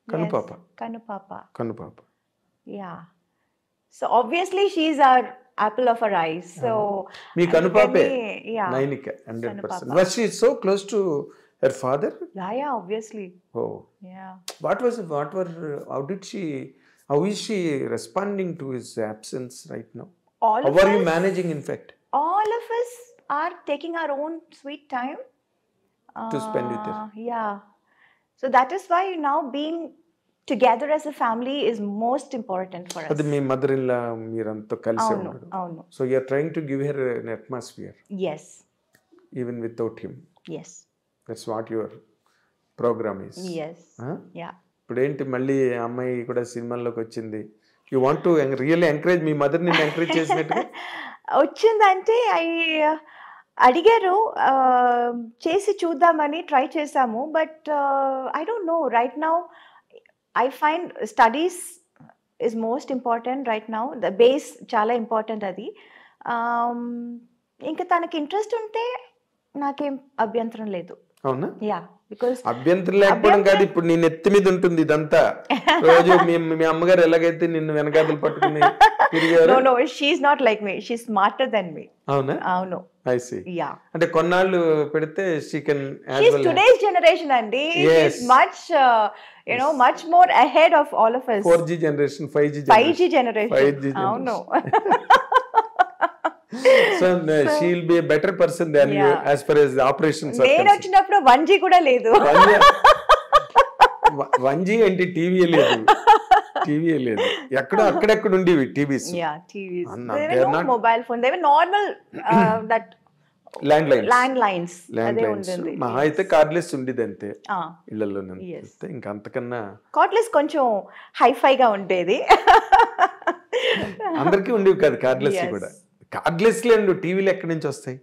Kanupapa. Yes, Kanupapa. Kanupapa. Yeah. So obviously she's our apple of her eye. So me Kanupape. Yeah. Nainika 100%. Was she so close to her father? Yeah, obviously. Oh. Yeah. How is she responding to his absence right now? How are you managing, in fact? All of us are taking our own sweet time to spend with her. Yeah. So that is why now being together as a family is most important for us. Adi me mother-in-law meeranto kalise unnaru. Avunu. So you are trying to give her an atmosphere. Yes. Even without him. Yes. That's what your program is. Yes. Yeah. ఇప్పుడు ఏంటి మళ్ళీ అమ్మాయి కూడా సినిమాల్లోకి వచ్చింది. You want to really encourage me mother ని ఎంకరేజ్ చేసినట్టుగా వచ్చిందంటే అడిగారు, చేసి చూద్దామని ట్రై చేసాము. But I don't no, right now I find studies is most important right now. The base చాలా ఇంపార్టెంట్ అది. ఇంకా తనకి ఇంట్రెస్ట్ ఉంటే నాకేం అభ్యంతరం లేదు. అవునా? యా, బికాజ్ అభ్యంతరం లేకపోవడం కాదు, ఇప్పుడు నీ నెత్తి మీద ఉంటుంది ఇదంతా. రోజు మీ అమ్మగారు ఎలాగైతే నిన్ను వెనకాతలు పట్టుకుని తిరిగారు. No no, she is not like me, she is smarter than me. అవునా? అవును. I see. యా, అంటే కొన్నాళ్ళు పెడితే she can she is today's generation అండి. She is much much more ahead of all of us. 4G generation, 5G generation. అవును. So she will be a better person than you as far as the operations are concerned. నేను వచ్చినప్పుడు 1G కూడా లేదు. 1G అంటే టీవీ లేదు, టీవీ లేదు. అక్కడెక్కడ ఉండేవి TVs. Mobile phone, they were normal that landlines. మహా అయితే కార్డ్లెస్ ఉండేది అంతే ఇళ్లలోనే. ఇంకా అంతకన్నా కార్డ్లెస్ కొంచెం హైఫైగా ఉండేది. అందరికీ ఉండేవి కాదు కార్డ్లెస్ కూడా. కార్డ్లెస్ లేండు టీవీలు ఎక్కడి నుంచి వస్తాయి?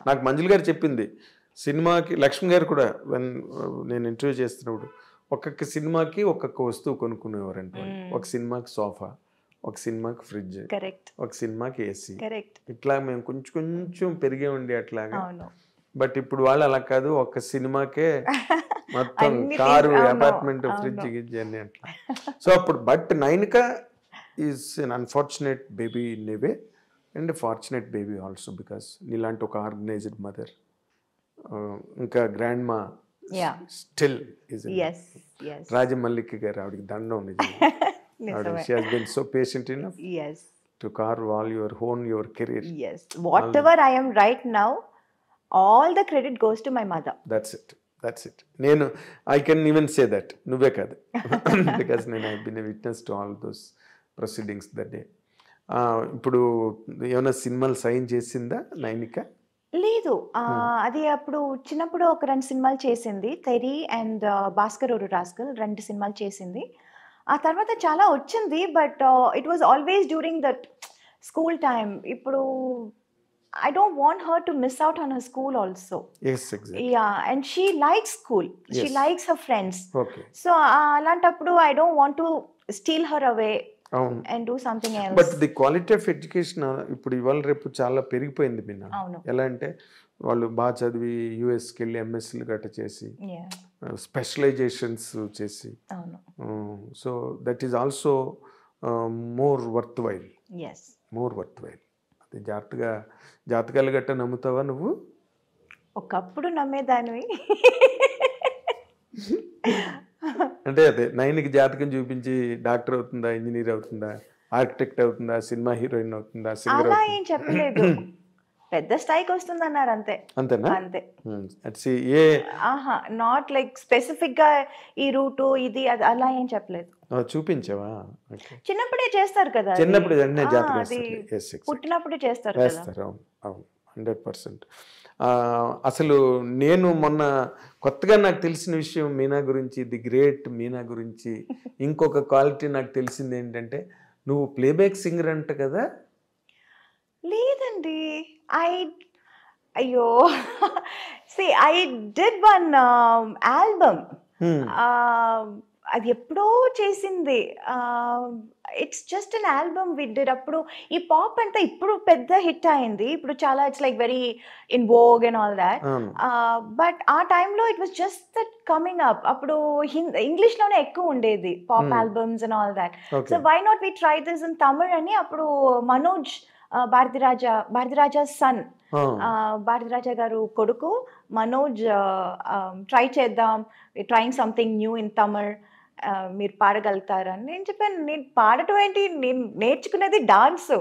నాకు మంజుల గారు చెప్పింది, సినిమాకి లక్ష్మి గారు కూడా నేను ఇంటర్వ్యూ చేస్తున్నప్పుడు ఒక్కొక్క సినిమాకి ఒక్కొక్క వస్తువు కొనుక్కునేవారంటే, ఒక సినిమాకి సోఫా, ఒక సినిమాకి ఫ్రిడ్జ్, ఒక సినిమాకి ఏసీ, ఇట్లా మేము కొంచెం కొంచెం పెరిగే ఉండి అట్లాగా. బట్ ఇప్పుడు వాళ్ళు అలా కాదు, ఒక సినిమాకే మొత్తం కారు, అపార్ట్మెంట్, ఫ్రిడ్జ్ గిడ్జ్ అన్ని అట్లా. సో అప్పుడు but Nainika is an unfortunate baby in a way and fortunate baby also, because నీలాంటి ఒక ఆర్గనైజ్డ్ మదర్, ఇంకా గ్రాండ్ మా స్టిల్ ఈజ్ రాజమల్లిక గారు, ఆవిడకి దండం నిజంగా. She has been so patient enough to carve all your career. Yes, whatever I am right now, all the credit goes to my mother. That's it. I can even say that నువ్వే కాదు, because I've been a witness to all those proceedings that day. ఇప్పుడు ఏమైనా సినిమాలు సైన్ చేసిందా నైనిక? లేదు, అది అప్పుడు చిన్నప్పుడు ఒక 2 సినిమాలు చేసింది. తెరి అండ్ భాస్కర్ ఓరు రాస్కల్ 2 సినిమాలు చేసింది. ఆ తర్వాత చాలా వచ్చింది, but it was always during that school time. ఇప్పుడు I don't want her to miss out on her school also. Yes, exactly. Yeah, and she likes school. Yes. She likes her friends. Okay. So alantappudu I don't want to steal her away and do something else. But the quality of education ఇప్పుడు ఇవాళ రేపు చాలా పెరిగిపోయింది బిన్న. ఎలా అంటే వాళ్ళు బాగా చదివి యూఎస్కి వెళ్ళి ఎంఎస్సీలు గట్ట చేసి స్పెషలైజేషన్స్ చేసి, so that is also more worth while. అది జాతకాలు గట్ట నమ్ముతావా నువ్వు? ఒకప్పుడు నమ్మేదానివి. అంటే అదే 9కి జాతకం చూపించి డాక్టర్ అవుతుందా, ఇంజనీర్ అవుతుందా, ఆర్కిటెక్ట్ అవుతుందా, సినిమా హీరోయిన్ అవుతుందా, సింగర్ అలా ఏం చెప్పలేదు. పెద్ద స్థాయికి వస్తుంది అన్నారు అంతే. అంతేనా? అంతే. ఆహా, నాట్ లైక్ స్పెసిఫిక్ గా ఈ రూటు ఇది అది అలా ఏం చెప్పలేదు. చూపించావా? చిన్నప్పుడే చేస్తారు కదా, చిన్నప్పుడు పుట్టినప్పుడే చేస్తారు కదా. అవును, 100%. అసలు నేను మొన్న కొత్తగా నాకు తెలిసిన విషయం మీనా గురించి, ది గ్రేట్ మీనా గురించి ఇంకొక క్వాలిటీ నాకు తెలిసింది ఏంటంటే, నువ్వు ప్లేబ్యాక్ సింగర్ అంట కదా? లేదండి, అయ్యో ఐ డిడ్ వన్ ఆల్బమ్. అది ఎప్పుడో చేసింది. It's just an album we did. అప్పుడు ఈ పాప్ అంతా ఇప్పుడు పెద్ద హిట్ అయింది. ఇప్పుడు చాలా it's like very in vogue and all that. But ఆ టైంలో it was just that coming up. అప్పుడు ఇంగ్లీష్లోనే ఎక్కువ ఉండేది pop albums and all that. So why not we try this in Tamil అని అప్పుడు మనోజ్ భారతిరాజా సన్, భారతిరాజా గారు కొడుకు మనోజ్, ట్రై చేద్దాం, trying something new in Tamil, మీరు పాడగలుగుతారని. నేను చెప్పాను, నేను పాడటం ఏంటి, నేను నేర్చుకునేది డాన్స్,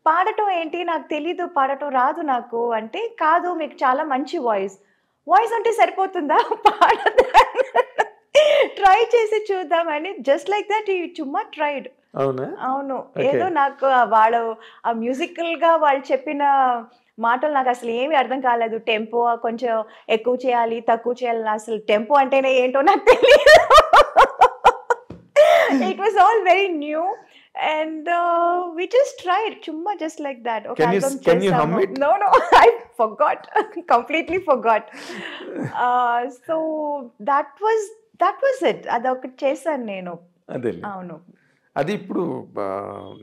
పాడటం ఏంటి, నాకు తెలీదు, పాడటం రాదు నాకు అంటే, కాదు మీకు చాలా మంచి వాయిస్ అంటే సరిపోతుందా, పాడదా, ట్రై చేసి చూద్దామని. జస్ట్ లైక్ దట్ ఈ చుమ్మా ట్రైడ్. అవును, ఏదో నాకు వాళ్ళు ఆ మ్యూజికల్ గా వాళ్ళు చెప్పిన మాటలు నాకు అసలు ఏమీ అర్థం కాలేదు. టెంపో కొంచెం ఎక్కువ చేయాలి, తక్కువ చేయాలి, అసలు టెంపో అంటేనే ఏంటో నాకు తెలియదు. It was all very new and we just tried chumma just like that. Okay, can you hum it? No, I forgot. Completely forgot. So that was it. Adokati chesanu nenu. Adele. Avunu. అది ఇప్పుడు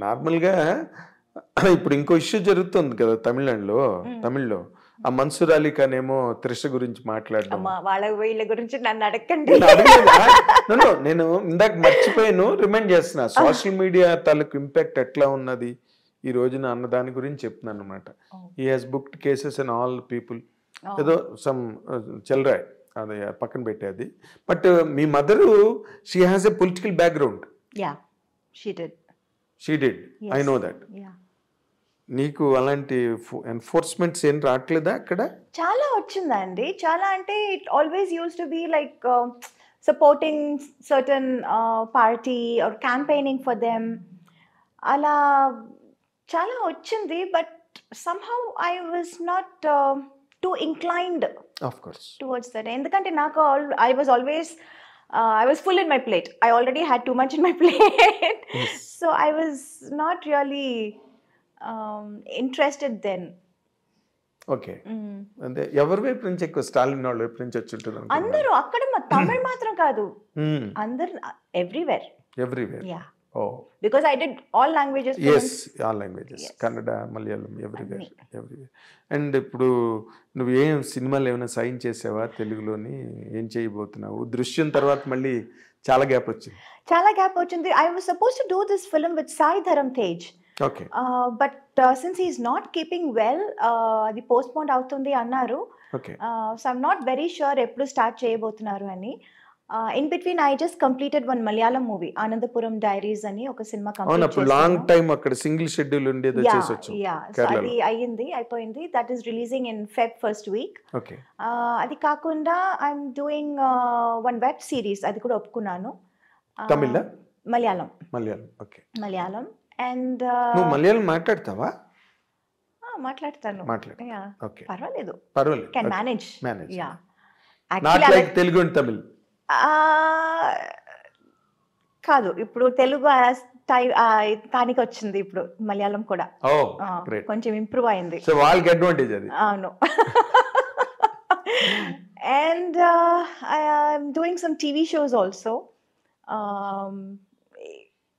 నార్మల్గా ఇప్పుడు ఇంకో ఇష్యూ జరుగుతుంది కదా తమిళ్లో. ఆ మన్సూర్ అలీ ఖాన్ ఏమో త్రిష గురించి మాట్లాడడం. వాళ్ళ వీళ్ళ గురించి నన్ను అడగండి. నేను ఇందాక మర్చిపోయాను, రిమైండ్ చేస్తున్నా. సోషల్ మీడియా తాలూకు ఇంపాక్ట్ ఎట్లా ఉన్నది ఈ రోజున అన్న దాని గురించి చెప్తున్నాను అనమాట. He has booked cases and all people, ఏదో సమ్ చెల్రాయ్, అది పక్కన పెట్టేది. But me mother, she has a political background. She did. Yes. I know that. నీకు అలాంటి ఎన్ఫోర్స్మెంట్స్ ఏం రావట్లేదా అక్కడ? చాలా వచ్చిందండి. చాలా అంటే it always use to be like supporting certain party or campaigning for them, అలా చాలా వచ్చింది. But somehow I was not too inclined towards that. ఎందుకంటే నాకు I was always I was full in my plate. I already had too much in my plate. Yes. So I was not really interested then. Okay. అంటే ఎవరి వైపు నుంచి ఎక్కువ, స్టాలిన్ వాళ్ళ వైపు నుంచి వచ్చి ఉంటుంది? అందరూ అక్కడ, తమిళ్ మాత్రం కాదు, అందరు everywhere. Yeah. Because I did all languages. Yes, all languages. Kannada, Malayalam, everywhere. And ఇప్పుడు నువ్వు ఏం సినిమాలు ఏమైనా సైన్ చేసావా తెలుగులోని? ఏం చేయబోతున్నావు? దృశ్యం తర్వాత మళ్ళీ చాలా గ్యాప్ వచ్చింది. I was supposed to do this film with Sai Dharam Tej. Okay. But since he is not keeping well, అది postponed అవుతుంది అన్నారు. Okay. So I'm not very sure ఎప్పుడు స్టార్ట్ చేయబోతున్నారు అని. In between I just completed one Malayalam movie, Anandapuram Diaries ani oka cinema complete chesanu. Long time akkada single schedule undedo chesochu. So adi ayipoyindi. That is releasing in Feb first week. Okay. Adi kakunda I'm doing one web series, adi kuda oppukunnanu. Tamil? Malayalam. Okay. Malayalam and nu Malayalam maatladtava? మాట్లాడతాను. Yeah. Okay. పర్వాలేదు. Can manage. Yeah. Actually, not like Telugu and Tamil. కాదు, ఇప్పుడు తెలుగు తానికి వచ్చింది, ఇప్పుడు మలయాళం కూడా కొంచెం ఇంప్రూవ్ అయింది. సో వాళ్ళకి అడ్వాంటేజ్ అది. అవును. And I am doing some TV shows also.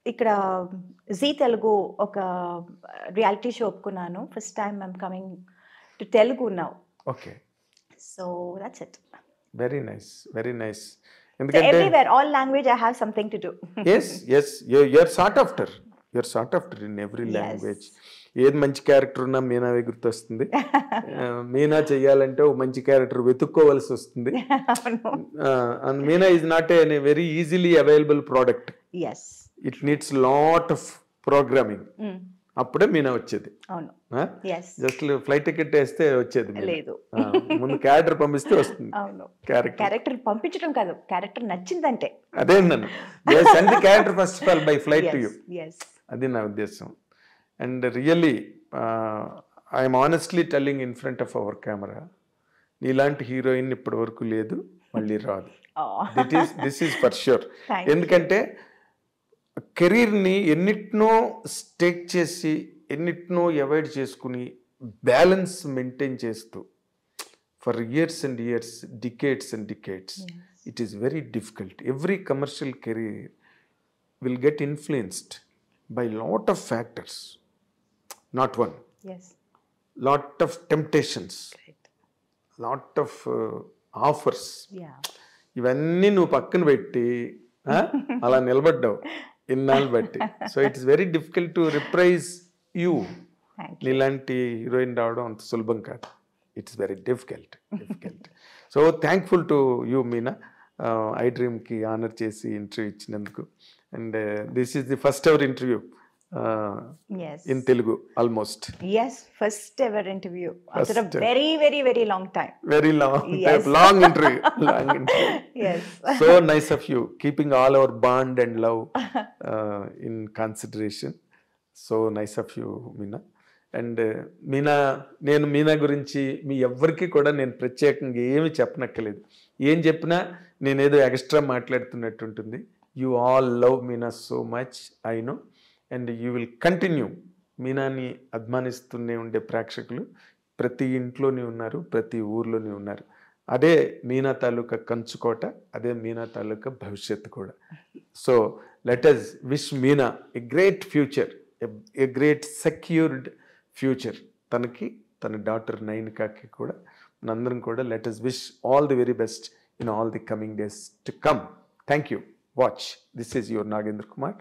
ఇక్కడ జీ తెలుగు ఒక రియాలిటీ షో ఒప్పుకున్నాను. First time I'm coming to Telugu now. Okay, So that's it. Very nice, very nice. So ఎందుకంటే everywhere, all language, I have something to do. Yes you're sought after in every Yes. Language. ఏది మంచి క్యారెక్టర్ ఉన్నా మీనావే గుర్తొస్తుంది. మీనా చెయ్యాలంటే ఒక మంచి క్యారెక్టర్ వెతుక్కోవలసి వస్తుంది. And Meena is not a very easily available product. Yes. It needs lot of programming. అప్పుడే మీనా వచ్చేది. అవును. Yes. జస్ట్ ఫ్లైట్ టికెట్ వేస్తే వచ్చేది మీనా. లేదు. ముందు క్యారెక్టర్ పంపిస్తే వస్తుంది. అవును. క్యారెక్టర్ క్యారెక్టర్ పంపించడం కాదు, క్యారెక్టర్ నచ్చిందంటే. అదే నన్ను send the character first of all by flight to you. Yes. అది నా ఉద్దేశం. And really I'm honestly telling in front of our camera, నీలాంటి హీరోయిన్ ఇప్పటి వరకు లేదు, మళ్ళీ రాదు. This is for sure. ఎందుకంటే కెరీర్ని ఎన్నిటినో స్టేక్ చేసి ఎన్నిటినో అవాయిడ్ చేసుకుని బ్యాలెన్స్ మెయింటైన్ చేస్తూ for years and years, decades and decades, it is very difficult. Every commercial career will get influenced by lot of factors, not one. Yes. Lot of temptations. Right. Lot of offers. Yeah. ఇవన్నీ నువ్వు పక్కన పెట్టి అలా నిలబడ్డావు ఇన్నాళ్ళు బట్టి. So it is very difficult to reprise you. నీలాంటి హీరోయిన్ రావడం అంత సులభం కాదు. It's very difficult. So thankful to you Meena, I డ్రీమ్కి ఆనర్ చేసి ఇంటర్వ్యూ ఇచ్చినందుకు. And this is the first ever interview yes. in Telugu almost. Yes, first ever interview after a very, very, very long time. Very long Yes. time, long interview. Long interview. Yes. So nice of you, keeping all our bond and love in consideration. So nice of you, Meena. And Meena, నేను మీనా గురించి మీ ఎవ్వరికి కూడా నేను ప్రత్యేకంగా ఏమి చెప్పనక్కర్లేదు. ఏం చెప్పినా నేనేదో ఎక్స్ట్రా మాట్లాడుతున్నట్టు ఉంటుంది. You all love Meena so much, I know, and you will continue. మీనాని అభిమానిస్తూనే ఉండే ప్రేక్షకులు ప్రతి ఇంట్లోనే ఉన్నారు, ప్రతి ఊర్లోనే ఉన్నారు. అదే మీనా తాలూకా కంచుకోట, అదే మీనా తాలూకా భవిష్యత్తు కూడా. So let us wish Meena a great future, a great secured future. తనకి, తన డాటర్ నైనికాకి కూడా, మనందరం కూడా let us wish all the very best in all the coming days to come. Thank you. Watch. This is your Nagendra Kumar.